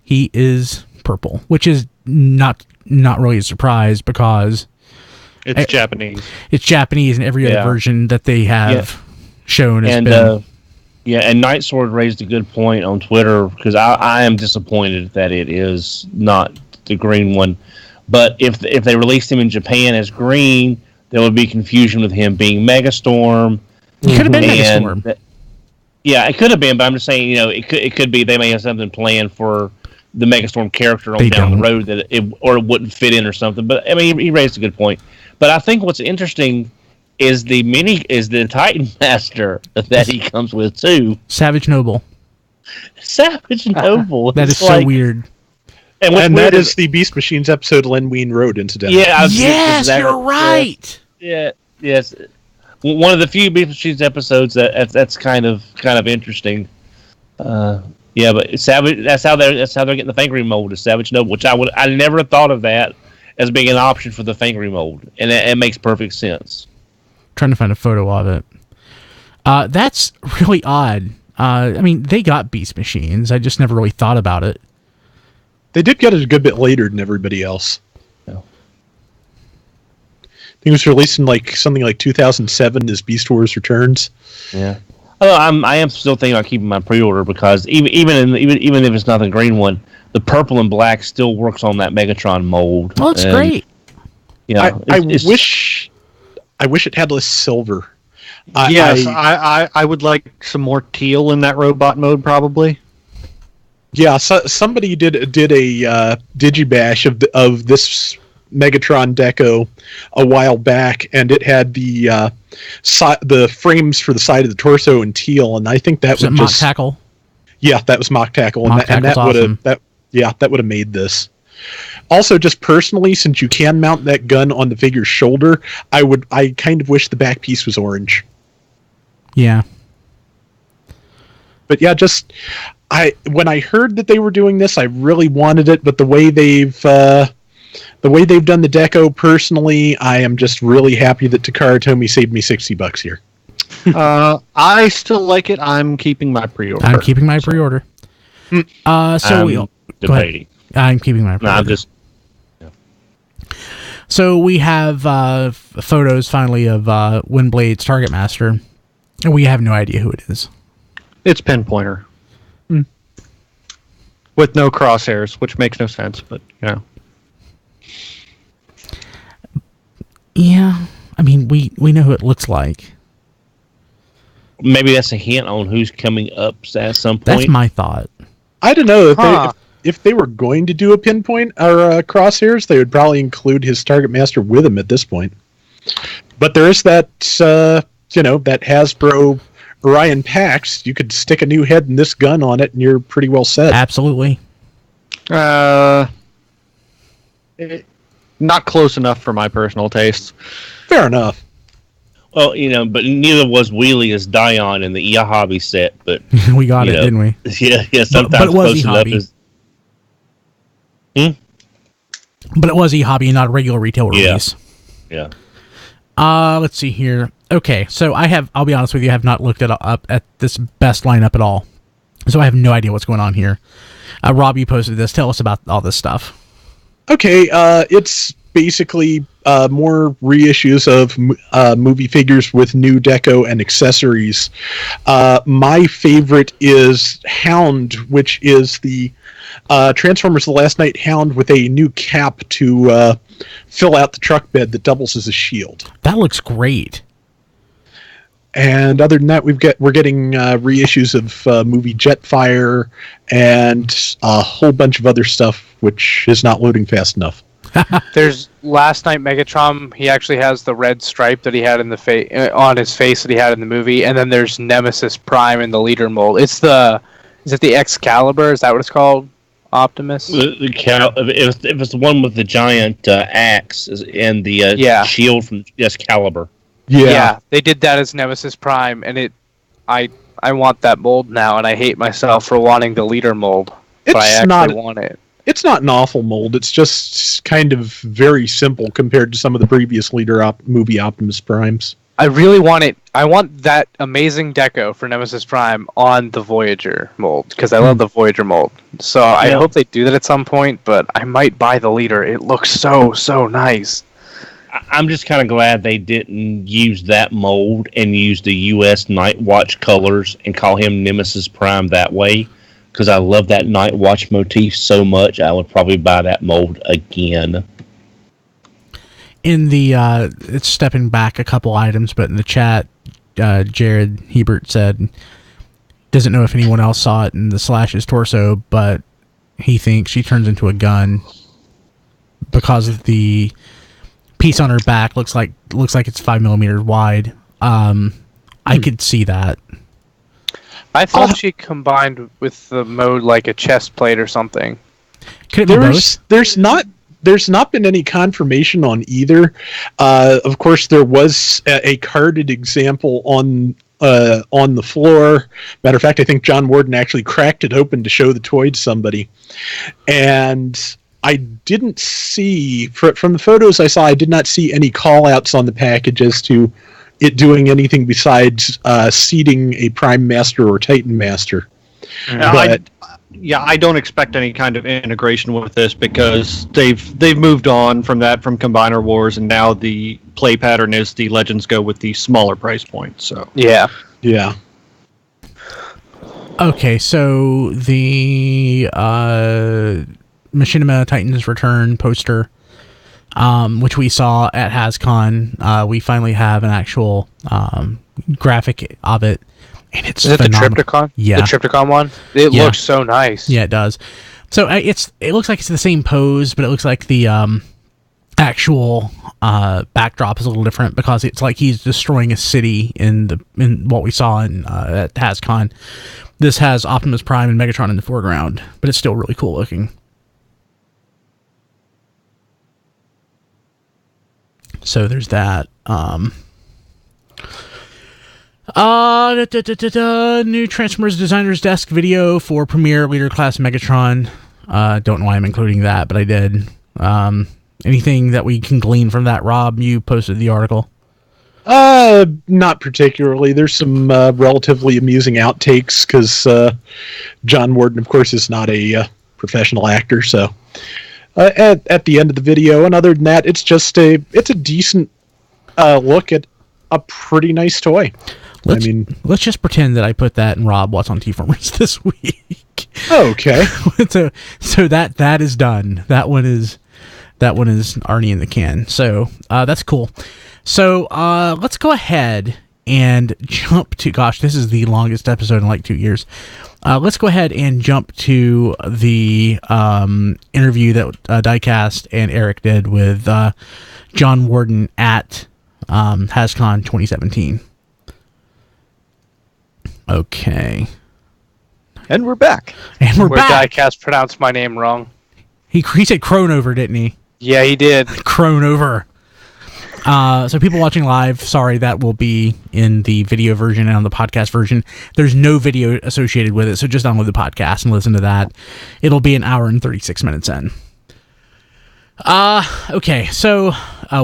he is purple, which is not really a surprise because it's Japanese. It's Japanese, and every other version that they have shown has been. And Night Sword raised a good point on Twitter because I am disappointed that it is not the green one. But if they released him in Japan as green, there would be confusion with him being Megastorm. It could have been Megastorm. It could have been, but I'm just saying, it could be they may have something planned for the Megastorm character down the road that it wouldn't fit in or something. But I mean, he raised a good point. But I think what's interesting is the Titan Master that he comes with too. Savage Noble. Savage Noble. That is so weird. And that is the Beast Machines episode Len Wein wrote, incidentally. Yeah. Yes, you're right. Yeah. Yes. One of the few Beast Machines episodes that's kind of interesting. But Savage. That's how they're getting the Fangry mold is Savage Noble, which I never thought of that as being an option for the Fangry mold, and it makes perfect sense. Trying to find a photo of it. That's really odd. I mean, they got Beast Machines. I just never really thought about it. They did get it a good bit later than everybody else. No. I think it was released in something like 2007 as Beast Wars Returns. Yeah. Although I am still thinking about keeping my pre-order because even if it's not the green one, the purple and black still works on that Megatron mold. Well, it's great. I wish it had less silver. I would like some more teal in that robot mode, probably. Yeah, somebody did a digibash of this Megatron deco a while back, and it had the frames for the side of the torso in teal, and I think that was Mock Tackle. Yeah, that was Mock Tackle, and that would have that would have made this. Also, just personally, since you can mount that gun on the figure's shoulder, I kind of wish the back piece was orange. Yeah. But yeah, when I heard that they were doing this, I really wanted it. But the way they've done the deco, personally, I am just really happy that Takara Tomy saved me $60 here. I still like it. I'm keeping my pre-order. I'm keeping my pre-order. So debating. I'm keeping my pre-order. No, I'm just. So we have photos finally of Windblade's Target Master, and we have no idea who it is. It's Pinpointer. With no crosshairs, which makes no sense, but Yeah, I mean, we know who it looks like. Maybe that's a hint on who's coming up at some point. That's my thought. I don't know if they were going to do a pinpoint or crosshairs, they would probably include his Target Master with him at this point. But there is that that Hasbro Orion Pax. You could stick a new head and this gun on it, and you're pretty well set. Absolutely. not close enough for my personal tastes. Fair enough. Well, but neither was Wheelie as Dion in the EA Hobby set, but we got it, didn't we? Yeah. Sometimes but it was close enough E-Hobby. is. But it was E-Hobby and not a regular retail release. Yeah. Let's see here. Okay, so I'll be honest with you, I have not looked up at this best lineup at all. So I have no idea what's going on here. Rob, you posted this. Tell us about all this stuff. Okay, it's basically more reissues of movie figures with new deco and accessories. My favorite is Hound, which is the Transformers The Last Night Hound with a new cap to fill out the truck bed that doubles as a shield. That looks great. And other than that, we're getting reissues of movie Jetfire and a whole bunch of other stuff, which is not loading fast enough. There's Last Night Megatron. He actually has the red stripe that he had in the on his face that he had in the movie, and then there's Nemesis Prime in the leader mold. Is it the Excalibur? Is that what it's called? Optimus. If it's the one with the giant axe and the shield from Excalibur. Yeah, they did that as Nemesis Prime, and I want that mold now, and I hate myself for wanting the leader mold, but I actually want it. It's not an awful mold. It's just kind of very simple compared to some of the previous movie Optimus Primes. I really want it. I want that amazing deco for Nemesis Prime on the Voyager mold, because I love the Voyager mold. So I hope they do that at some point, but I might buy the leader. It looks so nice. I'm just kind of glad they didn't use that mold and use the U.S. Night Watch colors and call him Nemesis Prime that way, because I love that Night Watch motif so much. I would probably buy that mold again. In the it's stepping back a couple items, but in the chat, Jared Hebert said doesn't know if anyone else saw it in the Slash's torso, but he thinks she turns into a gun because of the piece on her back looks like it's 5mm wide. I could see that. I thought she combined with the mode like a chest plate or something. Could it be both? There's not been any confirmation on either. Of course, there was a carded example on the floor. Matter of fact, I think John Warden actually cracked it open to show the toy to somebody. And I didn't see, from the photos I saw, I did not see any call-outs on the package as to it doing anything besides seeding a Prime Master or Titan Master. I don't expect any kind of integration with this because they've moved on from Combiner Wars, and now the play pattern is the Legends go with the smaller price point. So yeah. Okay, so the Machinima Titans Return poster, which we saw at HasCon, we finally have an actual graphic of it. And it's Is it phenomenal. the Triptychon? Yeah. The Triptychon one? It looks so nice. Yeah, it does. So it looks like it's the same pose, but it looks like the actual backdrop is a little different because it's like he's destroying a city in what we saw at HasCon. This has Optimus Prime and Megatron in the foreground, but it's still really cool looking. So there's that. New Transformers Designer's Desk video for Premier Leader Class Megatron. Don't know why I'm including that, but I did. Anything that we can glean from that, Rob? You posted the article. Not particularly. There's some relatively amusing outtakes because John Warden, of course, is not a professional actor. So at the end of the video, and other than that, it's a decent look at a pretty nice toy. Let's just pretend that I put that in Rob What's on T-Formers this week. Okay. so that is done. That one is already in the can. So that's cool. So let's go ahead and jump to. Gosh, this is the longest episode in like 2 years. Let's go ahead and jump to the interview that Diecast and Eric did with John Warden at HasCon 2017. Okay. And we're back. And we're back. Diecast pronounced my name wrong. He said Cronover, didn't he? Yeah, he did. Cronover. So people watching live, sorry, that will be in the video version and on the podcast version. There's no video associated with it, so just download the podcast and listen to that. It'll be an hour and 36 minutes in. Okay, so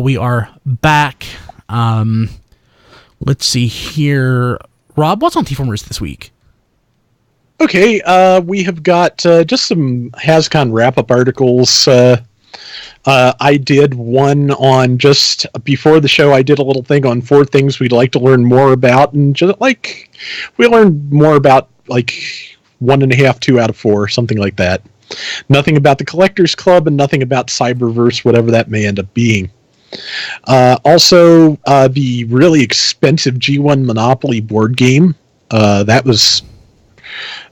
we are back. Let's see here. Rob, what's on T-Formers this week? Okay, we have got just some HasCon wrap-up articles. I did one on just before the show. I did a little thing on 4 things we'd like to learn more about, and just like we learned more about like 1.5, 2 out of 4, something like that. Nothing about the Collectors Club, and nothing about Cyberverse, whatever that may end up being. Also, the really expensive G1 Monopoly board game. That was.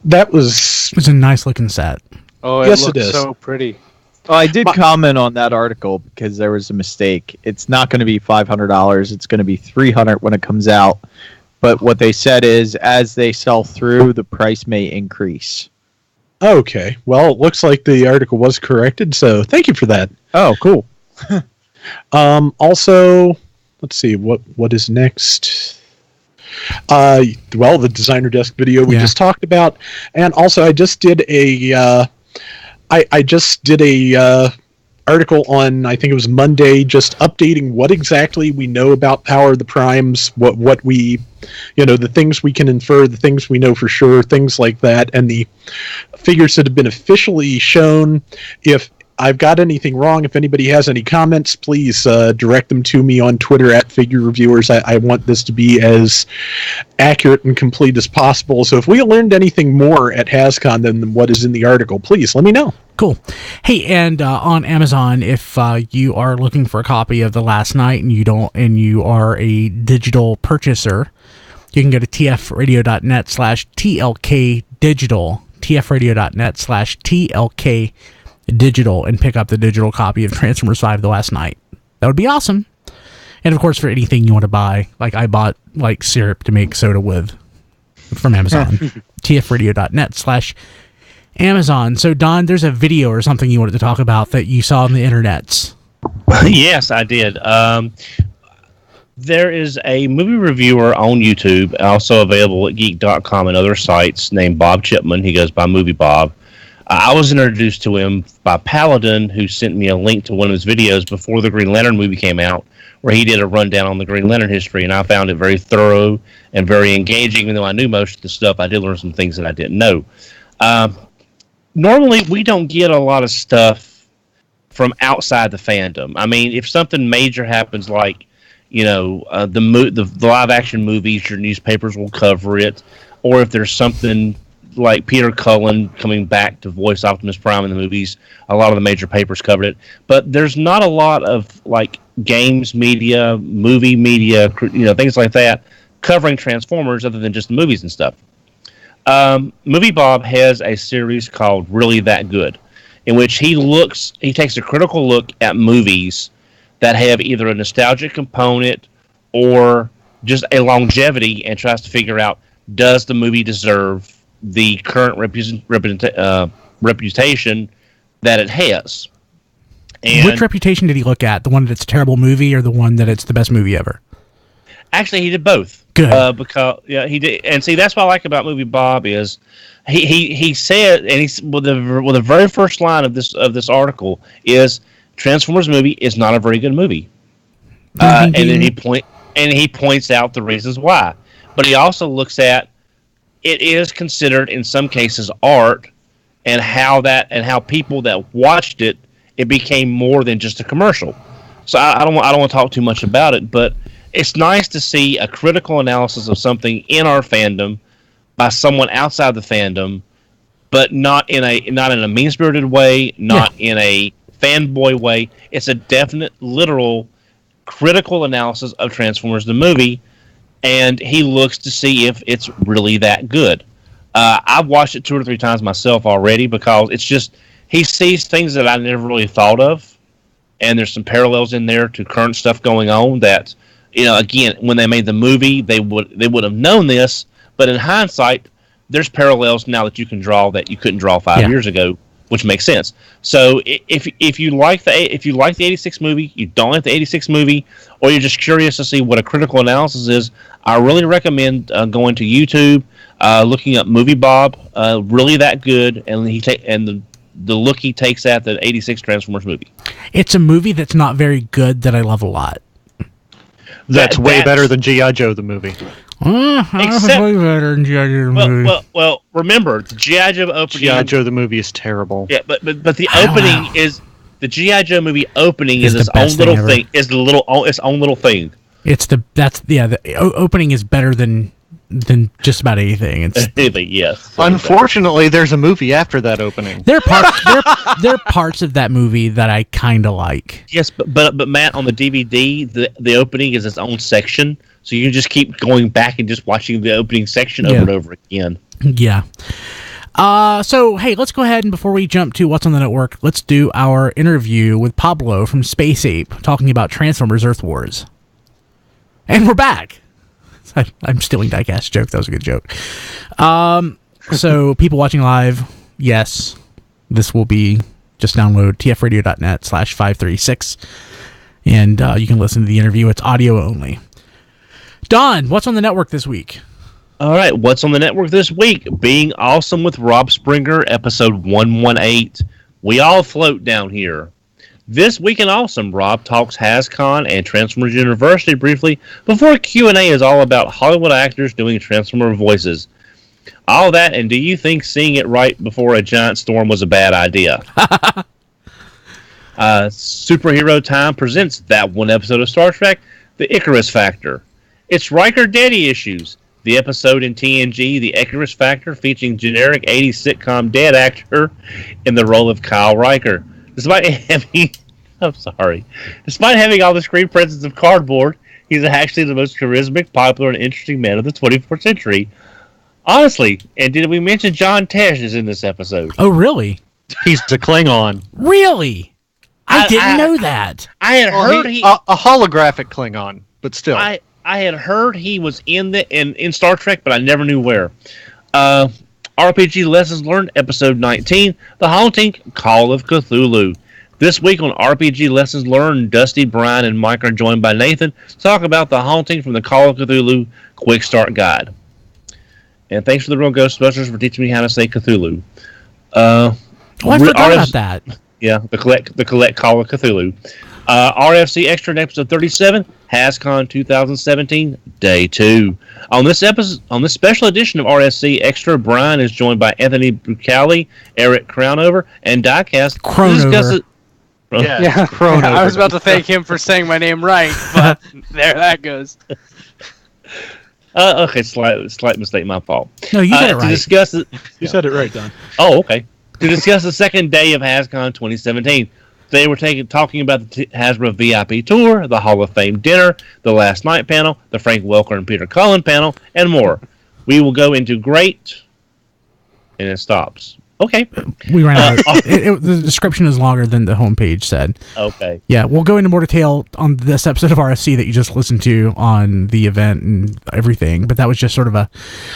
It's a nice looking set. Oh, yes, it is so pretty. Oh, I did comment on that article because there was a mistake. It's not going to be $500. It's going to be $300 when it comes out. But what they said is, as they sell through, the price may increase. Okay. Well, it looks like the article was corrected, so thank you for that. Oh, cool. Also, let's see what is next. Well, the Designer Desk video we just talked about, and also I just did a article on, I think it was Monday, just updating what exactly we know about Power of the Primes, what we, the things we can infer, the things we know for sure, things like that, and the figures that have been officially shown. If I've got anything wrong, if anybody has any comments, please direct them to me on Twitter at Figure Reviewers. I want this to be as accurate and complete as possible. So if we learned anything more at HasCon than what is in the article, please let me know. Cool. Hey, and on Amazon, if you are looking for a copy of The Last Night and you are a digital purchaser, you can go to tfradio.net/TLK tfradio.net/TLK digital and pick up the digital copy of Transformers 5 The Last Night. That would be awesome. And of course, for anything you want to buy, like I bought like syrup to make soda with from Amazon. tfradio.net/Amazon. So Don, there's a video or something you wanted to talk about that you saw on the internets. Yes, I did. There is a movie reviewer on YouTube, also available at geek.com and other sites, named Bob Chipman. He goes by Movie Bob. I was introduced to him by Paladin, who sent me a link to one of his videos before the Green Lantern movie came out, where he did a rundown on the Green Lantern history, and I found it very thorough and very engaging. Even though I knew most of the stuff, I did learn some things that I didn't know. Normally, we don't get a lot of stuff from outside the fandom. I mean, if something major happens, like the live-action movies, your newspapers will cover it, or if there's something like Peter Cullen coming back to voice Optimus Prime in the movies, a lot of the major papers covered it. But there's not a lot of like games media, movie media, things like that covering Transformers other than just the movies and stuff. Movie Bob has a series called Really That Good, in which he takes a critical look at movies that have either a nostalgic component or just a longevity, and tries to figure out, does the movie deserve the current reputation that it has. And which reputation did he look at? The one that it's a terrible movie or the one that it's the best movie ever? Actually, he did both. Good. Because he did, and see that's what I like about Movie Bob is he said, and he's the very first line of this article is Transformers movie is not a very good movie, and then he points out the reasons why, but he also looks at it is considered in some cases art, and how people that watched it became more than just a commercial. So I don't want to talk too much about it, but it's nice to see a critical analysis of something in our fandom by someone outside the fandom, but not in a mean-spirited way, not in a fanboy way. It's a definite, literal, critical analysis of Transformers the movie, and he looks to see if it's really that good. I've watched it 2 or 3 times myself already because it's just he sees things that I never really thought of, and there's some parallels in there to current stuff going on that, again, when they made the movie, they would have known this. But in hindsight, there's parallels now that you can draw that you couldn't draw 5 years ago, which makes sense. So if you like the 86 movie, you don't like the 86 movie, or you're just curious to see what a critical analysis is, I really recommend going to YouTube, looking up Movie Bob. Really that good, and the look he takes at the 86 Transformers movie. It's a movie that's not very good that I love a lot. That's way better than G.I. Joe the movie. Except, way better than G.I. Joe the movie. Well, remember the G.I. Joe opening. G.I. Joe the movie is terrible. Yeah, but the opening is the G.I. Joe movie opening is its own little thing. Is its own little thing. The opening is better than just about anything. It's yes. Unfortunately, there's a movie after that opening. There are parts of that movie that I kind of like. Yes, but Matt, on the DVD, the opening is its own section, so you can just keep going back and just watching the opening section over and over again. Yeah. So hey, let's go ahead and before we jump to what's on the network, let's do our interview with Pablo from Space Ape talking about Transformers Earth Wars. And we're back. I'm stealing Diecast's joke. That was a good joke. So people watching live, yes, this will be just download tfradio.net/536, and you can listen to the interview. It's audio only. Don, what's on the network this week? All right, what's on the network this week? Being Awesome with Rob Springer, episode 118. We all float down here. This Week in Awesome, Rob talks HasCon and Transformers University briefly before Q&A is all about Hollywood actors doing Transformer voices. All that, and do you think seeing it right before a giant storm was a bad idea? Superhero Time presents that one episode of Star Trek, The Icarus Factor. It's Riker Daddy Issues, the episode in TNG, The Icarus Factor, featuring generic 80s sitcom dad actor in the role of Kyle Riker. Despite having all the screen presence of cardboard, he's actually the most charismatic, popular, and interesting man of the 24th century. Honestly, and did we mention John Tesh is in this episode? Oh, really? He's a Klingon. Really? I didn't know that. I had heard a holographic Klingon, but still. I had heard he was in Star Trek, but I never knew where. RPG Lessons Learned, Episode 19, The Haunting, Call of Cthulhu. This week on RPG Lessons Learned, Dusty, Brian, and Mike are joined by Nathan to talk about The Haunting from the Call of Cthulhu Quick Start Guide. And thanks for the Real Ghostbusters for teaching me how to say Cthulhu. I forgot about that. Yeah, the collect Call of Cthulhu. RFC Extra in episode 37, HasCon 2017, Day 2. On this special edition of RFC Extra, Brian is joined by Anthony Bucali, Eric Crownover, and Diecast to discuss it. Yeah. I was about to thank him for saying my name right, but there that goes. Okay, slight mistake, my fault. No, you said it right. To discuss it, You said it right, Don. Oh, okay. To discuss the second day of HasCon 2017. They were talking about the Hasbro VIP tour, the Hall of Fame dinner, the last night panel, the Frank Welker and Peter Cullen panel, and more. We will go into great, and it stops. Okay. We ran out. The description is longer than the homepage said. Okay. Yeah, we'll go into more detail on this episode of RFC that you just listened to on the event and everything, but that was just sort of a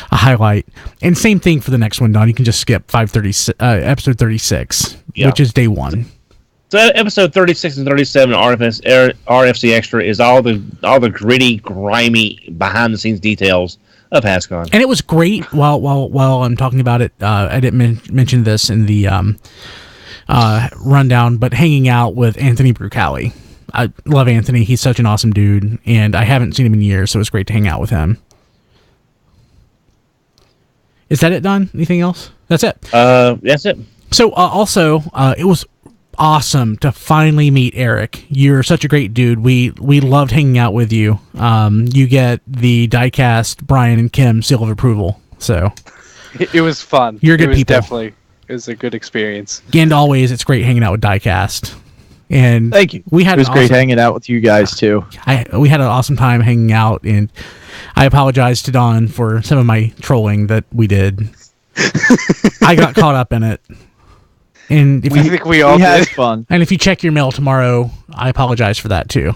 highlight. And same thing for the next one, Don. You can just skip episode 36, which is day 1. So episode 36 and 37 of RFC Extra is all the gritty, grimy, behind the scenes details of HasCon. And it was great. While I'm talking about it, I didn't mention this in the rundown, but hanging out with Anthony Brucali. I love Anthony. He's such an awesome dude, and I haven't seen him in years, so it was great to hang out with him. Is that it, Don? Anything else? That's it. That's it. So also, it was awesome to finally meet Eric. You're such a great dude. We loved hanging out with you. You get the Diecast Brian and Kim seal of approval. So it was fun. You're good people. It was a good experience. And always, it's great hanging out with Diecast. And thank you. It was great hanging out with you guys too. We had an awesome time hanging out, and I apologize to Don for some of my trolling that we did. I got caught up in it. And I think we all had fun. And if you check your mail tomorrow, I apologize for that too.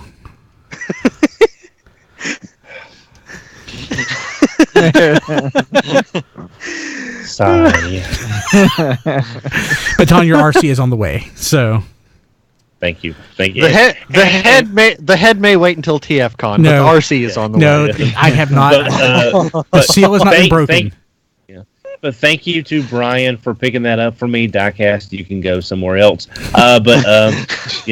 Sorry. But Don, your RC is on the way, so thank you. The head may wait until TFCon, but the RC is on the way. No, I have not. The seal has not been broken. But thank you to Brian for picking that up for me. Diecast, you can go somewhere else. But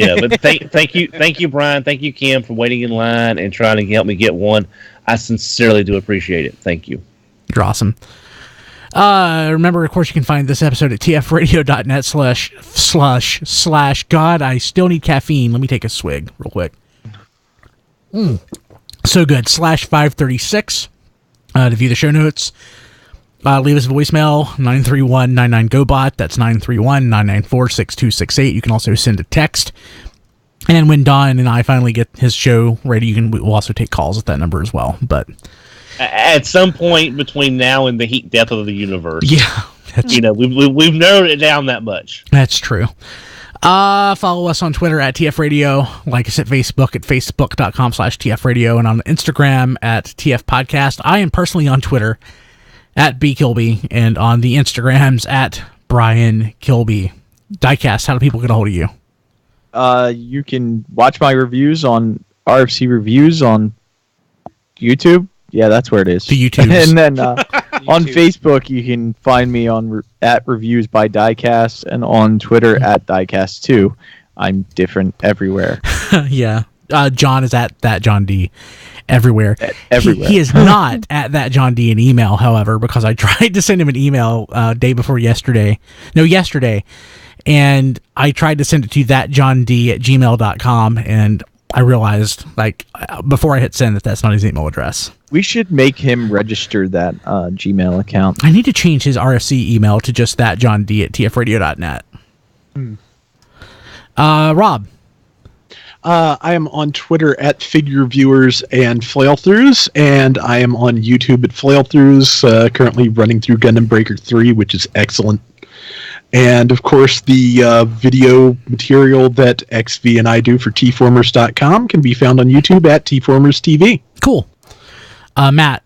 thank you, Brian. Thank you, Kim, for waiting in line and trying to help me get one. I sincerely do appreciate it. Thank you. You're awesome. Remember, of course, you can find this episode at tfradio.net / God, I still need caffeine. Let me take a swig real quick. So good. /536 to view the show notes. Leave us a voicemail, 931-99-GO-BOT. That's 931-994-6268. You can also send a text. And when Don and I finally get his show ready, we'll also take calls at that number as well. But at some point between now and the heat death of the universe. Yeah. We've narrowed it down that much. That's true. Follow us on Twitter at TF Radio. Like us at Facebook at facebook.com/TF Radio. And on Instagram at TF Podcast. I am personally on Twitter at BKilby, and on the Instagrams at Brian Kilby. Diecast, how do people get a hold of you? You can watch my reviews on RFC Reviews on YouTube. Yeah, that's where it is. The YouTube. And then on Facebook, you can find me at Reviews by Diecast, and on Twitter at Diecast2. I'm different everywhere. Yeah. John is at that John D. Everywhere. Everywhere. He is not at that John D in email, however, because I tried to send him an email day before yesterday. No, yesterday. And I tried to send it to thatjohnd@gmail.com, and I realized, before I hit send, that's not his email address. We should make him register that Gmail account. I need to change his RFC email to just thatjohnd@tfradio.net. Rob. I am on Twitter at Figure Viewers and Flailthroughs, and I am on YouTube at Flailthroughs, currently running through Gundam Breaker 3, which is excellent. And, of course, the video material that XV and I do for tformers.com can be found on YouTube at tformers.tv. Cool. Matt.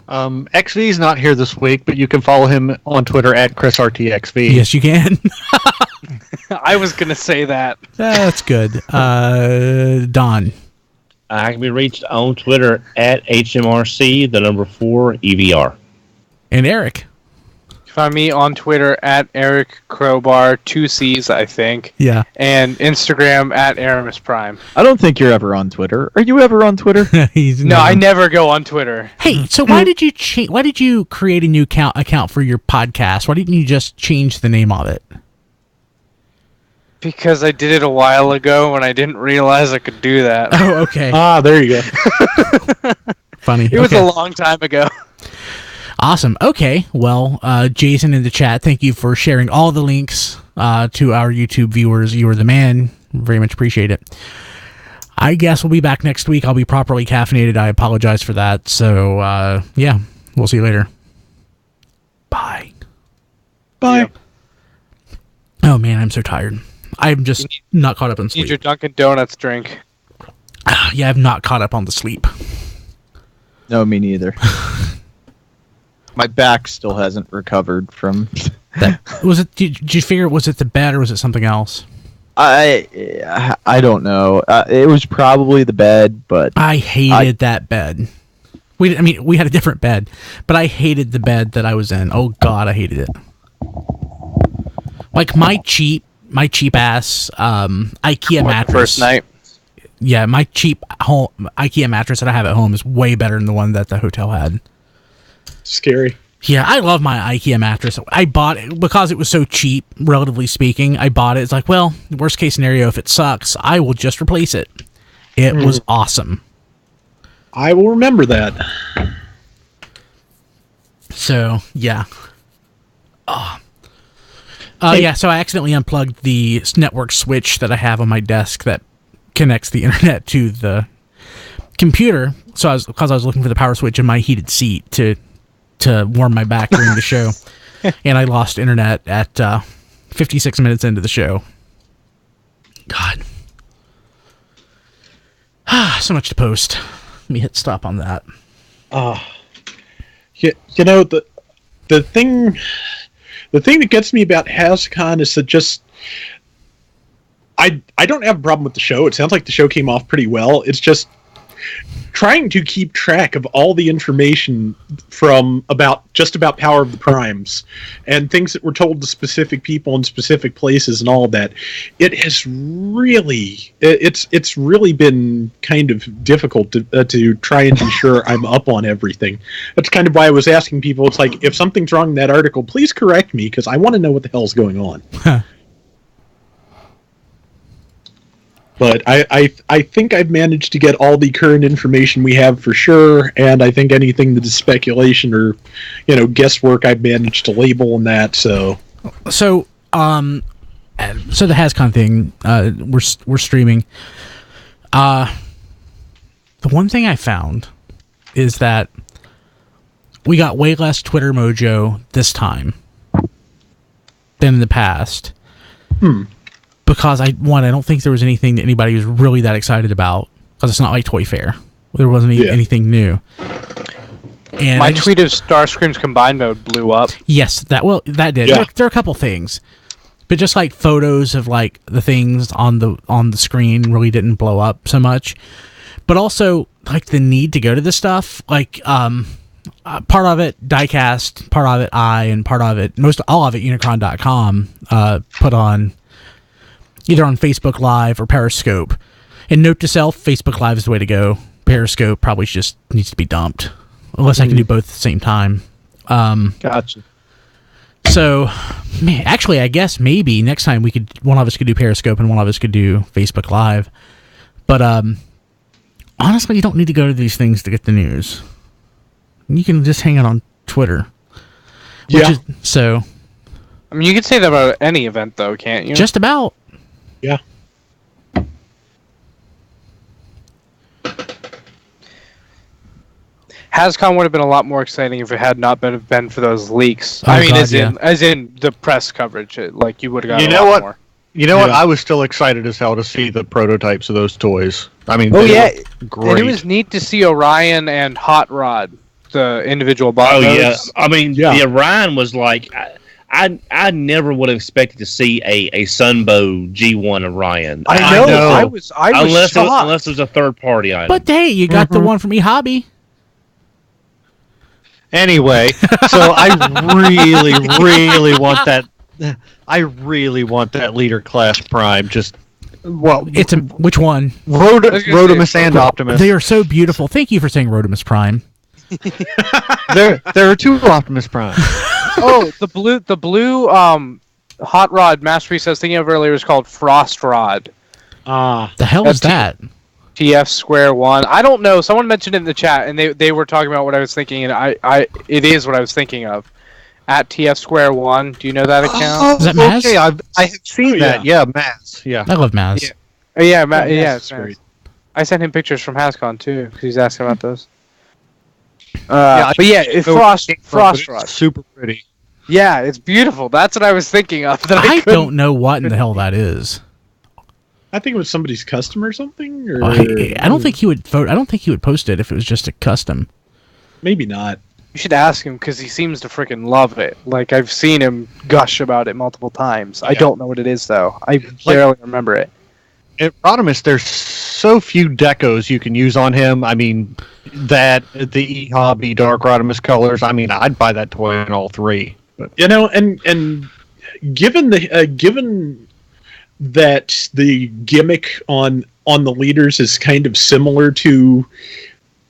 XV's not here this week, but you can follow him on Twitter at ChrisRTXV. Yes, you can. I was going to say that. That's good. Don. I can be reached on Twitter at HMRC, the number 4 EVR. And Eric. Find me on Twitter at Eric Crowbar, 2 C's, I think. Yeah. And Instagram at Aramis Prime. I don't think you're ever on Twitter. Are you ever on Twitter? No, I never go on Twitter. Hey, so why did you create a new account for your podcast? Why didn't you just change the name of it? Because I did it a while ago and I didn't realize I could do that. Oh, okay. There you go. Funny. It was a long time ago. Awesome. Okay. Well, Jason in the chat, thank you for sharing all the links to our YouTube viewers. You are the man. Very much appreciate it. I guess we'll be back next week. I'll be properly caffeinated. I apologize for that. So, yeah, we'll see you later. Bye. Bye. Yep. Oh, man, I'm so tired. I'm just not caught up on sleep. Need your Dunkin' Donuts drink. Yeah, I'm not caught up on the sleep. No, me neither. My back still hasn't recovered from that. Was it? Did you figure? Was it the bed or was it something else? I don't know. It was probably the bed, but I hated that bed. We had a different bed, but I hated the bed that I was in. Oh God, I hated it. Like my cheap ass IKEA mattress. First night. Yeah, my cheap home IKEA mattress that I have at home is way better than the one that the hotel had. Scary. Yeah, I love my IKEA mattress. I bought it because it was so cheap, relatively speaking. I bought it. It's like, well, worst case scenario, if it sucks, I will just replace it. It was awesome. I will remember that. So, yeah. Yeah, so I accidentally unplugged the network switch that I have on my desk that connects the internet to the computer. So because I was looking for the power switch in my heated seat to warm my back during the show. And I lost internet at 56 minutes into the show. God. So much to post. Let me hit stop on that. You know, the thing that gets me about HasCon is that just I don't have a problem with the show. It sounds like the show came off pretty well. It's just trying to keep track of all the information from about Power of the Primes and things that were told to specific people in specific places and all of that. It has really it's really been kind of difficult to try and be sure I'm up on everything. That's kind of why I was asking people. It's like, if something's wrong in that article, please correct me, because I want to know what the hell's going on. But I think I've managed to get all the current information we have for sure, and I think anything that is speculation or, guesswork, I've managed to label in that. So the HasCon thing, we're streaming. The one thing I found is that we got way less Twitter mojo this time than in the past. Because I don't think there was anything that anybody was really that excited about, because it's not like Toy Fair. There wasn't anything new. And my tweet of Starscream's combined mode blew up. Yes, that did. Yeah. There are a couple things, but just like photos of like the things on the screen really didn't blow up so much. But also like the need to go to this stuff, like part of it Diecast, part of it and part of it all of it Unicron.com put on. Either on Facebook Live or Periscope. And note to self, Facebook Live is the way to go. Periscope probably just needs to be dumped. Unless I can do both at the same time. gotcha. So, actually, I guess maybe next time one of us could do Periscope and one of us could do Facebook Live. But honestly, you don't need to go to these things to get the news. You can just hang out on Twitter. Yeah. I mean, you could say that about any event, though, can't you? Just about. Yeah. HasCon would have been a lot more exciting if it had not been for those leaks. Oh, as in the press coverage, like you would have got a lot more. You know what? I was still excited as hell to see the prototypes of those toys. I mean, great. And it was neat to see Orion and Hot Rod, the individual bot. Yeah. I mean, the Orion was like, I never would have expected to see a Sunbow G1 Orion. I know. I was unless shocked. Unless it was a third party item. But hey, you got the one from eHobby. Anyway, so I really, really want that. I really want that Leader Class Prime. Which one? Rodimus and Optimus. They are so beautiful. Thank you for saying Rodimus Prime. there are two Optimus Prime. The blue Hot Rod Master Race I was thinking of earlier was called Frost Rod. The hell is that? TF Square 1. I don't know. Someone mentioned it in the chat, and they were talking about what I was thinking, and it is what I was thinking of. At TF Square 1. Do you know that account? Is that Maz? Okay, I have seen that. Yeah, Maz. Yeah. I love Maz. Yeah, it's great. I sent him pictures from HasCon too, because he's asking about those. It's Frost Rod. Super pretty. Yeah, it's beautiful. That's what I was thinking of. I don't know what in the hell that is. I think it was somebody's custom or something. Or I don't think he would vote. I don't think he would post it if it was just a custom. Maybe not. You should ask him because he seems to freaking love it. Like I've seen him gush about it multiple times. I don't know what it is though. I barely remember it. At Rodimus, there's so few decos you can use on him. I mean, the E-Hobby Dark Rodimus colors. I mean, I'd buy that toy in all three. But. And given that the gimmick on the leaders is kind of similar to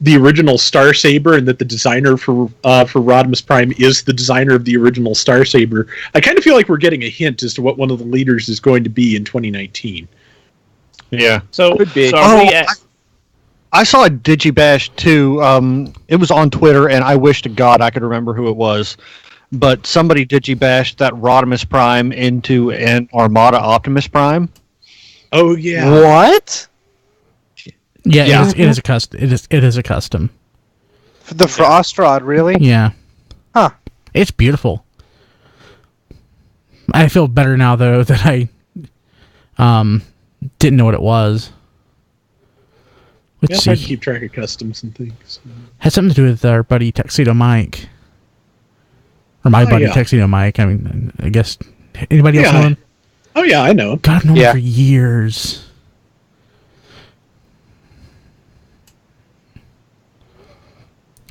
the original Star Saber, and that the designer for Rodimus Prime is the designer of the original Star Saber, I kind of feel like we're getting a hint as to what one of the leaders is going to be in 2019. Yeah. So, Could be. I saw a Digibash too. It was on Twitter, and I wish to God I could remember who it was. But somebody Digibashed that Rodimus Prime into an Armada Optimus Prime. Oh yeah. What? Yeah, it is a custom. It is a custom. The Frost Rod, really? Yeah. Huh. It's beautiful. I feel better now though that I didn't know what it was. Let's I see. keep track of customs and things. Had something to do with our buddy Tuxedo Mike. Or my buddy Tuxedo Mike. I mean, I guess anybody else know him? Oh yeah, I know him. God, I've known him for years.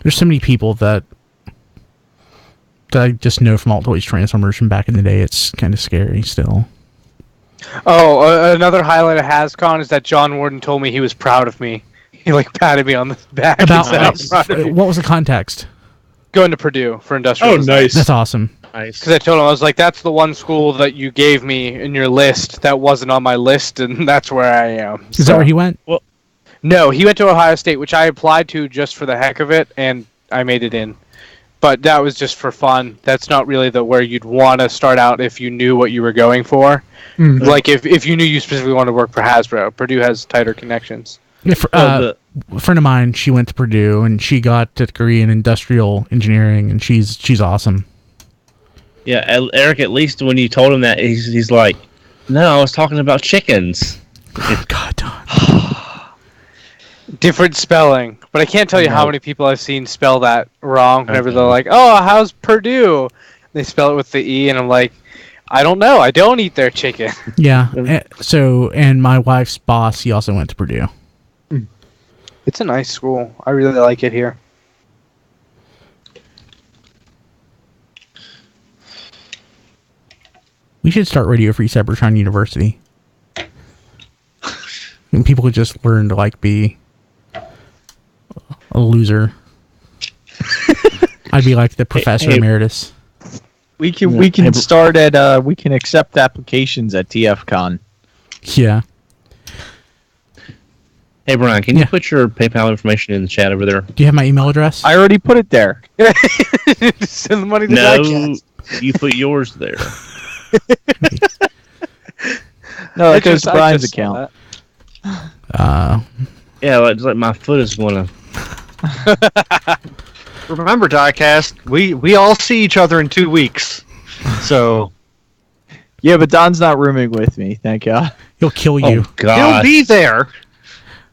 There's so many people that I just know from Alt Toys Transformers from back in the day. It's kind of scary still. Oh, another highlight of HasCon is that John Warden told me he was proud of me. He patted me on the back. What was the context? Going to Purdue for industrial. Oh, nice. That's awesome. Nice. Because I told him, I was like, that's the one school that you gave me in your list that wasn't on my list, and that's where I am. Is that where he went? Well, no, he went to Ohio State, which I applied to just for the heck of it, and I made it in. But that was just for fun. That's not really where you'd want to start out if you knew what you were going for. Mm-hmm. Like if you knew you specifically wanted to work for Hasbro. Purdue has tighter connections. Yeah, a friend of mine, she went to Purdue and she got a degree in industrial engineering, and she's awesome. Yeah, Eric. At least when you told him that, he's like, "No, I was talking about chickens." God, Don. Different spelling, but I can't tell you how many people I've seen spell that wrong. Whenever they're like, "Oh, how's Purdue?" They spell it with the E, and I'm like, I don't know. I don't eat their chicken. Yeah. And my wife's boss, he also went to Purdue. It's a nice school. I really like it here. We should start Radio Free Cybertron University. And people could just learn to be a loser. I'd be like the professor emeritus. We can start at we can accept applications at TFCon. Yeah. Hey Brian, can you put your PayPal information in the chat over there? Do you have my email address? I already put it there. Send the money to No, you put yours there. No, that goes to Brian's account. Yeah, it's like my foot is going to... Remember, Diecast, we all see each other in 2 weeks. So... Yeah, but Don's not rooming with me, thank God. He'll kill you. Oh, God. He'll be there.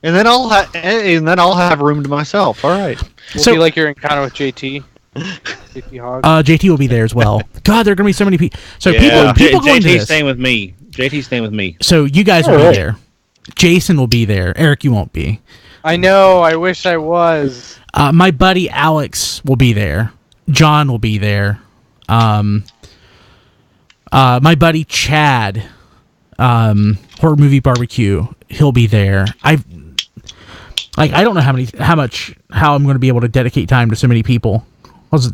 And then I'll have room to myself. All right. Will it be like your encounter with JT? JT Hogg? JT will be there as well. God, there are going to be so many people. So Yeah. people going to JT's this. staying with me. JT's staying with me. So you guys will be there. Jason will be there. Eric, you won't be. I know. I wish I was. My buddy Alex will be there. John will be there. My buddy Chad, Horror Movie Barbecue, he'll be there. I don't know how I'm going to be able to dedicate time to so many people. There's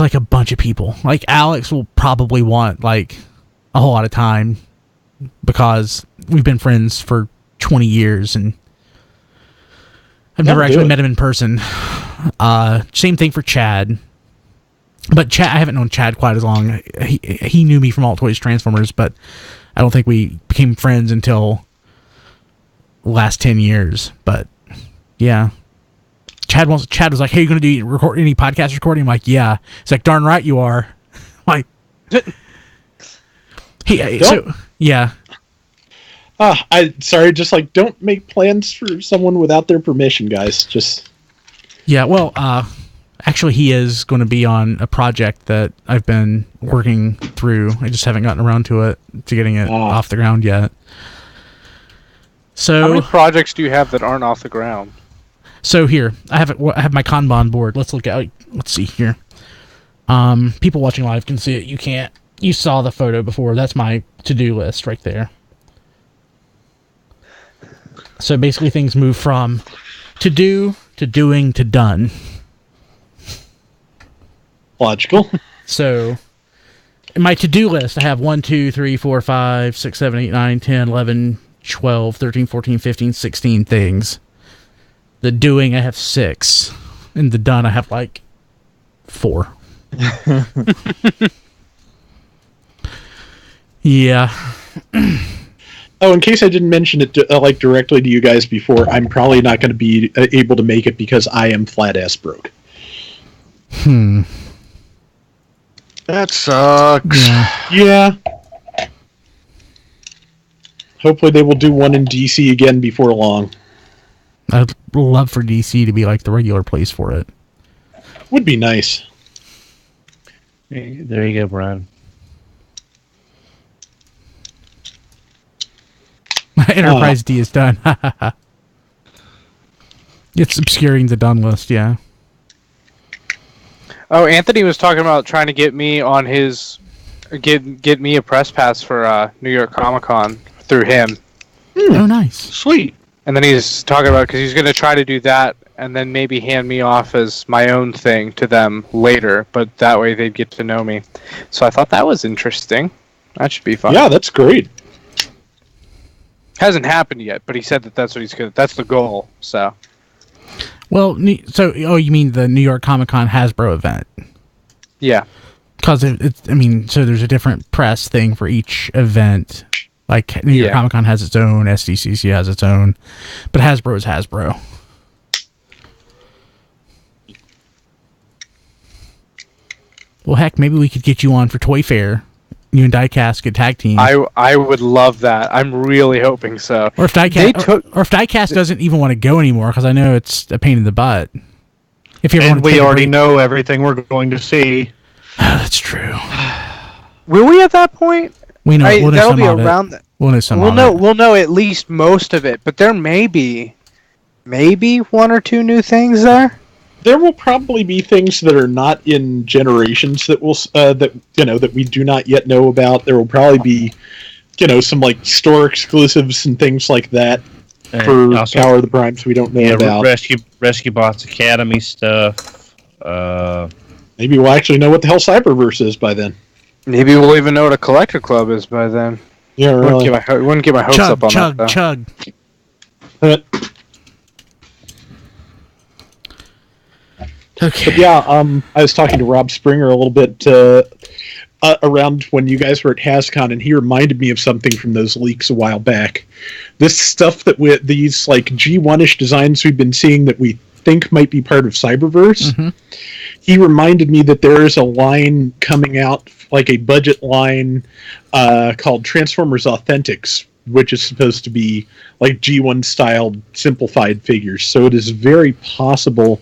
a bunch of people. Alex will probably want a whole lot of time because we've been friends for 20 years and I've never actually met him in person. Same thing for Chad. But Chad, I haven't known Chad quite as long. He knew me from Alt Toys Transformers, but I don't think we became friends until the last 10 years. But yeah, Chad was like, "Hey, you gonna do any podcast recording?" I'm like, "Yeah." It's like, "Darn right you are." Yeah. Just don't make plans for someone without their permission, guys. Just Yeah, well, actually, he is going to be on a project that I've been working through. I just haven't gotten around to getting it off the ground yet. So, how many projects do you have that aren't off the ground? So here, I have my Kanban board. Let's see here. People watching live can see it. You can't. You saw the photo before. That's my to-do list right there. So basically, things move from to do to doing to done. Logical. So, in my to-do list, I have 1, 2, 3, 4, 5, 6, 7, 8, 9, 10, 11, 12, 13, 14, 15, 16 things. The doing, I have 6. And the done, I have like 4. Yeah. Oh, in case I didn't mention it directly to you guys before, I'm probably not going to be able to make it because I am flat-ass broke. That sucks. Yeah. Hopefully they will do one in DC again before long. I'd love for DC to be like the regular place for it. Would be nice. There you go, Brian. Enterprise D is done. It's obscuring the done list, yeah. Oh, Anthony was talking about trying to get me on his get me a press pass for New York Comic Con through him. Oh, nice. Sweet. And then he's talking about because he's going to try to do that and then maybe hand me off as my own thing to them later, but that way they'd get to know me. So I thought that was interesting. That should be fun. Yeah, that's great. Hasn't happened yet, but he said that that's what he's going to. That's the goal. So. Well, you mean the New York Comic Con Hasbro event? Yeah. Because so there's a different press thing for each event. Like New York Comic Con has its own, SDCC has its own, but Hasbro is Hasbro. Well, heck, maybe we could get you on for Toy Fair. You and Diecast could tag team. I would love that. I'm really hoping so. Or if Diecast doesn't even want to go anymore, because I know it's a pain in the butt. And we already know everything we're going to see. That's true. Will we at that point? We know. We'll know that'll some be of around. it. We'll know some. We'll know at least most of it, but there may be, maybe 1 or 2 new things there. There will probably be things that are not in generations that will that we do not yet know about. There will probably be, some like store exclusives and things like that for also, Power of the Primes we don't know about. Rescue Bots Academy stuff. Maybe we'll actually know what the hell Cyberverse is by then. Maybe we'll even know what a Collector Club is by then. Yeah, really. Wouldn't get my hopes up on that, though. Chug. Okay. But yeah, I was talking to Rob Springer a little bit around when you guys were at HasCon, and he reminded me of something from those leaks a while back. This stuff these like G1-ish designs we've been seeing that we think might be part of Cyberverse. Mm-hmm. He reminded me that there is a line coming out, like a budget line called Transformers Authentics, which is supposed to be like G1-styled simplified figures. So it is very possible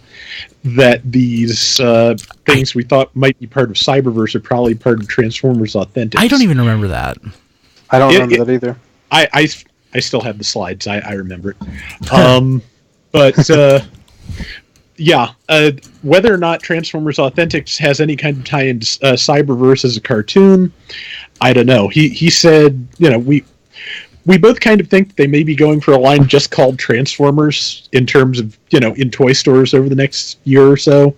that these things we thought might be part of Cyberverse are probably part of Transformers Authentics. I don't even remember that. I don't remember that either. I still have the slides. I remember it. But yeah, whether or not Transformers Authentics has any kind of tie into Cyberverse as a cartoon, I don't know. He said, we both kind of think they may be going for a line just called Transformers in terms of, in toy stores over the next year or so.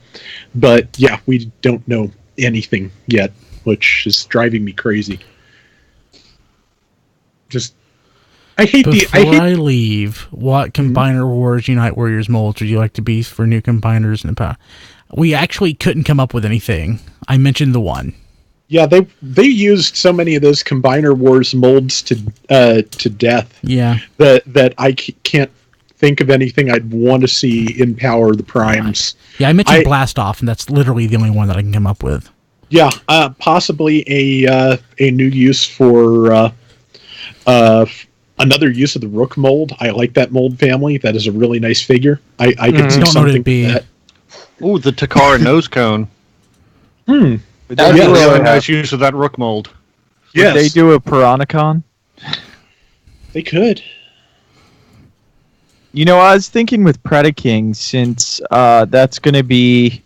But yeah, we don't know anything yet, which is driving me crazy. Before I leave, what Combiner Wars Unite Warriors molds would you like to be for new combiners and power? We actually couldn't come up with anything. I mentioned the one. Yeah, they used so many of those Combiner Wars molds to death. Yeah, that I can't think of anything I'd want to see in Power of the Primes. Yeah, I mentioned Blast Off, and that's literally the only one that I can come up with. Yeah, possibly a new use for another use of the Rook mold. I like that mold family. That is a really nice figure. I could see something like that. Ooh, the Takara nose cone. Hmm. That'd be Yeah. a really Yeah. nice use of that rook mold. Yes, Would they do a Piranacon? they could. You know, I was thinking with Predaking, since that's going to be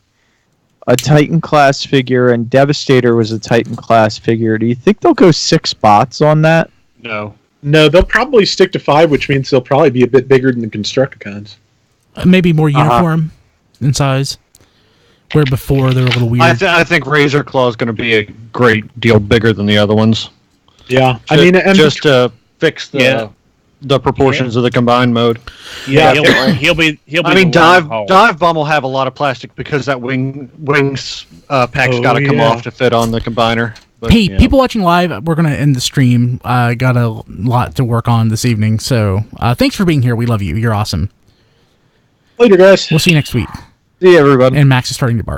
a Titan class figure and Devastator was a Titan class figure, do you think they'll go 6 spots on that? No. No, they'll probably stick to 5, which means they'll probably be a bit bigger than the Constructicons. Maybe more uniform in size. Where before they were a little weird. I think Razor Claw is going to be a great deal bigger than the other ones. Yeah, I mean, and just to fix the proportions of the combined mode. yeah, He'll be. I mean, the long haul. Dive Bomb will have a lot of plastic because that wings pack's got to come off to fit on the combiner. But, Hey, people watching live, we're going to end the stream. Got a lot to work on this evening. So thanks for being here. We love you. You're awesome. later, guys. We'll see you next week. See you, everybody. And Max is starting to bark.